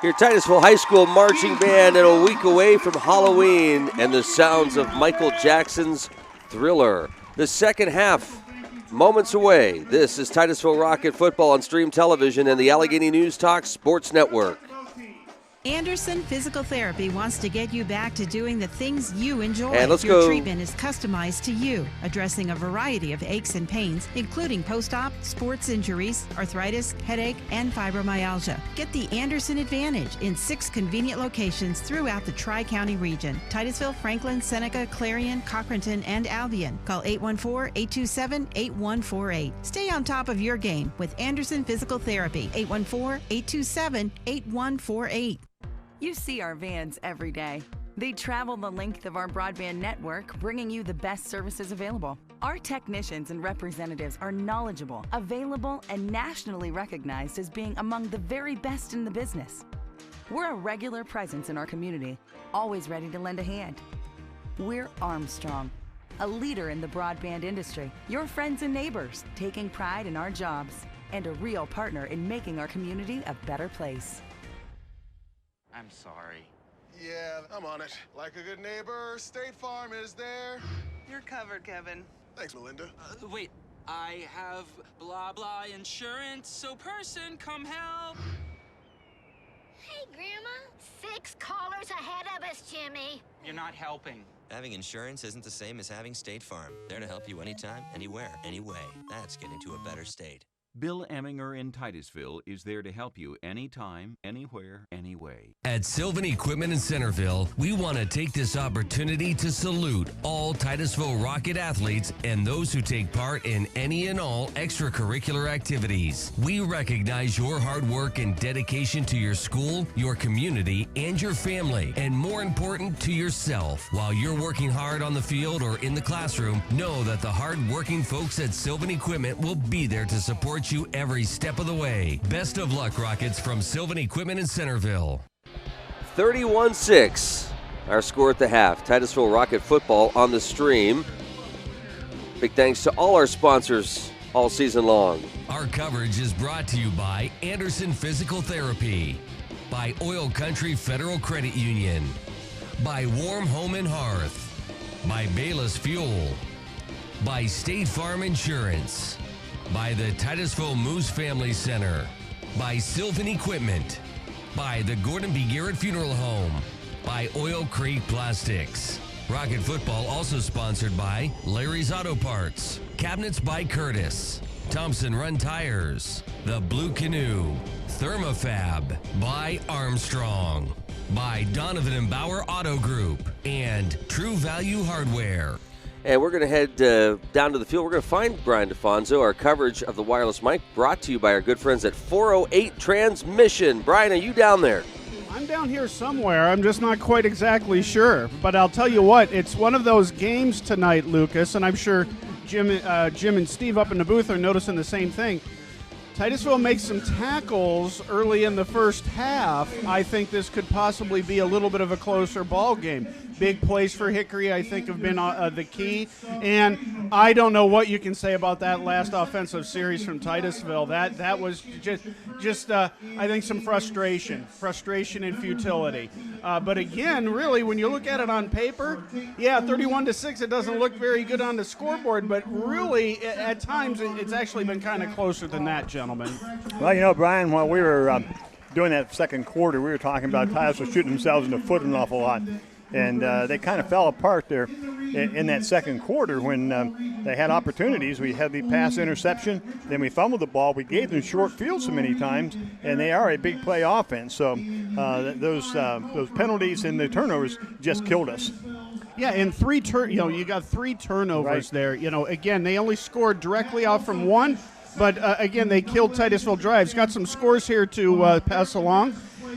Speaker 4: Your Titusville High School marching band and a week away from Halloween and the sounds of Michael Jackson's Thriller. The second half, moments away. This is Titusville Rocket Football on Stream Television and the Allegheny News Talk Sports Network.
Speaker 8: Anderson Physical Therapy wants to get you back to doing the things you enjoy.
Speaker 4: And let's
Speaker 8: Your
Speaker 4: go.
Speaker 8: treatment is customized to you, addressing a variety of aches and pains, including post-op, sports injuries, arthritis, headache, and fibromyalgia. Get the Anderson Advantage in 6 convenient locations throughout the Tri-County region: Titusville, Franklin, Seneca, Clarion, Cochranton, and Albion. Call 814-827-8148. Stay on top of your game with Anderson Physical Therapy. 814-827-8148.
Speaker 6: You see our vans every day. They travel the length of our broadband network, bringing you the best services available. Our technicians and representatives are knowledgeable, available, and nationally recognized as being among the very best in the business. We're a regular presence in our community, always ready to lend a hand. We're Armstrong, a leader in the broadband industry, your friends and neighbors taking pride in our jobs, and a real partner in making our community a better place.
Speaker 22: I'm sorry. Yeah, I'm on it. Like a good neighbor, State Farm is there.
Speaker 23: You're covered, Kevin.
Speaker 22: Thanks, Melinda.
Speaker 7: Wait, I have blah blah insurance, so person, come help.
Speaker 24: Hey, Grandma. 6 callers ahead of us, Jimmy.
Speaker 7: You're not helping.
Speaker 25: Having insurance isn't the same as having State Farm. There to help you anytime, anywhere, anyway. That's getting to a better state.
Speaker 26: Bill Eminger in Titusville is there to help you anytime, anywhere, anyway.
Speaker 3: At Sylvan Equipment in Centerville, we want to take this opportunity to salute all Titusville Rocket athletes and those who take part in any and all extracurricular activities. We recognize your hard work and dedication to your school, your community, and your family, and more important, to yourself. While you're working hard on the field or in the classroom, know that the hard-working folks at Sylvan Equipment will be there to support you every step of the way. Best of luck, Rockets, from Sylvan Equipment in Centerville.
Speaker 4: 31-6, our score at the half. Titusville Rocket football on the stream. Big thanks to all our sponsors all season long.
Speaker 3: Our coverage is brought to you by Anderson Physical Therapy, by Oil Country Federal Credit Union, by Warm Home and Hearth, by Bayless Fuel, by State Farm Insurance, by the Titusville Moose Family Center, by Sylvan Equipment, by the Gordon B. Garrett Funeral Home, by Oil Creek Plastics. Rocket football also sponsored by Larry's Auto Parts, Cabinets by Curtis, Thompson Run Tires, The Blue Canoe, Thermofab, by Armstrong, by Donovan and Bauer Auto Group, and True Value Hardware.
Speaker 4: And we're going to head down to the field. We're going to find Brian DeFonso. Our coverage of the wireless mic brought to you by our good friends at 408 Transmission. Brian, are you down there?
Speaker 17: I'm down here somewhere. I'm just not quite exactly sure. But I'll tell you what, it's one of those games tonight, Lucas, and I'm sure Jim and Steve up in the booth are noticing the same thing. Titusville makes some tackles early in the first half. I think this could possibly be a little bit of a closer ball game. Big plays for Hickory, I think, have been the key. And I don't know what you can say about that last offensive series from Titusville. That was just I think, some frustration and futility. But again, really, when you look at it on paper, 31-6, it doesn't look very good on the scoreboard. But really, at times, it's actually been kind of closer than that, gentlemen.
Speaker 2: Well, Brian, while we were doing that second quarter, we were talking about Titusville shooting themselves in the foot an awful lot. And they kind of fell apart there in that second quarter when they had opportunities. We had the pass interception, then we fumbled the ball. We gave them short fields so many times, and they are a big play offense. So those penalties and the turnovers just killed us.
Speaker 17: Yeah, and you got 3 turnovers there. Again, they only scored directly off from one, but again, they killed Titusville drives. Got some scores here to pass along.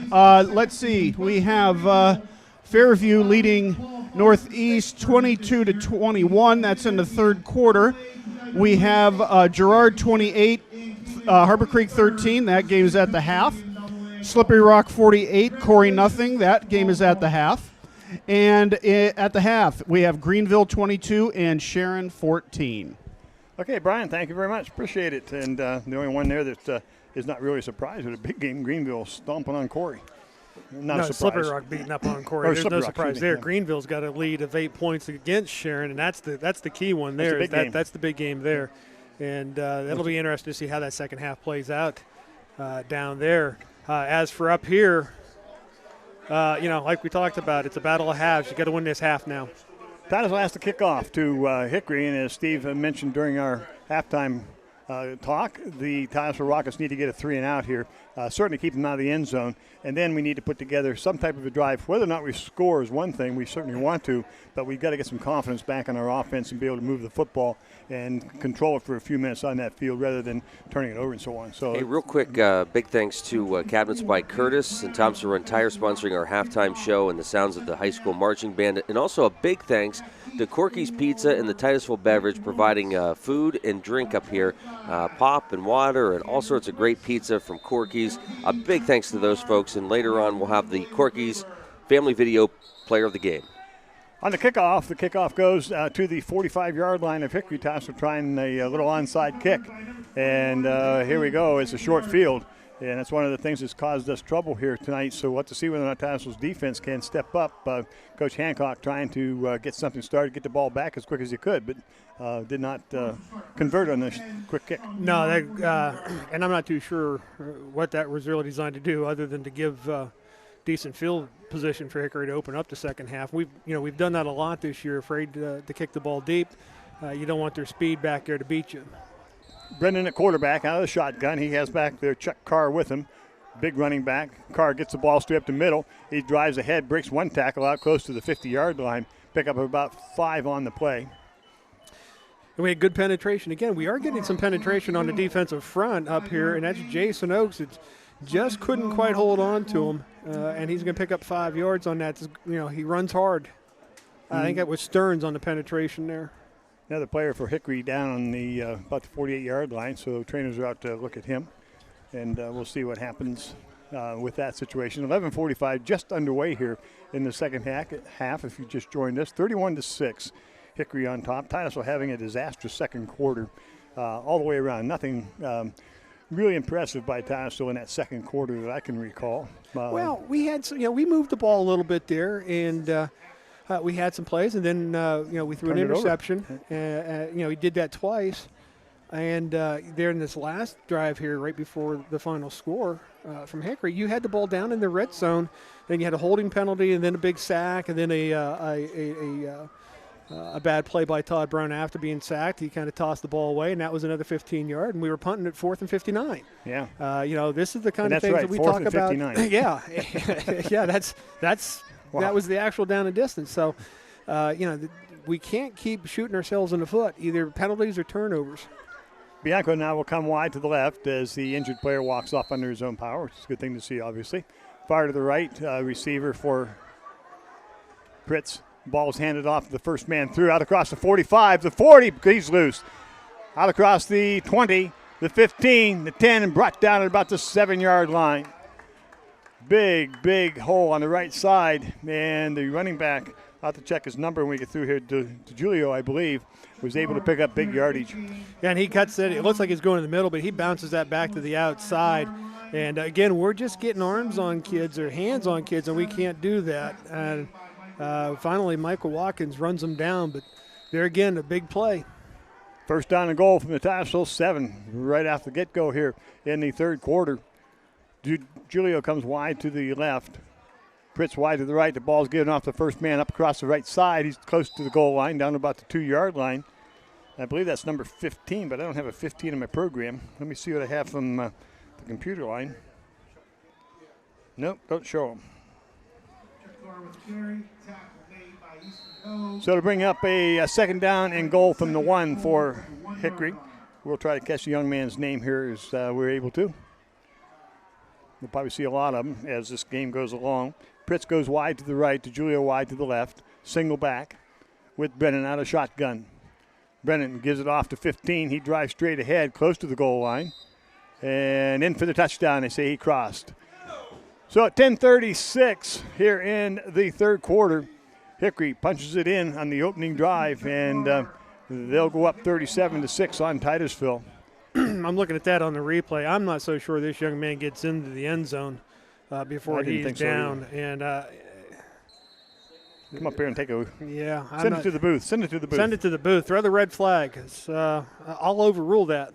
Speaker 17: Let's see. We have Fairview leading Northeast 22-21. That's in the third quarter. We have Girard 28, Harbor Creek 13. That game is at the half. Slippery Rock 48, Corey nothing. That game is at the half. And at the half, we have Greenville 22 and Sharon 14.
Speaker 2: Okay, Brian, thank you very much. Appreciate it. And the only one there that is not really surprised with a big game, Greenville stomping on Corey. Not a surprise.
Speaker 5: Slippery Rock beating up on Corey. There's no surprise there. Greenville's got a lead of 8 points against Sharon, and that's the key one there. That's the big game there. And that'll be interesting to see how that second half plays out down there. As for up here, like we talked about, it's a battle of halves. You got to win this half now.
Speaker 2: Titusville has to kick off to Hickory, and as Steve mentioned during our halftime talk, the Titusville Rockets need to get a 3-and-out here, certainly keep them out of the end zone, and then we need to put together some type of a drive. Whether or not we score is one thing, we certainly want to, but we've got to get some confidence back in our offense and be able to move the football and control it for a few minutes on that field rather than turning it over and so on. So,
Speaker 4: hey, real quick, big thanks to Cabinets by Curtis and Thompson Run Tire sponsoring our halftime show and the sounds of the high school marching band, and also a big thanks to Corky's Pizza and the Titusville Beverage providing food and drink up here, pop and water and all sorts of great pizza from Corky's. A big thanks to those folks, and later on we'll have the Corky's family video player of the game.
Speaker 2: On the kickoff goes to the 45-yard line of Hickory. Tassel trying a little onside kick. And here we go. It's a short field. And that's one of the things that's caused us trouble here tonight. So we'll have to see whether or not Tassel's defense can step up. Coach Hancock trying to get something started, get the ball back as quick as he could, but did not convert on this quick kick.
Speaker 5: No, and I'm not too sure what that was really designed to do other than to give decent field position for Hickory to open up the second half. We've done that a lot this year, afraid to kick the ball deep. You don't want their speed back there to beat you.
Speaker 2: Brendan at quarterback out of the shotgun. He has back there Chuck Carr with him. Big running back. Carr gets the ball straight up the middle. He drives ahead, breaks one tackle out close to the 50-yard line. Pick up about 5 on the play.
Speaker 5: And we had good penetration. Again, we are getting some penetration on the defensive front up here, and that's Jason Oakes. It just couldn't quite hold on to him, and he's going to pick up 5 yards on that. He runs hard. I think that was Stearns on the penetration there.
Speaker 2: Another player for Hickory down on the about the 48-yard line, so trainers are out to look at him, and we'll see what happens with that situation. 11:45 just underway here in the second half. If you just joined us, 31-6, Hickory on top. Titusville having a disastrous second quarter all the way around. Nothing really impressive by Titusville in that second quarter that I can recall.
Speaker 5: Well, we had we moved the ball a little bit there, and we had some plays, and then we threw an interception. He did that twice, and there in this last drive here, right before the final score from Hickory, you had the ball down in the red zone, then you had a holding penalty, and then a big sack, and then a bad play by Todd Brown after being sacked. He kind of tossed the ball away, and that was another 15-yard, and we were punting at 4th and 59.
Speaker 2: Yeah.
Speaker 5: This is the kind of things that we talk about.
Speaker 2: 59.
Speaker 5: Yeah, yeah, that's. Wow. That was the actual down and distance. So, we can't keep shooting ourselves in the foot, either penalties or turnovers.
Speaker 2: Bianco now will come wide to the left as the injured player walks off under his own power, which is a good thing to see, obviously. Far to the right, receiver for Pritz. Ball's handed off to the first man through, out across the 45, the 40, he's loose. Out across the 20, the 15, the 10, and brought down at about the 7-yard line. Big hole on the right side, and the running back, I'll have to check his number when we get through here, to Julio, I believe, was able to pick up big yardage.
Speaker 5: Yeah, and he cuts it. It looks like he's going in the middle, but he bounces that back to the outside. And, again, we're just getting arms on kids or hands on kids, and we can't do that. And finally, Michael Watkins runs them down, but there again, a big play.
Speaker 2: First down and goal from the Titusville 7 right after the get-go here in the third quarter. Julio comes wide to the left. Pritz wide to the right. The ball's given off the first man up across the right side. He's close to the goal line, down to about the 2-yard line. I believe that's number 15, but I don't have a 15 in my program. Let me see what I have from the computer line. Nope, don't show them. So to bring up a second down and goal from the 1 for Hickory. We'll try to catch the young man's name here as we're able to. We'll probably see a lot of them as this game goes along. Pritz goes wide to the right, to Julio wide to the left. Single back with Brennan out of shotgun. Brennan gives it off to 15. He drives straight ahead, close to the goal line. And in for the touchdown. They say he crossed. So at 10:36 here in the third quarter, Hickory punches it in on the opening drive, and they'll go up 37-6 on Titusville.
Speaker 5: I'm looking at that on the replay. I'm not so sure this young man gets into the end zone before he's down.
Speaker 2: Come up here and take a.
Speaker 5: Yeah.
Speaker 2: Send it to the booth. Send it to the booth.
Speaker 5: Send it to the booth. Throw the red flag. I'll overrule that.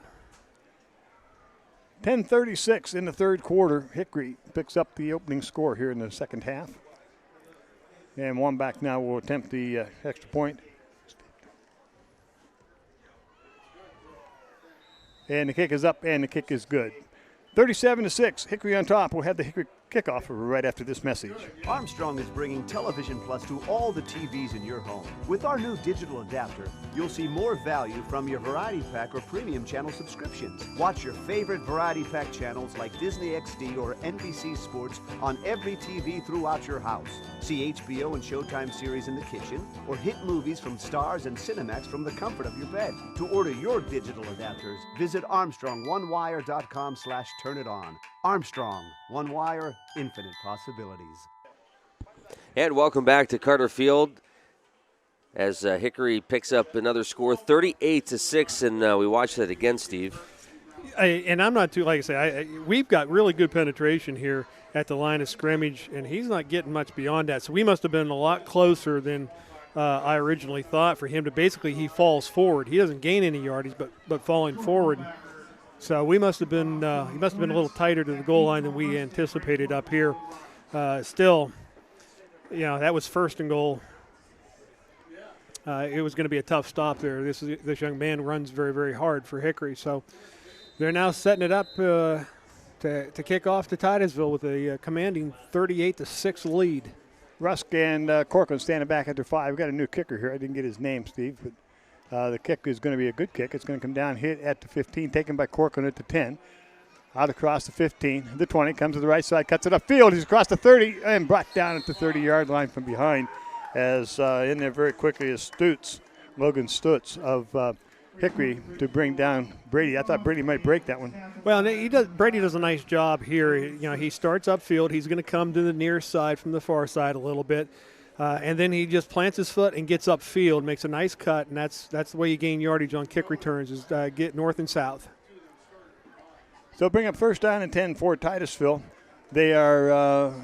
Speaker 2: 10:36 in the third quarter. Hickory picks up the opening score here in the second half. And one back now will attempt the extra point. And the kick is up, and the kick is good. 37-6, Hickory on top. We'll have the Hickory kickoff right after this message.
Speaker 9: Armstrong is bringing Television Plus to all the TVs in your home. With our new digital adapter, you'll see more value from your Variety Pack or Premium Channel subscriptions. Watch your favorite Variety Pack channels like Disney XD or NBC Sports on every TV throughout your house. See HBO and Showtime series in the kitchen, or hit movies from Starz and Cinemax from the comfort of your bed. To order your digital adapters, visit ArmstrongOneWire.com/turniton. Armstrong, One Wire, infinite possibilities.
Speaker 4: And welcome back to Carter Field. as Hickory picks up another score, 38-6, and we watched that again, Steve.
Speaker 5: And I'm not too, like I say, we've got really good penetration here at the line of scrimmage, and he's not getting much beyond that. So we must have been a lot closer than I originally thought for him to basically, he falls forward. He doesn't gain any yardage, but falling forward. So we must have been, he must have been a little tighter to the goal line than we anticipated up here. Still, that was first and goal. It was going to be a tough stop there. This young man runs very, very hard for Hickory. So they're now setting it up to kick off to Titusville with a commanding 38-6 lead.
Speaker 2: Rusk and Corcoran standing back at their 5. We've got a new kicker here. I didn't get his name, Steve, but the kick is going to be a good kick. It's going to come down, hit at the 15, taken by Corcoran at the 10. Out across the 15, the 20, comes to the right side, cuts it upfield. He's across the 30 and brought down at the 30-yard line from behind. As in there very quickly is Logan Stutz of Hickory to bring down Brady. I thought Brady might break that one.
Speaker 5: Well, Brady does a nice job here. He starts upfield. He's going to come to the near side from the far side a little bit. And then he just plants his foot and gets upfield, makes a nice cut, and that's the way you gain yardage on kick returns is get north and south.
Speaker 2: So bring up first down and 10 for Titusville. They are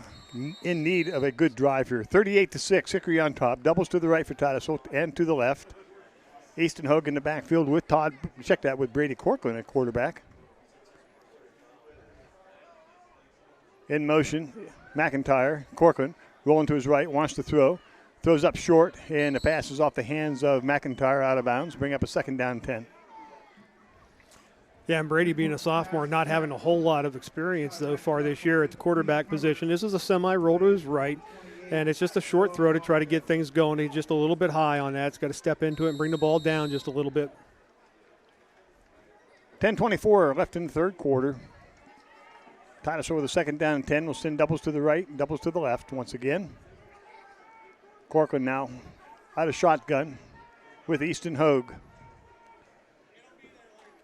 Speaker 2: in need of a good drive here. 38-6, Hickory on top. Doubles to the right for Titusville and to the left. Easton Hogue in the backfield with Todd. Check that with Brady Corcoran at quarterback. In motion, McIntyre. Corcoran rolling to his right, wants to throw. Throws up short, and the pass is off the hands of McIntyre out of bounds. Bring up a second down 10.
Speaker 5: Yeah, and Brady being a sophomore, not having a whole lot of experience so far this year at the quarterback position. This is a semi-roll to his right, and it's just a short throw to try to get things going. He's just a little bit high on that. He's got to step into it and bring the ball down just a little bit.
Speaker 2: 10:24 left in the third quarter. Titusville with a second down and 10. Will send doubles to the right, doubles to the left once again. Corcoran now out of shotgun with Easton Hogue.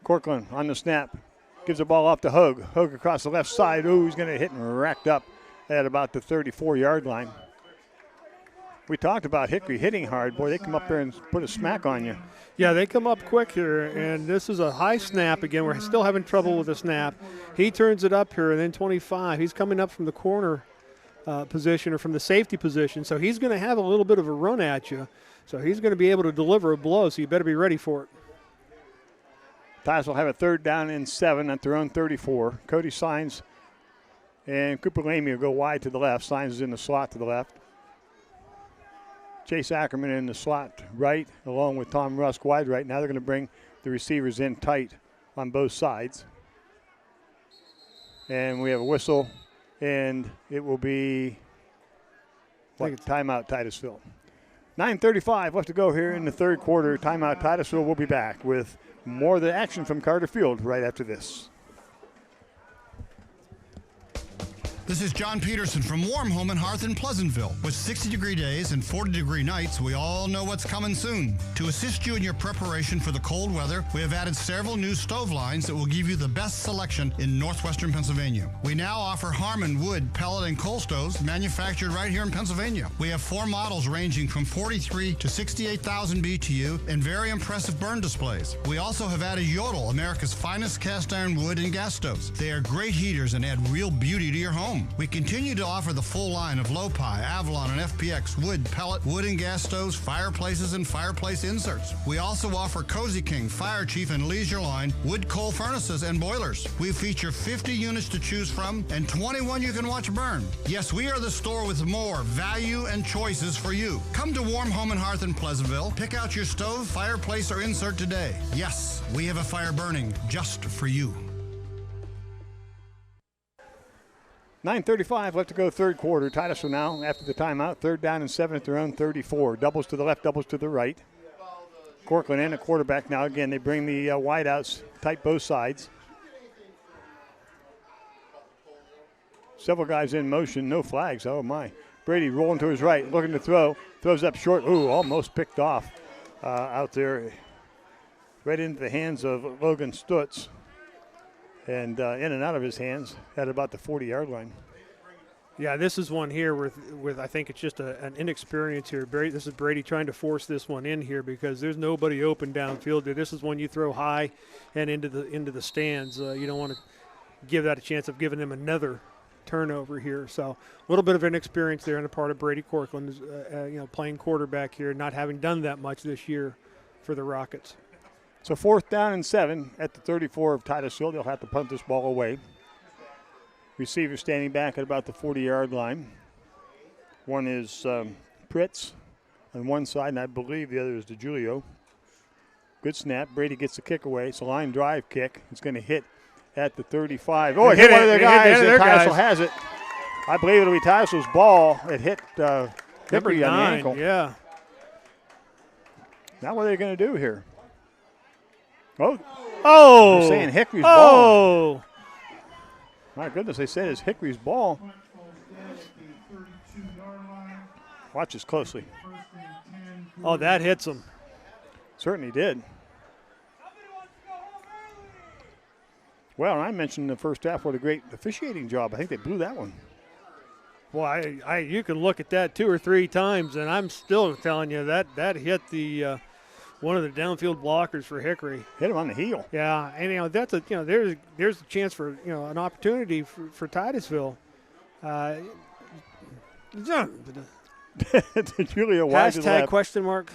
Speaker 2: Corcoran on the snap. Gives the ball off to Hogue. Hogue across the left side. Ooh, he's going to hit and racked up at about the 34-yard line. We talked about Hickory hitting hard. Boy, they come up there and put a smack on you.
Speaker 5: Yeah, they come up quick here, and this is a high snap again. We're still having trouble with the snap. He turns it up here, and then 25. He's coming up from the corner position or from the safety position, so he's going to have a little bit of a run at you. So he's going to be able to deliver a blow, so you better be ready for it.
Speaker 2: Titusville will have a third down and 7 at their own 34. Cody Signs and Cooper Lamy will go wide to the left. Signs is in the slot to the left. Chase Ackerman in the slot right, along with Tom Rusk wide right. Now they're going to bring the receivers in tight on both sides. And we have a whistle, and it will be timeout Titusville. 9:35 left to go here in the third quarter. Timeout Titusville. Will be back with more of the action from Carter Field right after this.
Speaker 19: This is John Peterson from Warm Home and Hearth in Pleasantville. With 60-degree days and 40-degree nights, we all know what's coming soon. To assist you in your preparation for the cold weather, we have added several new stove lines that will give you the best selection in northwestern Pennsylvania. We now offer Harmon wood, pellet, and coal stoves manufactured right here in Pennsylvania. We have 4 models ranging from 43 to 68,000 BTU and very impressive burn displays. We also have added Yodel, America's finest cast iron wood and gas stoves. They are great heaters and add real beauty to your home. We continue to offer the full line of Lopi, Avalon, and FPX wood, pellet, wood and gas stoves, fireplaces, and fireplace inserts. We also offer Cozy King, Fire Chief, and Leisure Line wood coal furnaces and boilers. We feature 50 units to choose from and 21 you can watch burn. Yes, we are the store with more value and choices for you. Come to Warm Home and Hearth in Pleasantville. Pick out your stove, fireplace, or insert today. Yes, we have a fire burning just for you.
Speaker 2: 9:35 left to go third quarter. Titusville now, after the timeout, third down and 7 at their own 34. Doubles to the left, doubles to the right. Corcoran and a quarterback now. Again, they bring the wideouts tight both sides. Several guys in motion, no flags. Oh, my. Brady rolling to his right, looking to throw. Throws up short. Ooh, almost picked off out there. Right into the hands of Logan Stutz. And in and out of his hands at about the 40-yard line.
Speaker 5: Yeah, this is one here with I think it's just an inexperience here. This is Brady trying to force this one in here because there's nobody open downfield. This is one you throw high and into the stands. You don't want to give that a chance of giving them another turnover here. So a little bit of inexperience there on the part of Brady Corcoran, playing quarterback here, not having done that much this year for the Rockets.
Speaker 2: So 4th down and 7 at the 34 of Titusville. They'll have to punt this ball away. Receiver standing back at about the 40-yard line. One is Pritz on one side, and I believe the other is DeJulio. Good snap. Brady gets the kick away. It's a line drive kick. It's going to hit at the 35. Oh, it hit one of their guys, and Titusville has it. I believe it'll be Titusville's ball. It hit Hickory on the ankle.
Speaker 5: Yeah.
Speaker 2: Now what are they going to do here?
Speaker 5: Oh!
Speaker 2: They're saying Hickory's ball. My goodness, they said it's Hickory's ball. Watch this closely.
Speaker 5: Oh, that hits him.
Speaker 2: Certainly did. Well, I mentioned in the first half what a great officiating job. I think they blew that one.
Speaker 5: Well, you can look at that 2 or 3 times, and I'm still telling you that hit the one of the downfield blockers for Hickory.
Speaker 2: Hit him on the heel.
Speaker 5: Yeah, and there's a chance for an opportunity for Titusville.
Speaker 2: Julio wide to the left.
Speaker 5: Question mark.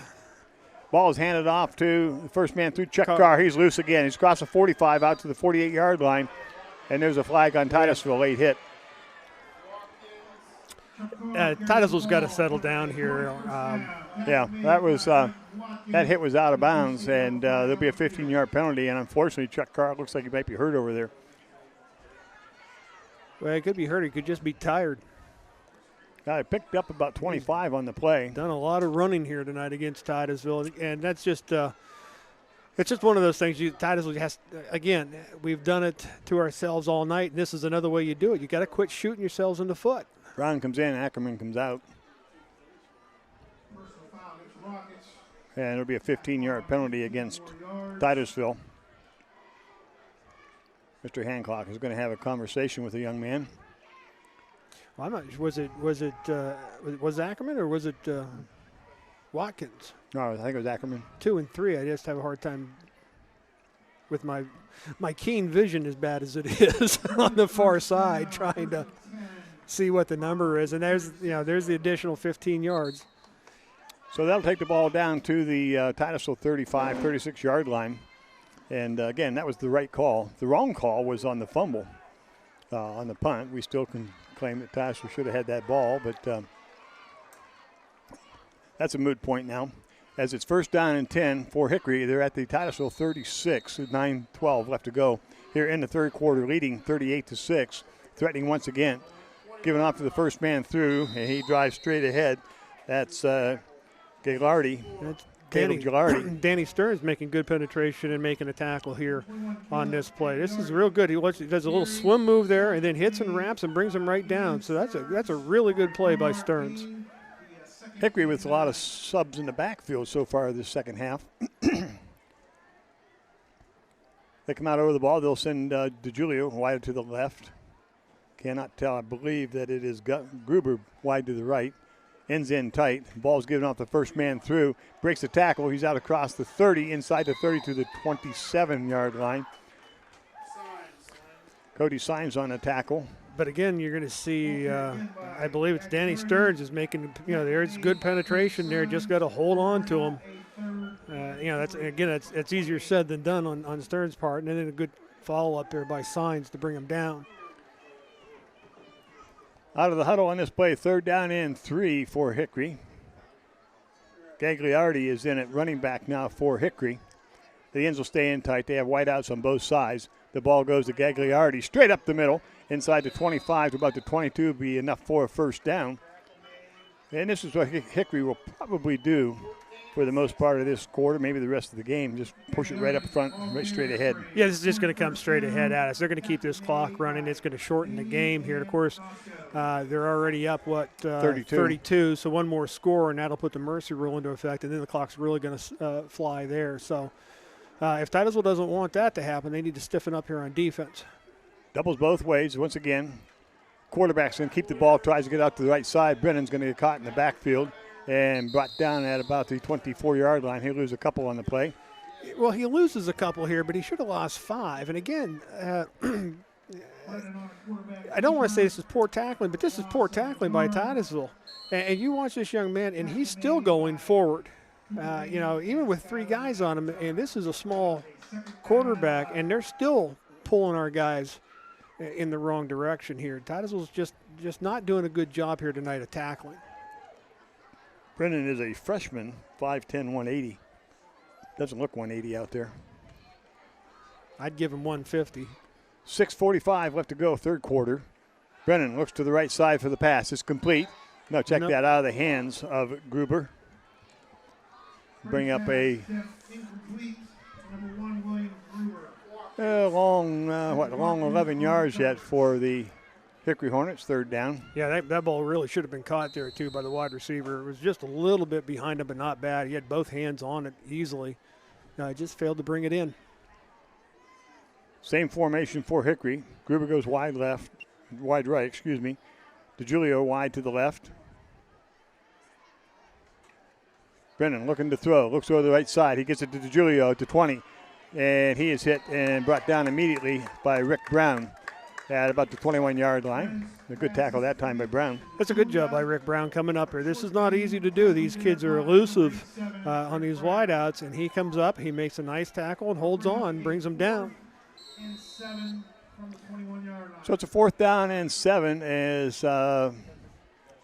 Speaker 2: Ball is handed off to the first man through Chuck Carr. He's loose again. He's crossed the 45 out to the 48-yard line, and there's a flag on Titusville. Late hit.
Speaker 5: Titusville's got to settle down here.
Speaker 2: Yeah, that hit was out of bounds, and there'll be a 15-yard penalty. And unfortunately, Chuck Carr looks like he might be hurt over there.
Speaker 5: Well, he could be hurt. He could just be tired.
Speaker 2: He picked up about 25 on the play.
Speaker 5: Done a lot of running here tonight against Titusville, and that's just it's just one of those things. Titusville has, again, we've done it to ourselves all night, and this is another way you do it. You got to quit shooting yourselves in the foot.
Speaker 2: Brown comes in, Ackerman comes out. And it'll be a 15-yard penalty against Titusville. Mr. Hancock is going to have a conversation with the young man.
Speaker 5: Well, I'm not. Was it Ackerman or was it Watkins?
Speaker 2: No, I think it was Ackerman.
Speaker 5: 2 and 3. I just have a hard time with my keen vision, as bad as it is, on the far side, trying to see what the number is. And there's the additional 15 yards.
Speaker 2: So that'll take the ball down to the Titusville 35, 36-yard line. And again, that was the right call. The wrong call was on the fumble, on the punt. We still can claim that Titusville should have had that ball, but that's a moot point now. As it's 1st down and 10 for Hickory, they're at the Titusville 36, with 9:12 left to go here in the third quarter, leading 38-6, threatening once again. Giving off to the first man through, and he drives straight ahead. That's Gilardi.
Speaker 5: Danny Stearns making good penetration and making a tackle here on this play. This is real good. He does a little swim move there and then hits and wraps and brings him right down. So that's a really good play by Stearns.
Speaker 2: Hickory with a lot of subs in the backfield so far this second half. They come out over the ball. They'll send DeJulio wide to the left. Cannot tell. I believe that it is Gruber wide to the right. Ends in tight. Ball's given off the first man through. Breaks the tackle. He's out across the 30, inside the 30 to the 27-yard line. Cody Symes on the tackle.
Speaker 5: But again, you're going to see, I believe it's Danny Stearns is making, there's good penetration there. Just got to hold on to him. That's easier said than done on Stearns' part. And then a good follow-up there by Symes to bring him down.
Speaker 2: Out of the huddle on this play, 3rd down and 3 for Hickory. Gagliardi is in at running back now for Hickory. The ends will stay in tight. They have wideouts on both sides. The ball goes to Gagliardi straight up the middle, inside the 25 to about the 22, be enough for a 1st down. And this is what Hickory will probably do for the most part of this quarter, maybe the rest of the game. Just push it right up front, right straight ahead.
Speaker 5: Yeah, this is just going to come straight ahead at us. They're going to keep this clock running. It's going to shorten the game here. And of course, they're already up, 32. So one more score, and that'll put the mercy rule into effect, and then the clock's really going to fly there. So if Titusville doesn't want that to happen, they need to stiffen up here on defense.
Speaker 2: Doubles both ways once again. quarterback's going to keep the ball, tries to get out to the right side. Brennan's going to get caught in the backfield and brought down at about the 24-yard line. He'll lose a couple on the play.
Speaker 5: Well, he loses a couple here, but he should have lost 5. And again, I don't want to say this is poor tackling, but this is poor tackling by Titusville. And you watch this young man, and he's still going forward. Even with 3 guys on him, and this is a small quarterback, and they're still pulling our guys in the wrong direction here. Titusville's just not doing a good job here tonight of tackling.
Speaker 2: Brennan is a freshman, 5'10", 180. Doesn't look 180 out there.
Speaker 5: I'd give him 150.
Speaker 2: 6:45 left to go, third quarter. Brennan looks to the right side for the pass. It's complete. No, check that out of the hands of Gruber. Bring up a long 11 yards yet for the Hickory Hornets, third down.
Speaker 5: Yeah, that ball really should have been caught there, too, by the wide receiver. It was just a little bit behind him, but not bad. He had both hands on it easily. Just failed to bring it in.
Speaker 2: Same formation for Hickory. Gruber goes wide right. DeGiulio wide to the left. Brennan looking to throw. Looks over the right side. He gets it to DeGiulio at the 20. And he is hit and brought down immediately by Rick Brown at about the 21-yard line. A good tackle that time by Brown.
Speaker 5: That's a good job by Rick Brown coming up here. This is not easy to do. These kids are elusive on these wideouts, and he comes up, he makes a nice tackle and holds on, brings them down.
Speaker 2: So it's a 4th down and 7 as they're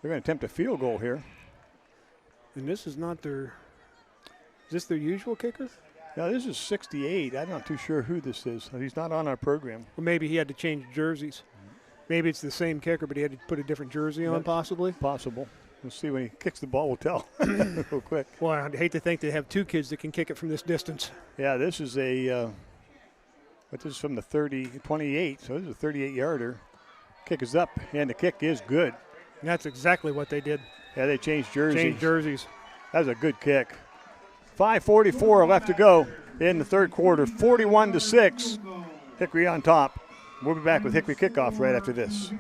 Speaker 2: going to attempt a field goal here.
Speaker 5: And this is not is this their usual kicker?
Speaker 2: No, this is 68. I'm not too sure who this is. He's not on our program.
Speaker 5: Well, maybe he had to change jerseys. Maybe it's the same kicker, but he had to put a different jersey on, possibly.
Speaker 2: Possible. We'll see when he kicks the ball. We'll tell real quick.
Speaker 5: Well, I'd hate to think they have 2 kids that can kick it from this distance.
Speaker 2: Yeah, this is this is from the 28, so this is a 38-yarder. Kick is up, and the kick is good.
Speaker 5: And that's exactly what they did.
Speaker 2: Yeah, they changed jerseys. That was a good kick. 5:44 left to go in the third quarter. 41-6. Hickory on top. We'll be back with Hickory kickoff right after this.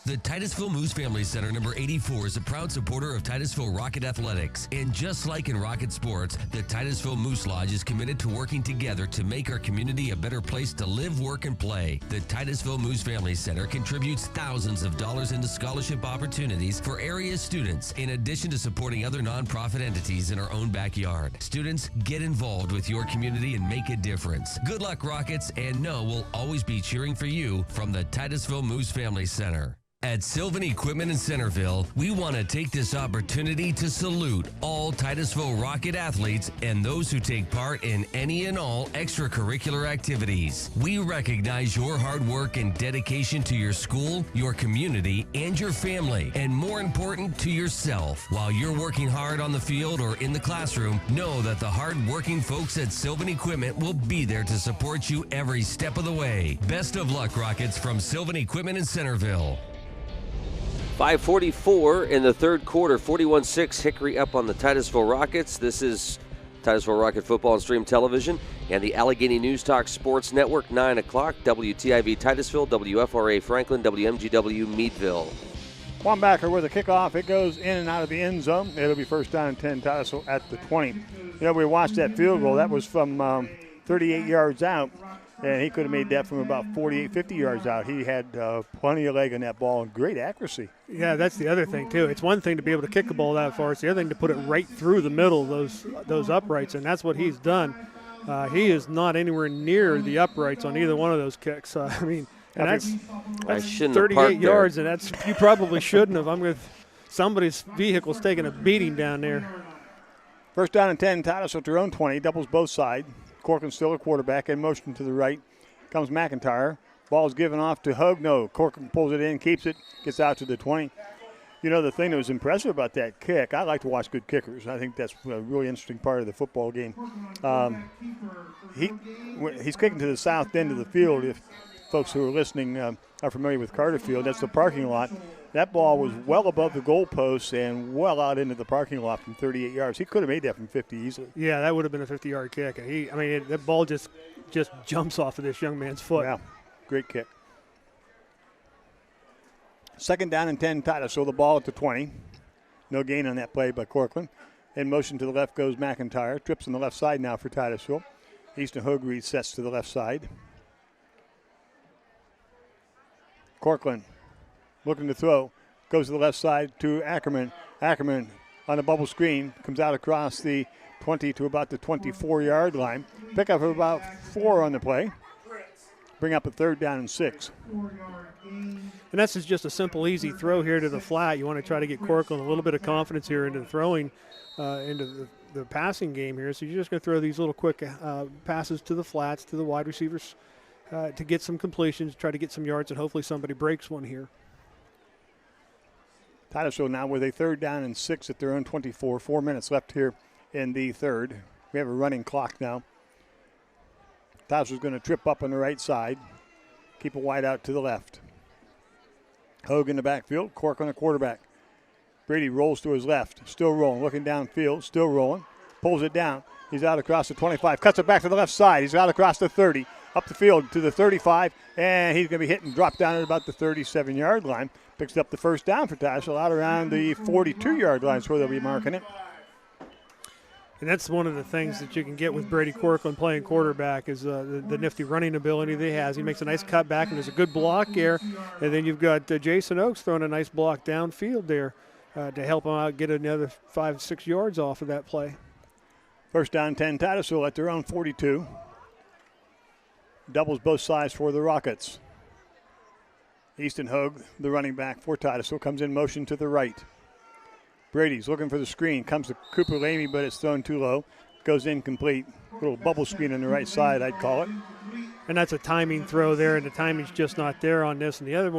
Speaker 3: The Titusville Moose Family Center number 84 is a proud supporter of Titusville Rocket Athletics. And just like in Rocket Sports, the Titusville Moose Lodge is committed to working together to make our community a better place to live, work, and play. The Titusville Moose Family Center contributes thousands of dollars into scholarship opportunities for area students, in addition to supporting other nonprofit entities in our own backyard. Students, get involved with your community and make a difference. Good luck, Rockets, and know we'll always be cheering for you from the Titusville Moose Family Center. At Sylvan Equipment in Centerville, we want to take this opportunity to salute all Titusville Rocket athletes and those who take part in any and all extracurricular activities. We recognize your hard work and dedication to your school, your community, and your family, and more important, to yourself. While you're working hard on the field or in the classroom, know that the hard-working folks at Sylvan Equipment will be there to support you every step of the way. Best of luck, Rockets, from Sylvan Equipment in Centerville.
Speaker 4: 5:44 in the third quarter, 41-6, Hickory up on the Titusville Rockets. This is Titusville Rocket Football and Stream Television and the Allegheny News Talk Sports Network, 9 o'clock, WTIV Titusville, WFRA Franklin, WMGW Meadville.
Speaker 2: Wambacher with a kickoff. It goes in and out of the end zone. It'll be first down and 10, Titusville at the 20. We watched that field goal. That was from 38 yards out. And he could have made that from about 48, 50 yards out. He had plenty of leg on that ball and great accuracy.
Speaker 5: Yeah, that's the other thing, too. It's one thing to be able to kick the ball that far. It's the other thing to put it right through the middle of those uprights, and that's what he's done. He is not anywhere near the uprights on either one of those kicks. And that's 38 yards, and you probably shouldn't have. Somebody's vehicle's taking a beating down there.
Speaker 2: First down and 10, Titusville at their own 20, doubles both sides. Corcoran still a quarterback, in motion to the right. Comes McIntyre. Ball's given off to Hug. No, Corcoran pulls it in, keeps it, gets out to the 20. The thing that was impressive about that kick, I like to watch good kickers. I think that's a really interesting part of the football game. He's kicking to the south end of the field. If folks who are listening are familiar with Carter Field, that's the parking lot. That ball was well above the goalposts and well out into the parking lot from 38 yards. He could have made that from 50 easily.
Speaker 5: Yeah, that would have been a 50-yard kick. That ball just jumps off of this young man's foot.
Speaker 2: Yeah, great kick. Second down and 10, Titusville. The ball at the 20. No gain on that play by Corcoran. In motion to the left goes McIntyre. Trips on the left side now for Titusville. Easton Hogue resets to the left side. Corcoran looking to throw. Goes to the left side to Ackerman. Ackerman on a bubble screen. Comes out across the 20 to about the 24-yard line. Pick up about 4 on the play. Bring up a third down and 6.
Speaker 5: And that's just a simple, easy throw here to the flat. You want to try to get Corcoran a little bit of confidence here into throwing into the passing game here. So you're just going to throw these little quick passes to the flats, to the wide receivers to get some completions, try to get some yards, and hopefully somebody breaks one here.
Speaker 2: Titusville now with a third down and 6 at their own 24. 4 minutes left here in the third. We have a running clock now. Titusville's going to trip up on the right side. Keep a wide out to the left. Hogue in the backfield. Cork on the quarterback. Brady rolls to his left. Still rolling. Looking downfield. Still rolling. Pulls it down. He's out across the 25. Cuts it back to the left side. He's out across the 30. Up the field to the 35. And he's going to be hit and drop down at about the 37-yard line. Picks up the first down for Titusville out around the 42-yard line is where they'll be marking it.
Speaker 5: And that's one of the things that you can get with Brady Corcoran playing quarterback is the nifty running ability that he has. He makes a nice cut back, and there's a good block there. And then you've got Jason Oakes throwing a nice block downfield there to help him out get another 5-6 yards off of that play.
Speaker 2: First down 10, Titusville at their own 42. Doubles both sides for the Rockets. Easton Hogue, the running back for Titusville, comes in motion to the right. Brady's looking for the screen. Comes to Cooper Lamy, but it's thrown too low. Goes incomplete. Little bubble screen on the right side, I'd call it.
Speaker 5: And that's a timing throw there, and the timing's just not there on this. And the other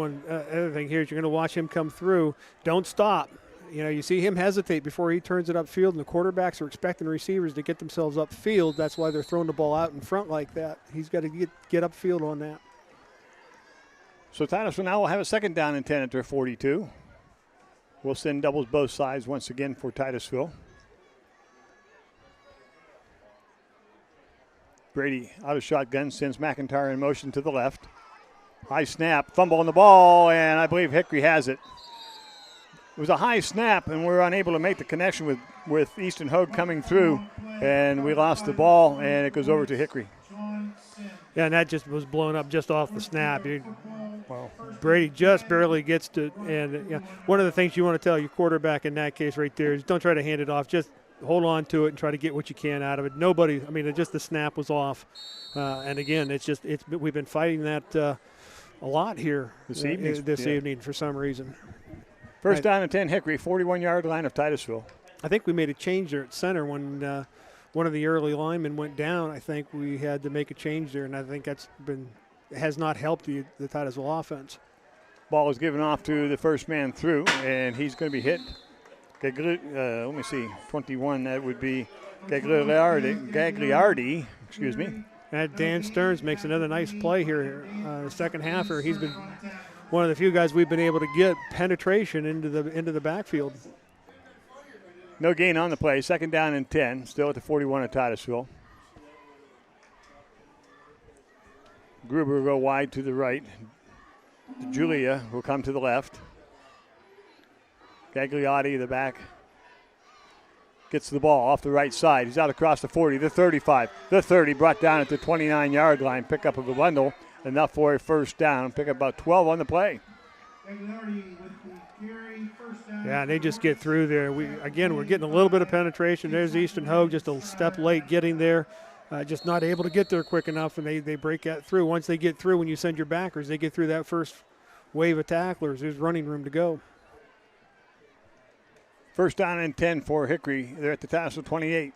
Speaker 5: thing here is you're going to watch him come through. Don't stop. You know, you see him hesitate before he turns it upfield, and the quarterbacks are expecting receivers to get themselves upfield. That's why they're throwing the ball out in front like that. He's got to get upfield on that.
Speaker 2: So Titusville now will have a second down and 10 at their 42. We'll send doubles both sides once again for Titusville. Brady out of shotgun, sends McIntyre in motion to the left. High snap, fumble on the ball, and I believe Hickory has it. It was a high snap, and we're unable to make the connection with Easton Hogue coming through, and we lost the ball, and it goes over to Hickory.
Speaker 5: Yeah, and that just was blown up just off the snap. Well, Brady just barely gets to, and one of the things you want to tell your quarterback in that case right there is don't try to hand it off. Just hold on to it and try to get what you can out of it. Just the snap was off. And again, we've been fighting that a lot here this evening for some reason.
Speaker 2: First down and 10, Hickory, 41-yard line of Titusville.
Speaker 5: I think we made a change there at center when one of the early linemen went down. I think we had to make a change there, and I think has not helped the Titusville offense.
Speaker 2: Ball is given off to the first man through, and he's going to be hit. Let me see, 21, that would be Gagliardi, excuse me.
Speaker 5: And Dan Stearns makes another nice play here. The second halfer, he's been one of the few guys we've been able to get penetration into the backfield.
Speaker 2: No gain on the play. Second down and 10, still at the 41 of Titusville. Gruber will go wide to the right. Julia will come to the left. Gagliotti, the back, gets the ball off the right side. He's out across the 40, the 35, the 30, brought down at the 29-yard line. Pick up of a bundle, enough for a first down. Pick up about 12 on the play.
Speaker 5: Yeah, they just get through there. We're getting a little bit of penetration. There's Easton Hogue, just a step late getting there. Just not able to get there quick enough, and they break that through. Once they get through, when you send your backers, they get through that first wave of tacklers. There's running room to go.
Speaker 2: First down and 10 for Hickory. They're at the Titusville 28.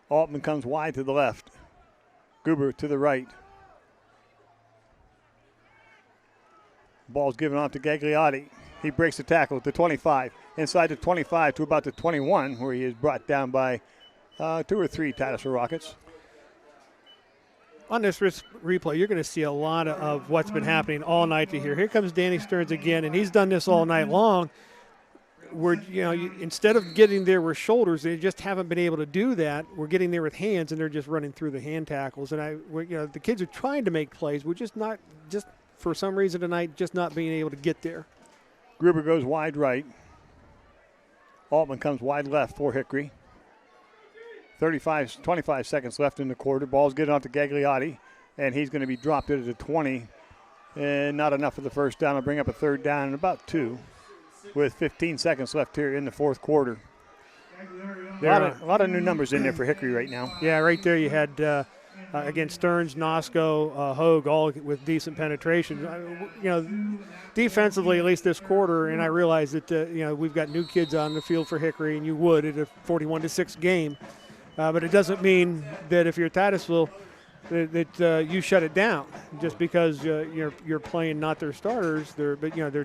Speaker 2: Altman comes wide to the left. Gruber to the right. Ball's given off to Gagliotti. He breaks the tackle at the 25. Inside the 25 to about the 21, where he is brought down by 2 or 3 Titusville Rockets.
Speaker 5: On this replay, you're going to see a lot of what's been happening all night to here. Here comes Danny Stearns again, and he's done this all night long. Instead of getting there with shoulders, they just haven't been able to do that. We're getting there with hands, and they're just running through the hand tackles. And the kids are trying to make plays. We're just not for some reason tonight, just not being able to get there.
Speaker 2: Gruber goes wide right. Altman comes wide left for Hickory. 25 seconds left in the quarter. Ball's getting off to Gagliotti, and he's going to be dropped at the 20. And not enough for the first down. I'll bring up a third down and about 2 with 15 seconds left here in the fourth quarter. A lot of new numbers in there for Hickory right now.
Speaker 5: Yeah, right there you had, again, Stearns, Nosko, Hogue, all with decent penetration. Defensively, at least this quarter, and I realize that, we've got new kids on the field for Hickory, and you would at a 41-6 game. But it doesn't mean that if you're Titusville that you shut it down just because you're playing not their starters, they're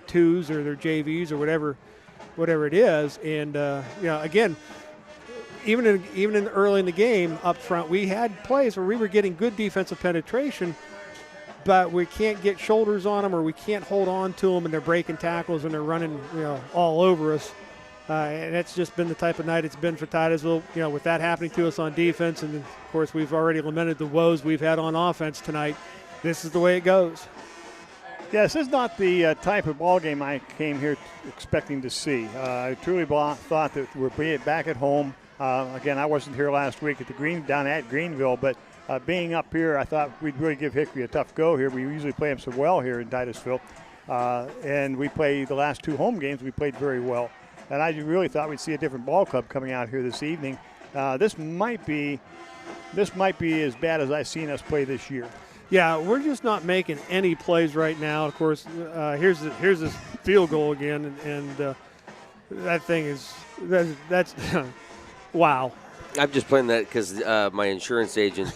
Speaker 5: twos or their JVs or whatever it is. And again, even in early in the game up front, we had plays where we were getting good defensive penetration, but we can't get shoulders on them or we can't hold on to them, and they're breaking tackles and they're running all over us. And that's just been the type of night it's been for Titusville, with that happening to us on defense. And, of course, we've already lamented the woes we've had on offense tonight. This is the way it goes.
Speaker 2: Yeah, this is not the type of ball game I came here expecting to see. I truly thought that we're back at home. Again, I wasn't here last week down at Greenville, but being up here, I thought we'd really give Hickory a tough go here. We usually play them so well here in Titusville. And we played the last 2 home games, we played very well. And I really thought we'd see a different ball club coming out here this evening. This might be as bad as I've seen us play this year.
Speaker 5: Yeah, we're just not making any plays right now. Of course, here's this field goal again, and that thing is that's wow.
Speaker 4: I'm just playing that because my insurance agent,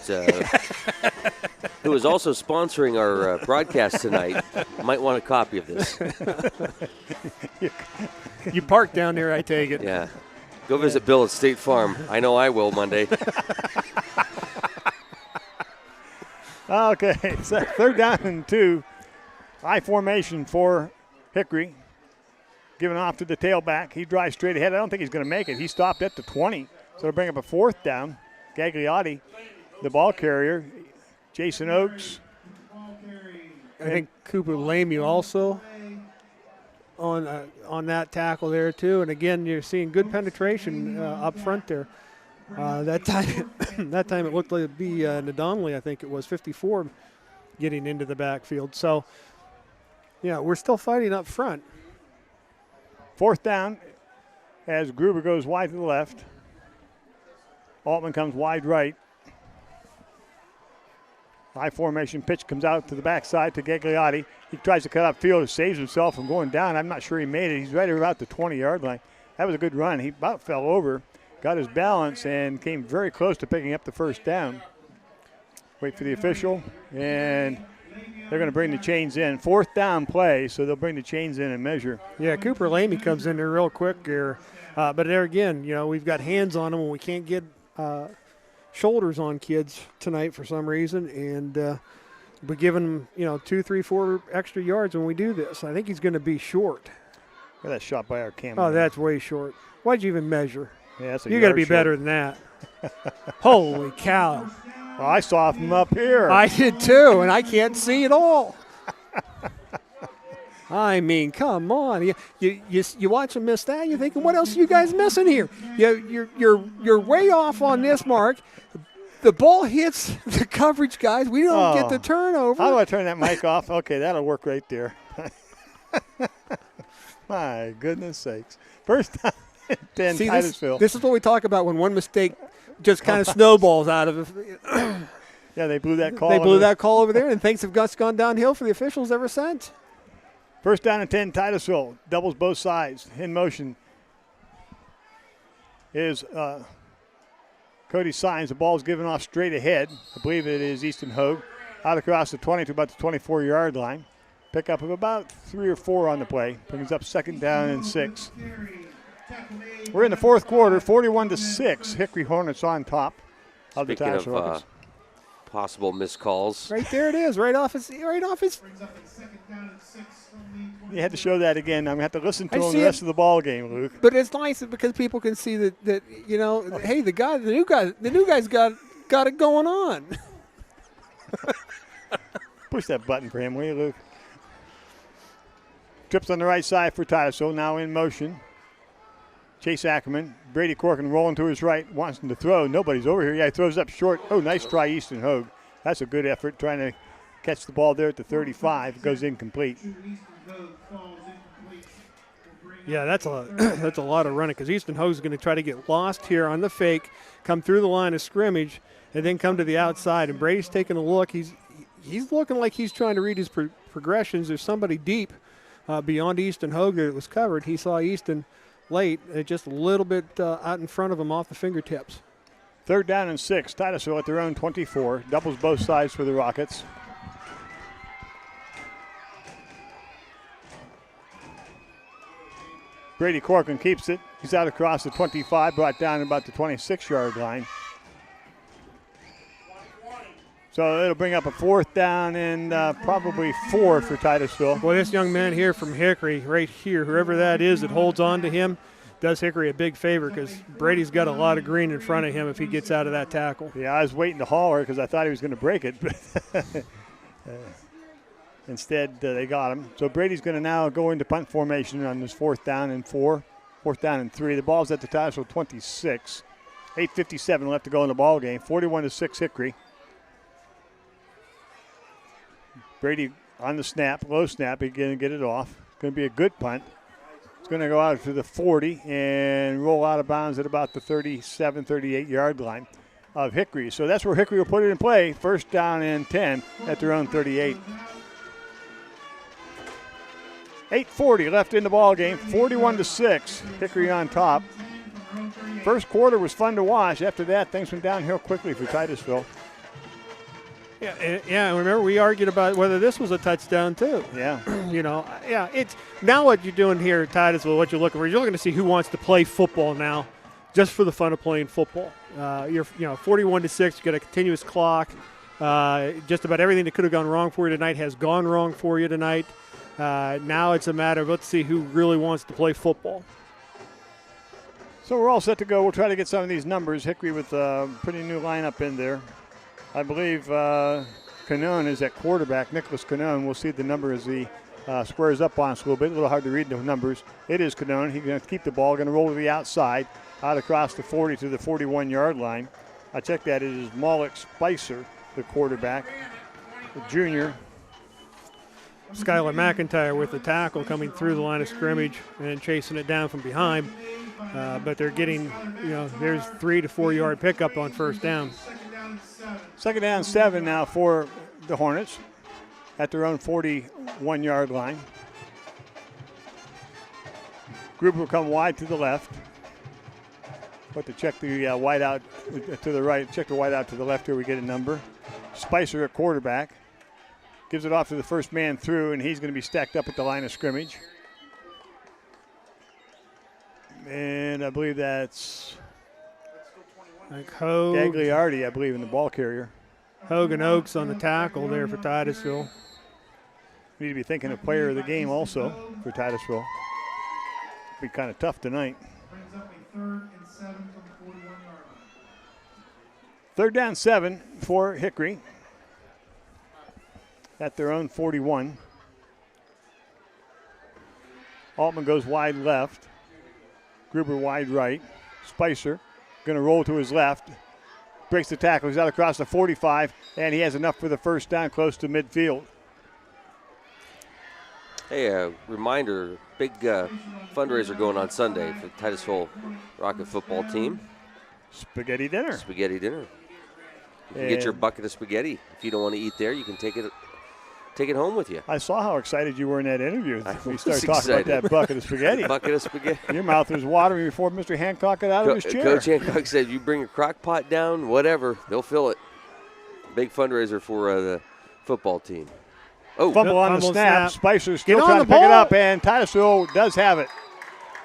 Speaker 4: who is also sponsoring our broadcast tonight, might want a copy of this.
Speaker 5: You park down there, I take it.
Speaker 4: Yeah. Go visit Bill at State Farm. I know I will Monday.
Speaker 2: Okay, so third down and 2. High formation for Hickory. Giving off to the tailback. He drives straight ahead. I don't think he's going to make it. He stopped at the 20. So they'll bring up a fourth down. Gagliotti, the ball carrier. Jason Oakes.
Speaker 5: I think Cooper Lamy also on that tackle there too. And again, you're seeing good penetration up front there. That time it looked like it'd be Nadonley, I think it was 54, getting into the backfield. So we're still fighting up front.
Speaker 2: Fourth down as Gruber goes wide to the left. Altman comes wide right. High formation pitch comes out to the backside to Gagliotti. He tries to cut upfield, saves himself from going down. I'm not sure he made it. He's right about the 20-yard line. That was a good run. He about fell over, got his balance, and came very close to picking up the first down. Wait for the official, and they're going to bring the chains in. Fourth down play, so they'll bring the chains in and measure.
Speaker 5: Yeah, Cooper Lamy comes in there real quick here. But there again, we've got hands on them, and we can't get shoulders on kids tonight for some reason, and we're giving them 2, 3, 4 extra yards when we do this. I think he's going to be short.
Speaker 2: Look at that shot by our camera.
Speaker 5: Oh, that's way short. Why'd you even measure?
Speaker 2: Yeah, that's a
Speaker 5: you got to be
Speaker 2: short.
Speaker 5: better than that. Holy cow!
Speaker 2: Well, I saw from up here.
Speaker 5: I did too, and I can't see at all. I mean, come on! You watch them miss that, you're thinking, what else are you guys missing here? You're way off on this mark. The ball hits the coverage guys. We don't get the turnover.
Speaker 2: How do I turn that mic off? Okay, that'll work right there. My goodness sakes! First time, 10 Titusville.
Speaker 5: This is what we talk about when one mistake just kind of snowballs out of it.
Speaker 2: Yeah, they blew that call.
Speaker 5: They blew that call over there, and things have just gone downhill for the officials ever since.
Speaker 2: First down and 10, Titusville. Doubles both sides. In motion is Cody Signs. The ball's given off straight ahead. I believe it is Easton Hogue. Out across the 20 to about the 24-yard line. Pickup of about 3 or 4 on the play. Brings up second down and 6. We're in the fourth quarter, 41-6. Hickory Hornets on top of the Titusville Rockets.
Speaker 4: Possible missed calls.
Speaker 5: Right there it is, right off his.
Speaker 2: You had to show that again. I'm going to have to listen to him the rest of the ball game, Luke.
Speaker 5: But it's nice because people can see that hey, the new guy's got it going on.
Speaker 2: Push that button for him, will you, Luke? Trips on the right side for Titusville, now in motion. Chase Ackerman, Brady Corcoran rolling to his right, wants him to throw. Nobody's over here. Yeah, he throws up short. Oh, nice try, Easton Hogue. That's a good effort, trying to catch the ball there at the 35. It goes incomplete.
Speaker 5: Yeah, that's a lot of running because Easton Hogue's going to try to get lost here on the fake, come through the line of scrimmage, and then come to the outside. And Brady's taking a look. He's looking like he's trying to read his progressions. There's somebody deep beyond Easton Hogue that was covered. He saw Easton late, just a little bit out in front of him off the fingertips.
Speaker 2: 3rd down and 6. Titusville at their own 24. Doubles both sides for the Rockets. Brady Corcoran keeps it. He's out across the 25, brought down about the 26-yard line. So it'll bring up a 4th down and probably 4 for Titusville.
Speaker 5: Well, this young man here from Hickory, right here, whoever that is that holds on to him, does Hickory a big favor because Brady's got a lot of green in front of him if he gets out of that tackle.
Speaker 2: Yeah, I was waiting to holler because I thought he was going to break it, but instead they got him. So Brady's going to now go into punt formation on this 4th down and 4, 4th down and 3. The ball's at the Titusville 26. 8:57 left to go in the ball game. 41-6 Hickory. Brady on the snap, low snap, he's going to get it off. It's going to be a good punt. It's going to go out to the 40 and roll out of bounds at about the 37, 38-yard line of Hickory. So that's where Hickory will put it in play. 1st down and 10 at their own 38. 8:40 left in the ball game. 41-6. Hickory on top. First quarter was fun to watch. After that, things went downhill quickly for Titusville.
Speaker 5: Yeah. Remember we argued about whether this was a touchdown too.
Speaker 2: Yeah.
Speaker 5: It's now what you're doing here at Titusville. What you're looking for, you're looking to see who wants to play football now, just for the fun of playing football. You're 41-6. You got a continuous clock. Just about everything that could have gone wrong for you tonight has gone wrong for you tonight. Now it's a matter of let's see who really wants to play football.
Speaker 2: So we're all set to go. We'll try to get some of these numbers. Hickory with a pretty new lineup in there. I believe Canone is at quarterback. Nicholas Canone. We'll see the number as he squares up on us a little bit. A little hard to read the numbers. It is Canone. He's going to keep the ball. Going to roll to the outside, out across the 40 to the 41-yard line. I checked that. It is Malik Spicer, the quarterback, the junior.
Speaker 5: Skylar McIntyre with the tackle coming through the line of scrimmage and chasing it down from behind. But they're getting, there's 3 to 4 yard pickup on 1st down.
Speaker 2: 2nd down 7 now for the Hornets at their own 41-yard line. Group will come wide to the left. But to check the wide out to the right, check the wide out to the left here, we get a number. Spicer at quarterback. Gives it off to the first man through, and he's going to be stacked up at the line of scrimmage. And I believe that's
Speaker 5: Hogue.
Speaker 2: Gagliardi, I believe, in the ball carrier.
Speaker 5: Hogue and Oaks on the tackle there for Titusville.
Speaker 2: We need to be thinking of player of the game also for Titusville. Be kind of tough tonight. 3rd down 7 for Hickory at their own 41. Altman goes wide left. Gruber wide right. Spicer going to roll to his left. Breaks the tackle. He's out across the 45, and he has enough for the 1st down close to midfield.
Speaker 4: Hey, a reminder, big fundraiser going on Sunday for the Titusville Rocket football team.
Speaker 2: Spaghetti dinner.
Speaker 4: Spaghetti dinner. You can get your bucket of spaghetti. If you don't want to eat there, you can take it home with you.
Speaker 2: I saw how excited you were in that interview. We started talking
Speaker 4: excited.
Speaker 2: about that bucket of spaghetti.
Speaker 4: Bucket of spaghetti.
Speaker 2: Your mouth was watering before Mr. Hancock got out of his chair.
Speaker 4: Coach Hancock said, you bring a crock pot down, whatever, they'll fill it. Big fundraiser for the football team. Oh,
Speaker 2: fumble on the snap. Spicer still trying to pick it up, and Titusville does have it.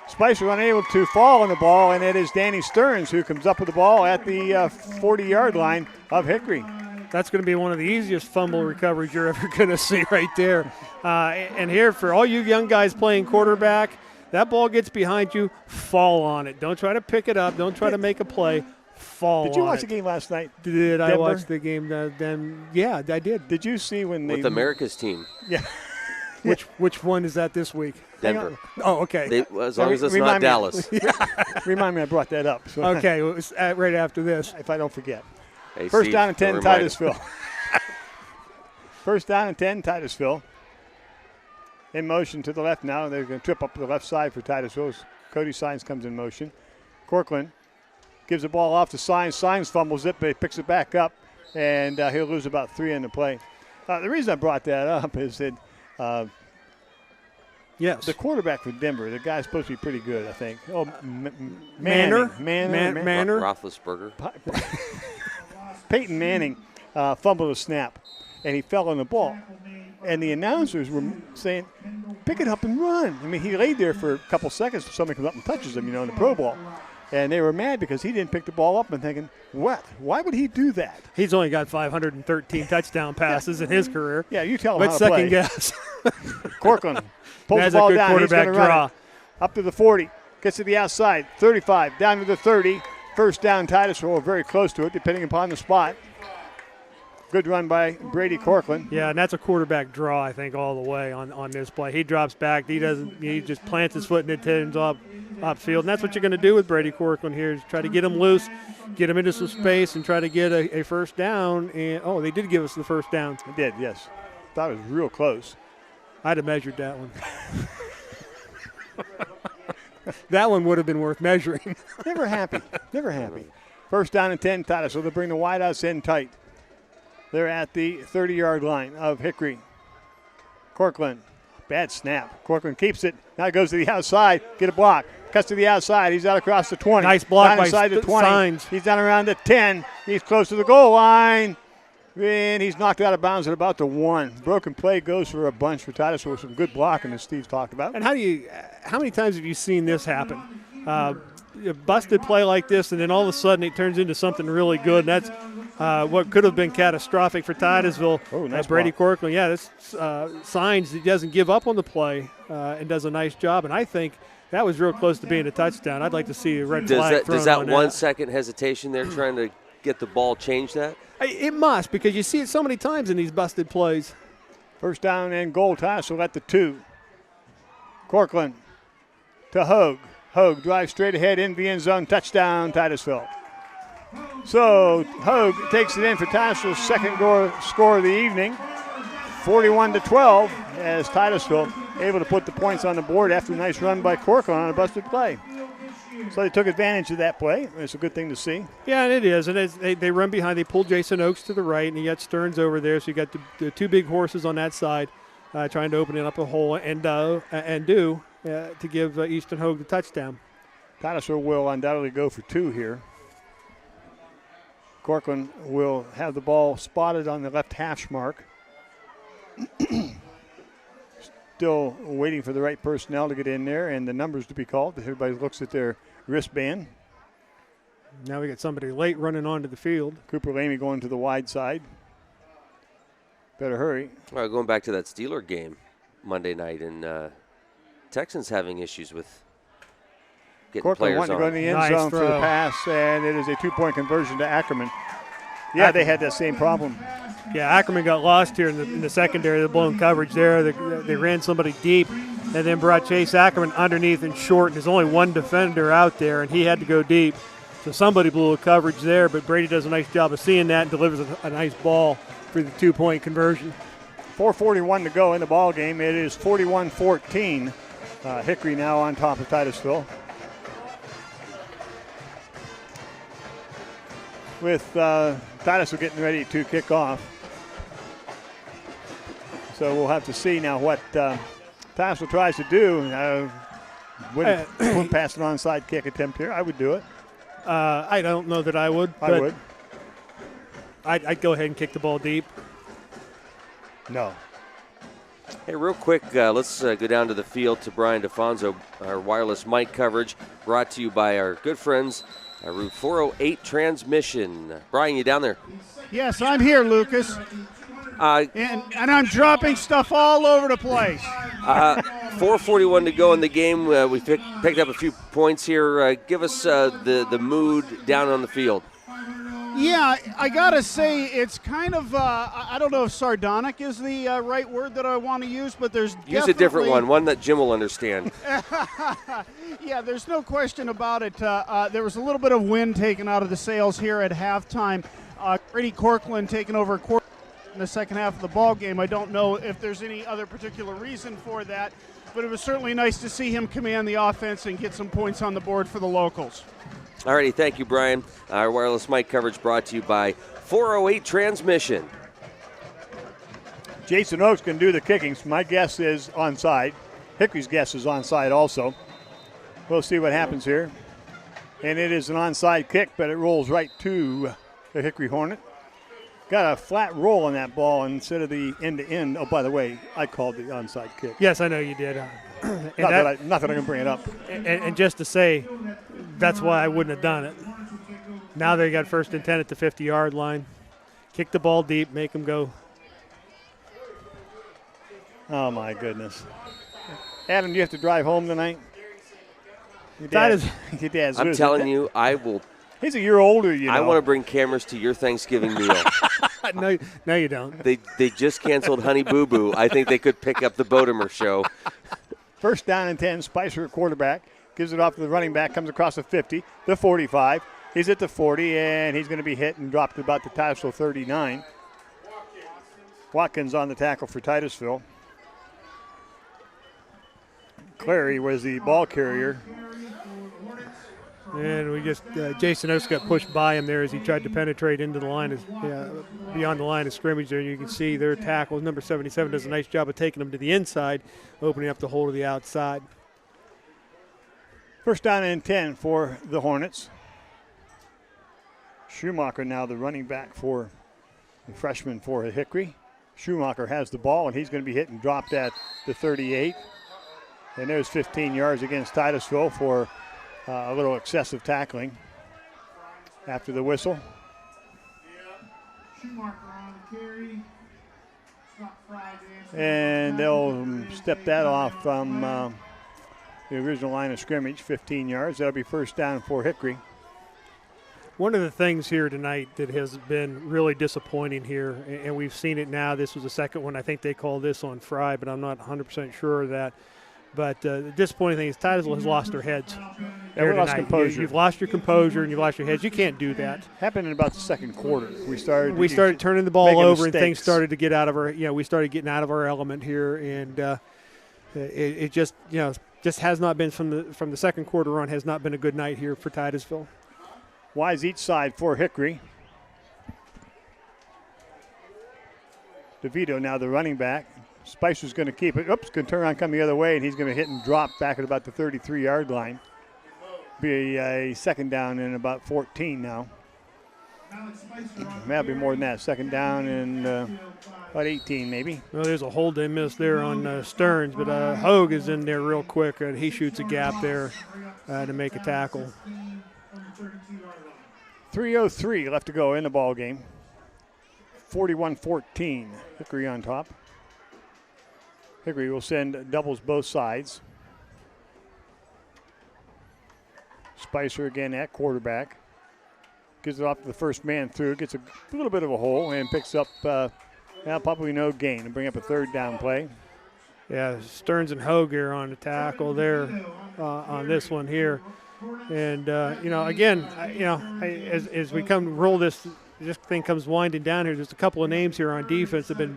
Speaker 2: Spicer unable to fall on the ball, and it is Danny Stearns who comes up with the ball at the 40-yard line of Hickory.
Speaker 5: That's going to be one of the easiest fumble recoveries you're ever going to see right there. And here, for all you young guys playing quarterback, that ball gets behind you, fall on it. Don't try to pick it up. Don't try to make a play. Fall on it.
Speaker 2: Did you watch the game last night?
Speaker 5: Did I watch the game then? Yeah, I did.
Speaker 2: Did you see when they –
Speaker 4: with America's team.
Speaker 2: Yeah.
Speaker 5: Which one is that this week?
Speaker 4: Denver.
Speaker 5: Oh, okay.
Speaker 4: As long as it's not Dallas.
Speaker 2: Remind me I brought that up. So
Speaker 5: okay, it was right after this.
Speaker 2: If I don't forget.
Speaker 4: Hey,
Speaker 2: First
Speaker 4: Steve,
Speaker 2: down and 10,
Speaker 4: remind him.
Speaker 2: Titusville. First down and 10, Titusville. In motion to the left now. They're going to trip up to the left side for Titusville. Cody Sines comes in motion. Corcoran gives the ball off to Sines. Sines fumbles it, but he picks it back up, and he'll lose about 3 in the play. The reason I brought that up is that
Speaker 5: yes,
Speaker 2: the quarterback for Denver, the guy's supposed to be pretty good, I think. Oh,
Speaker 5: Manor.
Speaker 4: Roethlisberger.
Speaker 2: Peyton Manning fumbled a snap, and he fell on the ball. And the announcers were saying, pick it up and run. I mean, he laid there for a couple seconds till somebody comes up and touches him, in the Pro Bowl. And they were mad because he didn't pick the ball up and thinking, what? Why would he do that?
Speaker 5: He's only got 513 touchdown passes in his career.
Speaker 2: Yeah, you tell him
Speaker 5: how
Speaker 2: to play.
Speaker 5: Second guess.
Speaker 2: Corcoran pulls
Speaker 5: That's
Speaker 2: the ball
Speaker 5: a good
Speaker 2: down. He's
Speaker 5: quarterback
Speaker 2: going to run
Speaker 5: draw.
Speaker 2: it up to the 40. Gets to the outside. 35. Down to the 30. First down, Titusville. Or very close to it, depending upon the spot. Good run by Brady Corcoran.
Speaker 5: Yeah, and that's a quarterback draw, I think, all the way on this play. He drops back. He just plants his foot and it tends upfield. And that's what you're going to do with Brady Corcoran here is try to get him loose, get him into some space, and try to get a first down. And they did give us the first down.
Speaker 2: They did, yes. Thought it was real close.
Speaker 5: I'd have measured that one. That one would have been worth measuring.
Speaker 2: Never happy. Never happy. First down and 10, Titusville. They'll bring the wideouts in tight. They're at the 30-yard line of Hickory. Corcoran, bad snap. Corcoran keeps it. Now goes to the outside. Get a block. Cuts to the outside. He's out across the 20.
Speaker 5: Nice block
Speaker 2: down
Speaker 5: by
Speaker 2: inside the 20.
Speaker 5: Sines.
Speaker 2: He's down around the 10. He's close to the goal line. And he's knocked out of bounds at about the 1. Broken play goes for a bunch for Titusville with some good blocking, as Steve's talked about.
Speaker 5: And how many times have you seen this happen? A busted play like this, and then all of a sudden it turns into something really good. And that's what could have been catastrophic for Titusville.
Speaker 2: Oh, nice
Speaker 5: Brady
Speaker 2: block.
Speaker 5: Corcoran, yeah, this Sines he doesn't give up on the play and does a nice job. And I think that was real close to being a touchdown. I'd like to see a red flag thrown
Speaker 4: Does that
Speaker 5: on
Speaker 4: 1 second hesitation there trying to get the ball change that?
Speaker 5: It must, because you see it so many times in these busted plays.
Speaker 2: First down and goal, Titusville at the 2. Corcoran to Hogue. Hogue drives straight ahead into the end zone. Touchdown, Titusville. So Hogue takes it in for Titusville's second score of the evening. 41-12 as Titusville able to put the points on the board after a nice run by Corcoran on a busted play. So they took advantage of that play. It's a good thing to see.
Speaker 5: Yeah, and it is. And they run behind. They pull Jason Oakes to the right, and you got Stearns over there. So you got the two big horses on that side trying to open it up a hole and to give Easton Hogue the touchdown.
Speaker 2: Titusville will undoubtedly go for 2 here. Corcoran will have the ball spotted on the left hash mark. Still waiting for the right personnel to get in there and the numbers to be called. Everybody looks at their wristband.
Speaker 5: Now we got somebody late running onto the field.
Speaker 2: Cooper Lamy going to the wide side. Better hurry.
Speaker 4: All right, going back to that Steeler game Monday night, and Texans having issues with getting
Speaker 2: Corcoran
Speaker 4: players
Speaker 2: wanting to go
Speaker 4: on.
Speaker 2: in the end zone for the pass, and it is a 2-point conversion to Ackerman. Yeah, they had that same problem.
Speaker 5: Yeah, Ackerman got lost here in the secondary. The blown coverage there. They ran somebody deep and then brought Chase Ackerman underneath and short. And there's only one defender out there, and he had to go deep. So somebody blew a coverage there, but Brady does a nice job of seeing that and delivers a nice ball for the 2-point conversion.
Speaker 2: 4:41 to go in the ball game. It is 41-14. Hickory now on top of Titusville. With Titusville getting ready to kick off. So we'll have to see now what Titusville tries to do. Wouldn't pass an onside kick attempt here. I would do it.
Speaker 5: I don't know that I would.
Speaker 2: I would.
Speaker 5: I'd go ahead and kick the ball deep.
Speaker 2: No.
Speaker 4: Hey, real quick, let's go down to the field to Brian DeFonso, our wireless mic coverage, brought to you by our good friends at Route 408 Transmission. Brian, you down there?
Speaker 17: Yes, I'm here, Lucas. And I'm dropping stuff all over the place.
Speaker 4: 4:41 to go in the game. We picked up a few points here. Give us the mood down on the field.
Speaker 17: Yeah, I gotta say it's kind of I don't know if sardonic is the right word that I want to use, but there's
Speaker 4: Use a different one that Jim will understand.
Speaker 17: Yeah, there's no question about it. There was a little bit of wind taken out of the sails here at halftime. Grady Corkland taking over in the second half of the ball game. I don't know if there's any other particular reason for that, but it was certainly nice to see him command the offense and get some points on the board for the locals.
Speaker 4: Alrighty, thank you, Brian. Our wireless mic coverage brought to you by 408 Transmission.
Speaker 2: Jason Oakes can do the kicking. My guess is onside. Hickory's guess is onside also. We'll see what happens here. And it is an onside kick, but it rolls right to the Hickory Hornet. Got a flat roll on that ball instead of the end-to-end. Oh, by the way, I called the onside kick.
Speaker 5: Yes, I know you did.
Speaker 2: Not that I can bring it up.
Speaker 5: And just to say, that's why I wouldn't have done it. Now they got 1st and 10 at the 50-yard line. Kick the ball deep, make them go.
Speaker 2: Oh, my goodness. Adam, do you have to drive home tonight? Your dad's
Speaker 4: I'm telling you, I will.
Speaker 2: He's a year older, you know.
Speaker 4: I want to bring cameras to your Thanksgiving meal.
Speaker 5: No, you don't.
Speaker 4: They just canceled Honey Boo Boo. I think they could pick up the Bodemer show.
Speaker 2: 1st down and 10. Spicer at quarterback. Gives it off to the running back. Comes across the 50, the 45. He's at the 40, and he's going to be hit and dropped about the Titusville 39. Watkins on the tackle for Titusville. Clary was the ball carrier.
Speaker 5: And we just Jason Oakes got pushed by him there as he tried to penetrate into the line, beyond the line of scrimmage there. You can see their tackle, number 77, does a nice job of taking them to the inside, opening up the hole to the outside.
Speaker 2: 1st down and 10 for the Hornets. Schumacher now the running back for the freshman for Hickory. Schumacher has the ball, and he's going to be hit and dropped at the 38. And there's 15 yards against Titusville for a little excessive tackling after the whistle. And they'll step that off from the original line of scrimmage, 15 yards. That'll be 1st down for Hickory.
Speaker 5: One of the things here tonight that has been really disappointing here, and we've seen it now, this was the second one. I think they called this on Fry, but I'm not 100% sure of that. But the disappointing thing is Titusville has lost their heads.
Speaker 2: Yeah, we lost composure.
Speaker 5: You've lost your composure and you've lost your heads. You can't do that.
Speaker 2: Happened in about the second quarter. We started
Speaker 5: turning the ball over
Speaker 2: mistakes.
Speaker 5: and things started to get out of our. We started getting out of our element here, and it just has not been from the second quarter on, has not been a good night here for Titusville.
Speaker 2: Wise each side for Hickory. DeVito now the running back. Spicer's going to keep it. Oops, going to turn around, come the other way, and he's going to hit and drop back at about the 33-yard line. Be a 2nd down and about 14 now. That'll be more than that. 2nd down and about 18 maybe.
Speaker 5: Well, there's a hold they missed there on Stearns, but Hogue is in there real quick, and he shoots a gap there to make a tackle.
Speaker 2: 3:03 left to go in the ball game. 41-14, Hickory on top. Hickory will send doubles both sides. Spicer again at quarterback. Gives it off to the first man through. Gets a little bit of a hole and picks up probably no gain and bring up a 3rd down play.
Speaker 5: Yeah, Stearns and Hogue are on the tackle there on this one here. And, as we come roll this thing comes winding down here, there's a couple of names here on defense that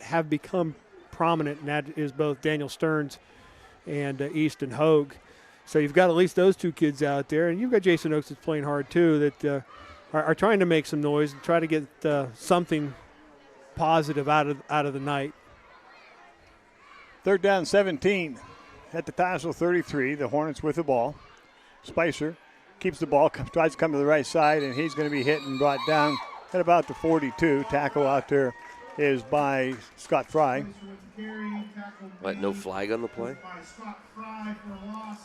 Speaker 5: have become prominent, and that is both Daniel Stearns and Easton Hogue. So you've got at least those two kids out there, and you've got Jason Oakes that's playing hard too, that are trying to make some noise and try to get something positive out of the night.
Speaker 2: 3rd down 17 at the Titusville 33. The Hornets with the ball. Spicer keeps the ball, tries to come to the right side, and he's going to be hit and brought down at about the 42. Tackle out there is by Scott Fry.
Speaker 4: What, no flag on the play?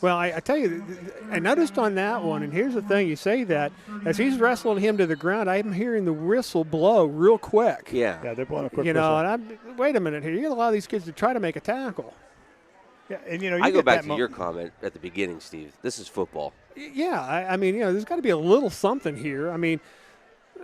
Speaker 5: Well, I tell you, I noticed on that one, and here's the thing, you say that, as he's wrestling him to the ground, I'm hearing the whistle blow real quick.
Speaker 4: Yeah,
Speaker 2: they're blowing a quick whistle.
Speaker 5: And wait a minute here, you got a lot of these kids to try to make a tackle.
Speaker 2: Yeah, and you
Speaker 4: I go back to your comment at the beginning, Steve. This is football.
Speaker 5: Yeah, I mean, there's got to be a little something here. I mean,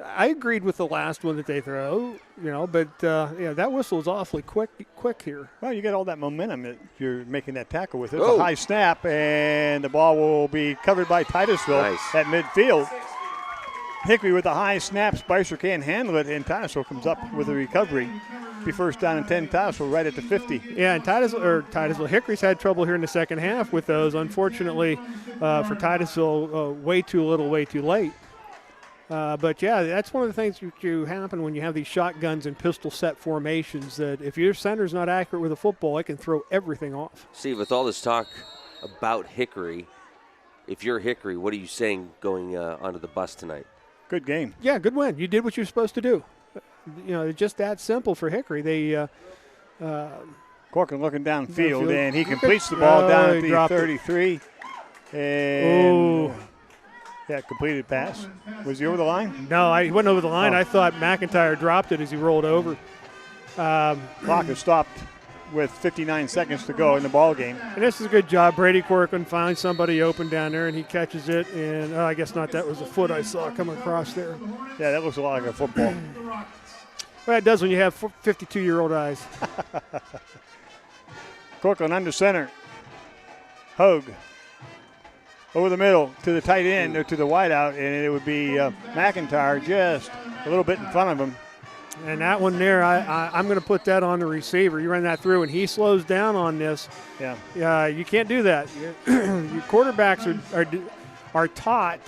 Speaker 5: I agreed with the last one that they throw, but that whistle is awfully quick here.
Speaker 2: Well, you get all that momentum that you're making that tackle with. It's a high snap, and the ball will be covered by Titusville at midfield. Hickory with a high snap. Spicer can't handle it, and Titusville comes up with a recovery. Be first down and 10, Titusville right at the 50.
Speaker 5: Yeah, and Titusville, Hickory's had trouble here in the second half with those. Unfortunately for Titusville, way too little, way too late. But, yeah, that's one of the things that happen when you have these shotguns and pistol set formations, that if your center's not accurate with a football, it can throw everything off.
Speaker 4: Steve, with all this talk about Hickory, if you're Hickory, what are you saying going onto the bus tonight?
Speaker 2: Good game.
Speaker 5: Yeah, good win. You did what you're supposed to do. Just that simple for Hickory. They
Speaker 2: Corcoran looking downfield, and he completes the ball down at the 33. And completed pass. Was he over the line?
Speaker 5: No, he wasn't over the line. I thought McIntyre dropped it as he rolled over.
Speaker 2: Clock has stopped with 59 seconds to go in the ball game.
Speaker 5: And this is a good job. Brady Corcoran finds somebody open down there, and he catches it. And I guess not. That was a foot I saw coming across there.
Speaker 2: Yeah, that looks a lot like a football.
Speaker 5: Well, it does when you have 52-year-old eyes.
Speaker 2: Corcoran under center. Hogue over the middle to the tight end or to the wideout, and it would be McIntyre just a little bit in front of him.
Speaker 5: And that one there, I'm going to put that on the receiver. You run that through, and he slows down on this.
Speaker 2: Yeah.
Speaker 5: You can't do that. Your quarterbacks are taught,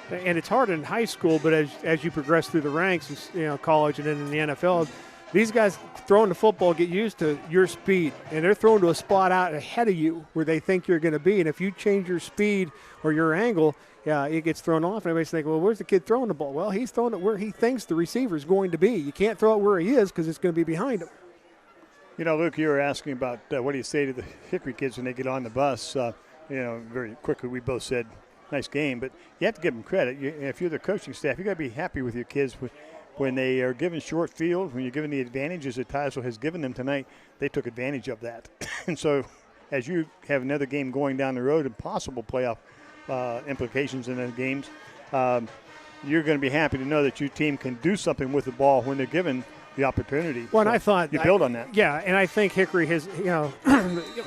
Speaker 5: and it's hard in high school, but as you progress through the ranks, college and then in the NFL, these guys throwing the football get used to your speed, and they're thrown to a spot out ahead of you where they think you're going to be. And if you change your speed or your angle, it gets thrown off, and everybody's thinking, well, where's the kid throwing the ball? Well, he's throwing it where he thinks the receiver is going to be. You can't throw it where he is because it's going to be behind him.
Speaker 2: Luke, you were asking about what do you say to the Hickory kids when they get on the bus. Very quickly we both said, nice game, but you have to give them credit. If you're the coaching staff, you got to be happy with your kids when they are given short field, when you're given the advantages that Titusville has given them tonight. They took advantage of that. And so as you have another game going down the road and possible playoff implications in those games, you're going to be happy to know that your team can do something with the ball when they're given the opportunity.
Speaker 5: Well, and I thought
Speaker 2: you build on that.
Speaker 5: Yeah, and I think Hickory has,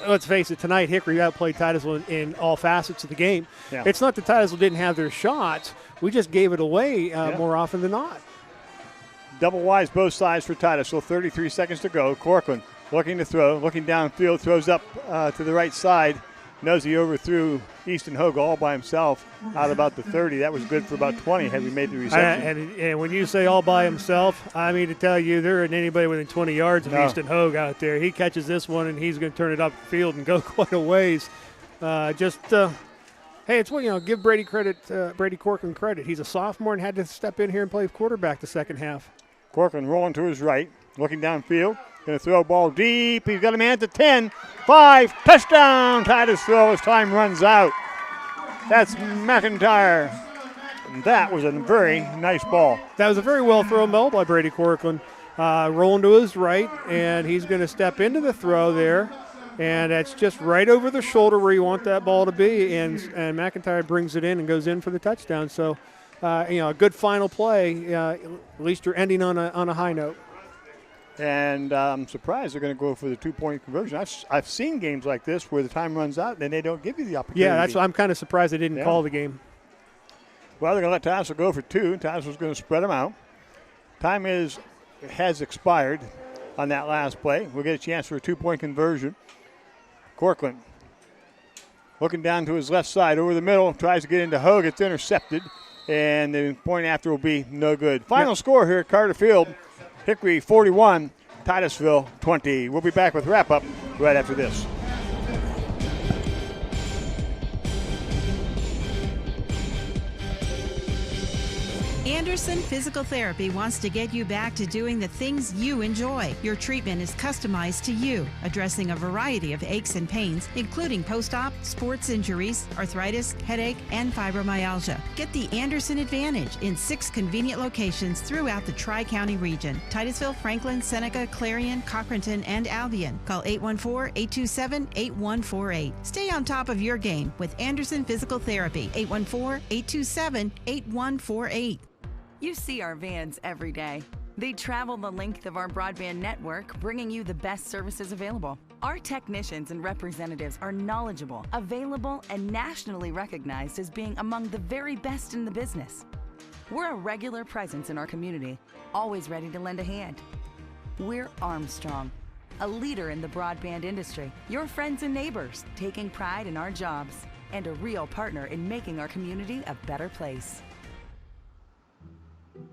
Speaker 5: let's face it, tonight Hickory outplayed Titusville in all facets of the game.
Speaker 2: Yeah.
Speaker 5: It's not that Titusville didn't have their shots. We just gave it away more often than not.
Speaker 2: Double wides both sides for Titusville. 33 seconds to go. Corcoran looking to throw, looking downfield, throws up to the right side. Knows he overthrew Easton Hogue all by himself out about the 30. That was good for about 20 had we made the reception.
Speaker 5: And when you say all by himself, I mean to tell you there isn't anybody within 20 yards of Easton Hogue out there. He catches this one, and he's going to turn it up the field and go quite a ways. Hey, it's give Brady Corcoran credit. He's a sophomore and had to step in here and play quarterback the second half.
Speaker 2: Corcoran rolling to his right, looking downfield. Going to throw a ball deep. He's got a man at the 10, 5, touchdown, Titusville as time runs out. That's McIntyre. And that was a very nice ball.
Speaker 5: That was a very well thrown ball by Brady Corcoran. Rolling to his right, and he's going to step into the throw there. And that's just right over the shoulder where you want that ball to be. And McIntyre brings it in and goes in for the touchdown. So, a good final play. At least you're ending on a high note.
Speaker 2: And I'm surprised they're going to go for the 2-point conversion. I've seen games like this where the time runs out and they don't give you the opportunity.
Speaker 5: Yeah, that's why I'm kind of surprised they didn't call the game.
Speaker 2: Well, they're going to let Titusville go for 2. Titusville's going to spread them out. Time has expired on that last play. We'll get a chance for a 2-point conversion. Corcoran looking down to his left side over the middle, tries to get into Hogue. It's intercepted, and the point after will be no good. Final score here at Carter Field. Hickory 41, Titusville 20. We'll be back with wrap-up right after this.
Speaker 8: Anderson Physical Therapy wants to get you back to doing the things you enjoy. Your treatment is customized to you, addressing a variety of aches and pains, including post-op, sports injuries, arthritis, headache, and fibromyalgia. Get the Anderson Advantage in 6 convenient locations throughout the Tri-County region: Titusville, Franklin, Seneca, Clarion, Cochranton, and Albion. Call 814-827-8148. Stay on top of your game with Anderson Physical Therapy. 814-827-8148.
Speaker 6: You see our vans every day. They travel the length of our broadband network, bringing you the best services available. Our technicians and representatives are knowledgeable, available, and nationally recognized as being among the very best in the business. We're a regular presence in our community, always ready to lend a hand. We're Armstrong, a leader in the broadband industry, your friends and neighbors, taking pride in our jobs, and a real partner in making our community a better place.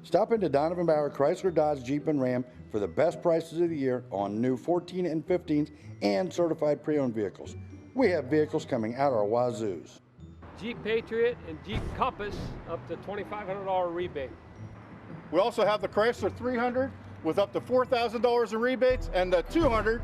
Speaker 10: Stop into Donovan Bauer Chrysler Dodge Jeep and Ram for the best prices of the year on new 14 and 15s and certified pre-owned vehicles. We have vehicles coming out our wazoos.
Speaker 11: Jeep Patriot and Jeep Compass up to $2,500 rebate.
Speaker 1: We also have the Chrysler 300 with up to $4,000 in rebates and the 200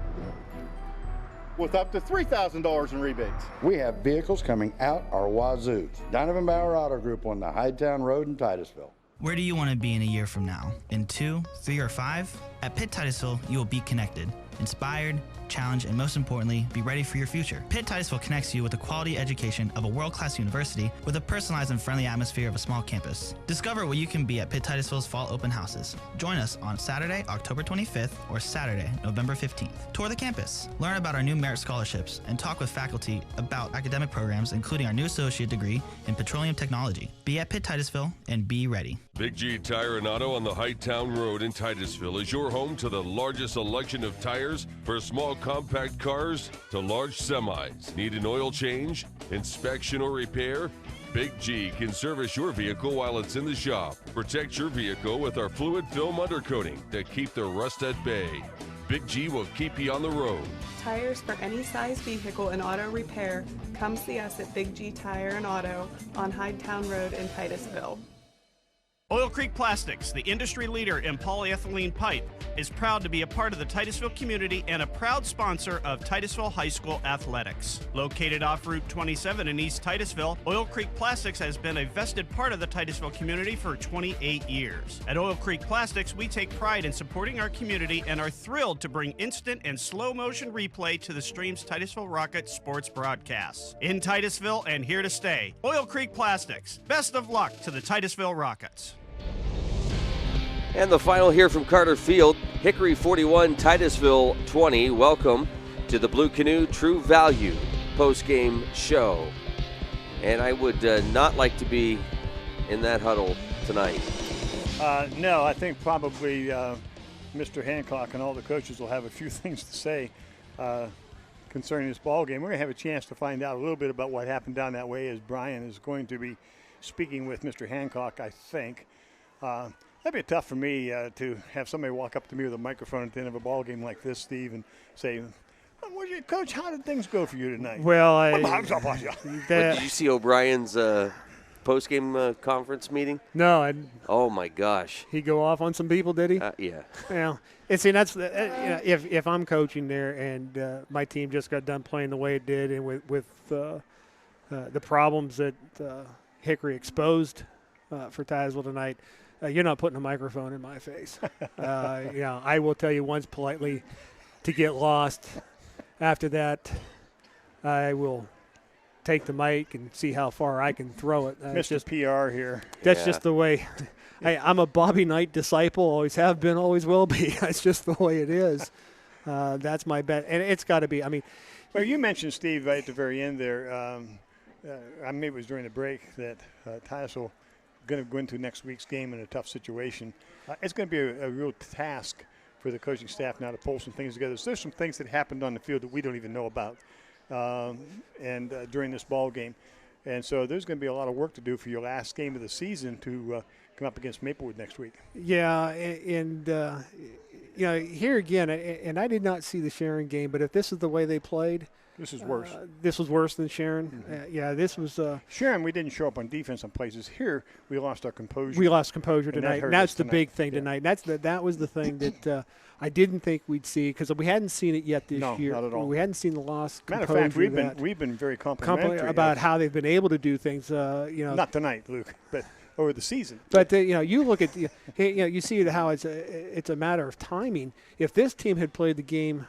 Speaker 1: with up to $3,000 in rebates.
Speaker 10: We have vehicles coming out our wazoos. Donovan Bauer Auto Group on the Hightown Road in Titusville.
Speaker 12: Where do you want to be in a year from now? In 2, 3, or 5? At Pitt Titusville, you will be connected, inspired, challenged, and most importantly, be ready for your future. Pitt Titusville connects you with the quality education of a world-class university with a personalized and friendly atmosphere of a small campus. Discover what you can be at Pitt Titusville's fall open houses. Join us on Saturday, October 25th or Saturday, November 15th. Tour the campus, learn about our new merit scholarships, and talk with faculty about academic programs, including our new associate degree in petroleum technology. Be at Pitt Titusville and be ready.
Speaker 13: Big G Tire and Auto on the Hightown Road in Titusville is your home to the largest selection of tires for small compact cars to large semis. Need an oil change, inspection, or repair? Big G can service your vehicle while it's in the shop. Protect your vehicle with our fluid film undercoating to keep the rust at bay. Big G will keep you on the road.
Speaker 14: Tires for any size vehicle and auto repair. Come see us at Big G Tire and Auto on Hightown Road in Titusville.
Speaker 18: Oil Creek Plastics, the industry leader in polyethylene pipe, is proud to be a part of the Titusville community and a proud sponsor of Titusville High School athletics. Located off Route 27 in East Titusville, Oil Creek Plastics has been a vested part of the Titusville community for 28 years. At Oil Creek Plastics, we take pride in supporting our community and are thrilled to bring instant and slow motion replay to the stream's Titusville Rocket sports broadcasts. In Titusville and here to stay, Oil Creek Plastics. Best of luck to the Titusville Rockets.
Speaker 4: And the final here from Carter Field, Hickory 41, Titusville 20. Welcome to the Blue Canoe True Value post-game show. And I would not like to be in that huddle tonight.
Speaker 2: No, I think probably Mr. Hancock and all the coaches will have a few things to say concerning this ball game. We're going to have a chance to find out a little bit about what happened down that way as Brian is going to be speaking with Mr. Hancock, I think. That'd be tough for me to have somebody walk up to me with a microphone at the end of a ball game like this, Steve, and say, Coach, how did things go for you tonight?
Speaker 5: Well,
Speaker 4: Did you see O'Brien's post-game conference meeting?
Speaker 5: No.
Speaker 4: Oh, my gosh.
Speaker 5: He go off on some people, did he?
Speaker 4: Yeah.
Speaker 5: Well, and see, that's if I'm coaching there and my team just got done playing the way it did and with the problems that Hickory exposed for Titusville tonight, you're not putting a microphone in my face. I will tell you once politely to get lost. After that, I will take the mic and see how far I can throw it.
Speaker 2: Mr. Just PR here.
Speaker 5: That's just the way. I'm a Bobby Knight disciple, always have been, always will be. That's just the way it is. That's my bet. And it's got to be,
Speaker 2: Well, you mentioned, Steve, right at the very end there, maybe it was during the break, that Titusville going to go into next week's game in a tough situation. It's going to be a real task for the coaching staff now to pull some things together. So there's some things that happened on the field that we don't even know about during this ball game. And so there's going to be a lot of work to do for your last game of the season to come up against Maplewood next week.
Speaker 5: Yeah, and here again, and I did not see the Sharon game, but if this is the way they played,
Speaker 2: This is worse.
Speaker 5: This was worse than Sharon. Yeah, this was.
Speaker 2: Sharon, we didn't show up on defense in places. Here, we lost our composure.
Speaker 5: We lost composure tonight.
Speaker 2: And
Speaker 5: that's the big thing tonight. That was the thing that I didn't think we'd see because we hadn't seen it yet this year.
Speaker 2: No, not at all.
Speaker 5: We hadn't seen the loss.
Speaker 2: Matter of fact, we've been very complimentary
Speaker 5: about how they've been able to do things.
Speaker 2: Not tonight, Luke, but over the season.
Speaker 5: But you look at you see how it's a matter of timing. If this team had played the game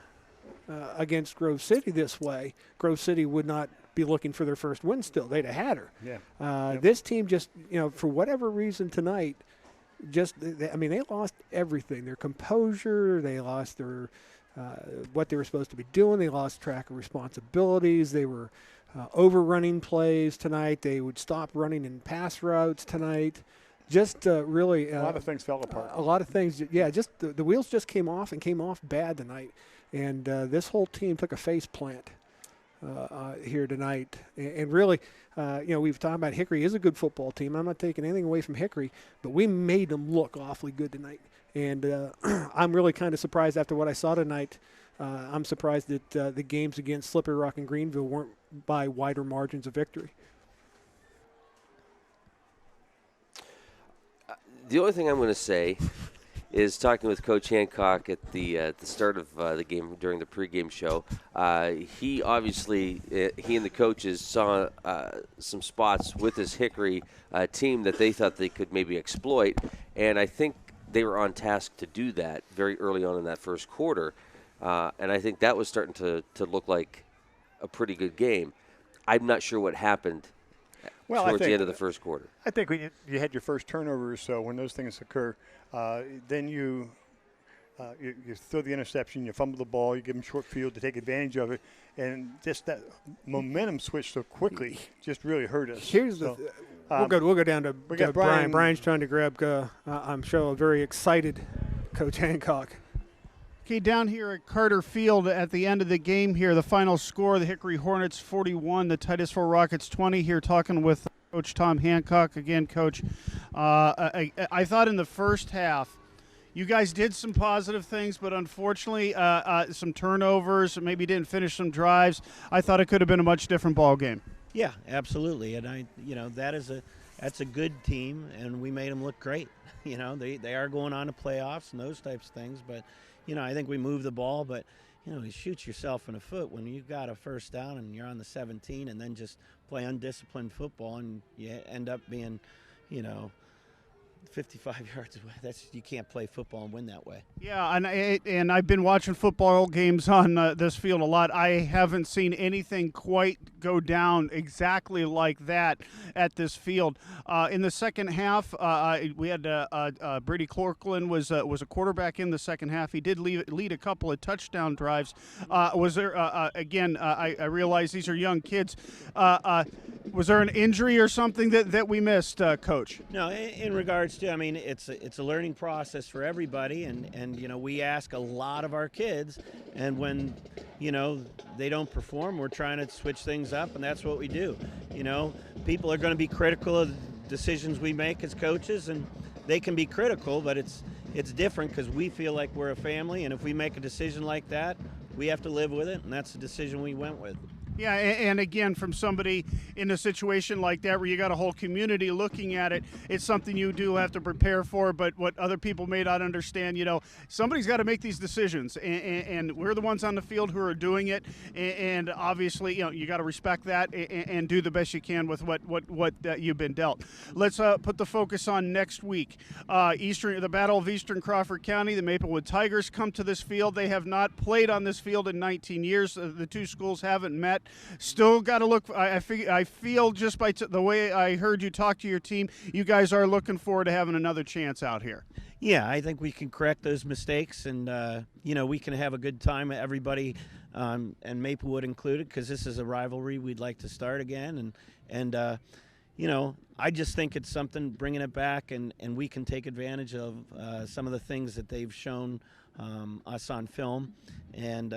Speaker 5: against Grove City this way, Grove City would not be looking for their first win still. They'd have had her.
Speaker 2: Yeah.
Speaker 5: This team just, for whatever reason tonight, they lost everything. Their composure, they lost their what they were supposed to be doing. They lost track of responsibilities. They were overrunning plays tonight. They would stop running in pass routes tonight. Just really
Speaker 2: a lot of things fell apart.
Speaker 5: A lot of things, just the wheels just came off bad tonight. And this whole team took a face plant here tonight. And really, we've talked about Hickory is a good football team. I'm not taking anything away from Hickory, but we made them look awfully good tonight. And I'm really kind of surprised after what I saw tonight. I'm surprised that the games against Slippery Rock and Greenville weren't by wider margins of victory.
Speaker 4: The only thing I'm going to say is talking with Coach Hancock at the start of the game during the pregame show. He obviously, he and the coaches saw some spots with this Hickory team that they thought they could maybe exploit, and I think they were on task to do that very early on in that first quarter, and I think that was starting to look like a pretty good game. I'm not sure what happened towards the end of the first quarter.
Speaker 2: I think when you had your first turnover or so, when those things occur, then you throw the interception, you fumble the ball, you give them short field to take advantage of it, and just that momentum switch so quickly just really hurt us.
Speaker 5: We'll go down to Brian. Brian's trying to grab, I'm sure, a very excited Coach Hancock.
Speaker 17: Okay, down here at Carter Field at the end of the game here, the final score, the Hickory Hornets 41, the Titusville Rockets 20. Here talking with Coach Tom Hancock. Again, Coach, I thought in the first half you guys did some positive things, but unfortunately some turnovers, maybe didn't finish some drives. I thought it could have been a much different ball game.
Speaker 15: Yeah, absolutely. And that's a good team, and we made them look great. They are going on to playoffs and those types of things, but I think we moved the ball, but, you shoot yourself in the foot when you've got a first down and you're on the 17 and then just play undisciplined football and you end up being, 55 yards away. You can't play football and win that way.
Speaker 17: Yeah, and I've been watching football games on this field a lot. I haven't seen anything quite go down exactly like that at this field. In the second half, we had Brady Corkland was a quarterback in the second half. He did lead a couple of touchdown drives. Was there again? I realize these are young kids. Was there an injury or something that we missed, Coach?
Speaker 15: No, in regards to, it's a learning process for everybody, and we ask a lot of our kids, and when they don't perform, we're trying to switch things up, and that's what we do. People are going to be critical of the decisions we make as coaches, and they can be critical, but it's different because we feel like we're a family, and if we make a decision like that, we have to live with it, and that's the decision we went with.
Speaker 17: Yeah, and again, from somebody in a situation like that where you got a whole community looking at it, it's something you do have to prepare for. But what other people may not understand, somebody's got to make these decisions, and we're the ones on the field who are doing it. And obviously, you got to respect that and do the best you can with what you've been dealt. Let's put the focus on next week. The Battle of Eastern Crawford County, the Maplewood Tigers come to this field. They have not played on this field in 19 years. The two schools haven't met. Still got to look. I feel just by the way I heard you talk to your team, you guys are looking forward to having another chance out here.
Speaker 15: Yeah, I think we can correct those mistakes, and we can have a good time. Everybody, and Maplewood included, because this is a rivalry we'd like to start again, and I just think it's something bringing it back, and we can take advantage of some of the things that they've shown us on film, and.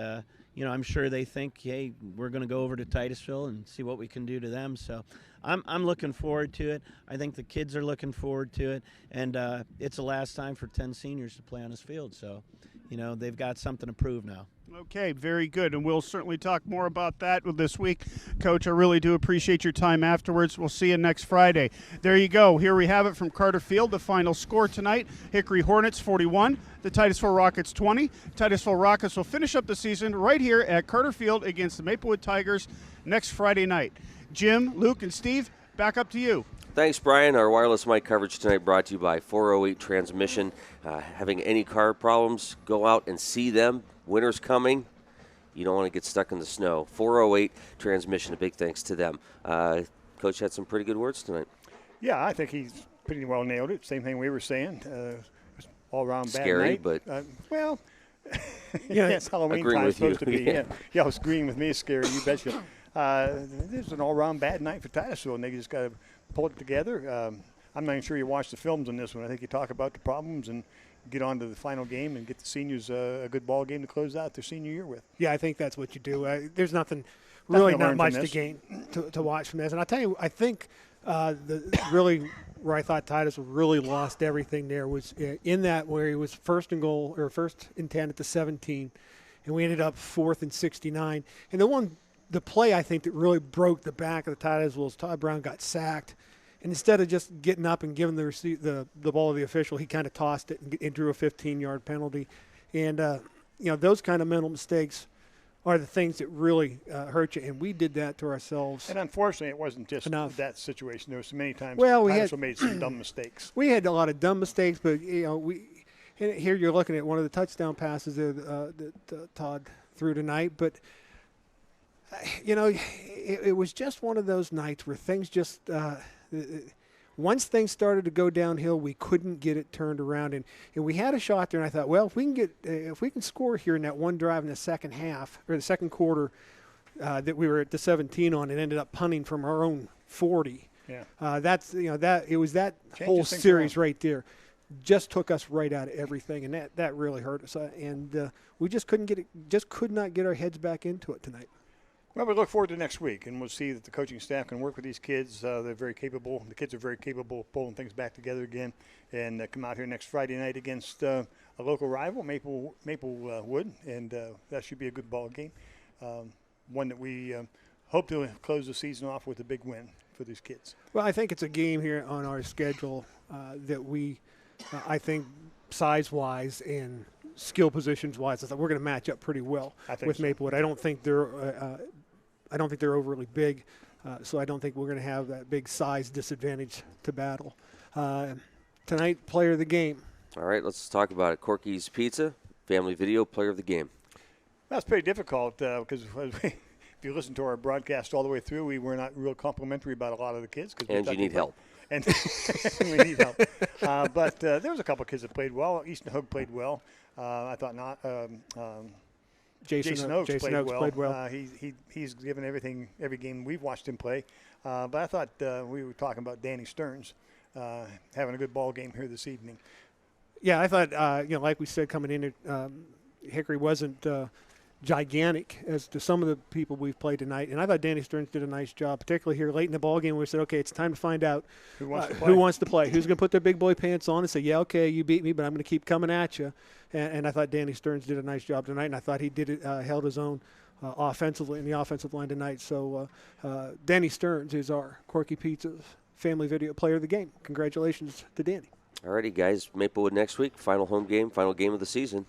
Speaker 15: I'm sure they think, hey, we're going to go over to Titusville and see what we can do to them. So I'm looking forward to it. I think the kids are looking forward to it. And it's the last time for 10 seniors to play on this field. So, they've got something to prove now.
Speaker 17: Okay, very good, and we'll certainly talk more about that this week. Coach, I really do appreciate your time afterwards. We'll see you next Friday. There you go. Here we have it from Carter Field, the final score tonight. Hickory Hornets 41, the Titusville Rockets 20. Titusville Rockets will finish up the season right here at Carter Field against the Maplewood Tigers next Friday night. Jim, Luke, and Steve, back up to you.
Speaker 4: Thanks, Brian. Our wireless mic coverage tonight brought to you by 408 Transmission. Having any car problems, go out and see them. Winter's coming. You don't want to get stuck in the snow. 408 Transmission, a big thanks to them. Coach had some pretty good words tonight.
Speaker 2: Yeah, I think he's pretty well nailed it. Same thing we were saying. All-around bad
Speaker 4: Scary,
Speaker 2: night.
Speaker 4: But
Speaker 2: well, yeah, it's Halloween time. It's supposed to be.
Speaker 4: Yeah,
Speaker 2: it's agreeing with me. It's scary. You betcha. This is an all-around bad night for Titusville, and they just got to pull it together. I'm not even sure you watched the films on this one. I think you talk about the problems and get on to the final game and get the seniors a good ball game to close out their senior year with.
Speaker 5: Yeah, I think that's what you do. There's not much to gain to watch from this. And I'll tell you, I think where I thought Titusville really lost everything there was in that where he was first and 10 at the 17, and we ended up 4th and 69. And the play I think that really broke the back of the Titusville is Todd Brown got sacked. And instead of just getting up and giving the ball to the official, he kind of tossed it and drew a 15-yard penalty. And, those kind of mental mistakes are the things that really hurt you. And we did that to ourselves.
Speaker 2: And unfortunately, it wasn't just that situation. There were so many times Titusville made some dumb mistakes.
Speaker 5: We had a lot of dumb mistakes, but, and here you're looking at one of the touchdown passes that Todd threw tonight. But, it was just one of those nights where things just once things started to go downhill, we couldn't get it turned around, and we had a shot there. And I thought, well, if we can score here in that one drive in the second half or the second quarter that we were at the 17 on, and ended up punting from our own 40.
Speaker 2: Yeah,
Speaker 5: it was that whole series right there, just took us right out of everything, and that really hurt us. And we just could not get our heads back into it tonight.
Speaker 2: Well, we look forward to next week, and we'll see that the coaching staff can work with these kids. They're very capable. The kids are very capable of pulling things back together again, and come out here next Friday night against a local rival, Maplewood, and that should be a good ball game. One that we hope to close the season off with a big win for these kids.
Speaker 5: Well, I think it's a game here on our schedule that we, I think, size-wise and skill positions-wise, I thought we're going to match up pretty well with Maplewood. I don't think they're overly big, so I don't think we're going to have that big size disadvantage to battle. Tonight, player of the game.
Speaker 4: All right, let's talk about it. Corky's Pizza, Family Video, player of the game.
Speaker 2: That's pretty difficult because if you listen to our broadcast all the way through, we were not real complimentary about a lot of the kids.
Speaker 4: And you need help.
Speaker 2: And we need help. But there was a couple of kids that played well. Easton Hogue played well. I thought not. Jason Oakes played well. He's given every game we've watched him play. But I thought we were talking about Danny Stearns having a good ball game here this evening.
Speaker 5: Yeah, I thought like we said coming in, Hickory wasn't gigantic as to some of the people we've played tonight, and I thought Danny Stearns did a nice job, particularly here late in the ball game. We said, okay, it's time to find out who wants to play, who's going to put their big boy pants on and say, yeah, okay, you beat me, but I'm going to keep coming at you. And I thought Danny Stearns did a nice job tonight, and I thought he did it, held his own offensively in the offensive line tonight. So Danny Stearns is our Corky Pizza's Family Video player of the game. Congratulations to Danny.
Speaker 4: All righty, guys. Maplewood next week, final home game, final game of the season.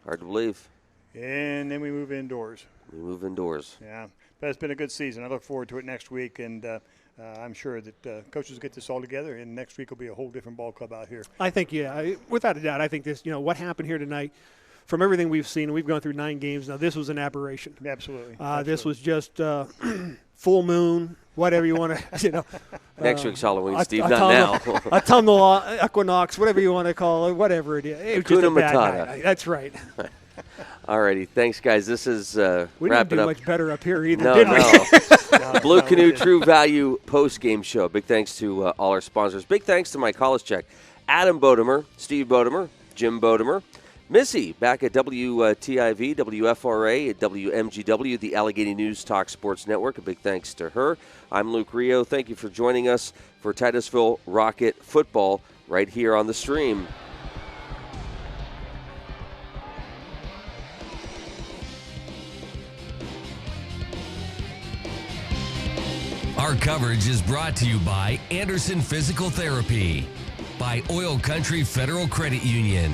Speaker 4: Hard to believe.
Speaker 2: And then we move indoors. Yeah, but it's been a good season. I look forward to it next week, and I'm sure that coaches will get this all together, and next week will be a whole different ball club out here.
Speaker 5: I think, without a doubt, I think this, what happened here tonight, from everything we've seen, we've gone through 9 games now, this was an aberration.
Speaker 2: Absolutely.
Speaker 5: This was just full moon, whatever you want to,
Speaker 4: Next week's Halloween, Steve, not now.
Speaker 5: Autumnal equinox, whatever you want to call it, whatever it is. It was just a bad night. That's right.
Speaker 4: All righty, thanks, guys. This is
Speaker 5: we
Speaker 4: wrapping up.
Speaker 5: We didn't do much better up here either,
Speaker 4: did
Speaker 5: we?
Speaker 4: No. Blue Canoe True Value post-game show. Big thanks to all our sponsors. Big thanks to my college check, Adam Bodemer, Steve Bodemer, Jim Bodemer, Missy back at WTIV, WFRA, at WMGW, the Allegheny News Talk Sports Network. A big thanks to her. I'm Luke Rio. Thank you for joining us for Titusville Rocket football right here on the stream.
Speaker 3: Our coverage is brought to you by Anderson Physical Therapy, by Oil Country Federal Credit Union,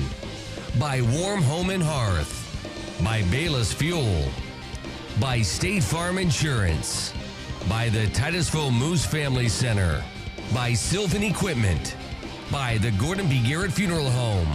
Speaker 3: by Warm Home and Hearth, by Bayless Fuel, by State Farm Insurance, by the Titusville Moose Family Center, by Sylvan Equipment, by the Gordon B. Garrett Funeral Home,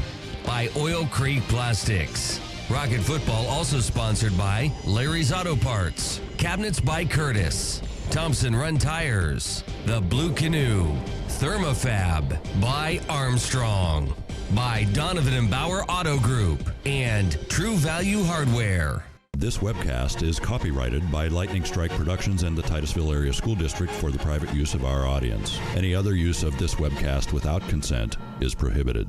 Speaker 3: by Oil Creek Plastics. Rocket Football also sponsored by Larry's Auto Parts, Cabinets by Curtis, Thompson Run Tires, The Blue Canoe, Thermofab, by Armstrong, by Donovan and Bauer Auto Group, and True Value Hardware.
Speaker 16: This webcast is copyrighted by Lightning Strike Productions and the Titusville Area School District for the private use of our audience. Any other use of this webcast without consent is prohibited.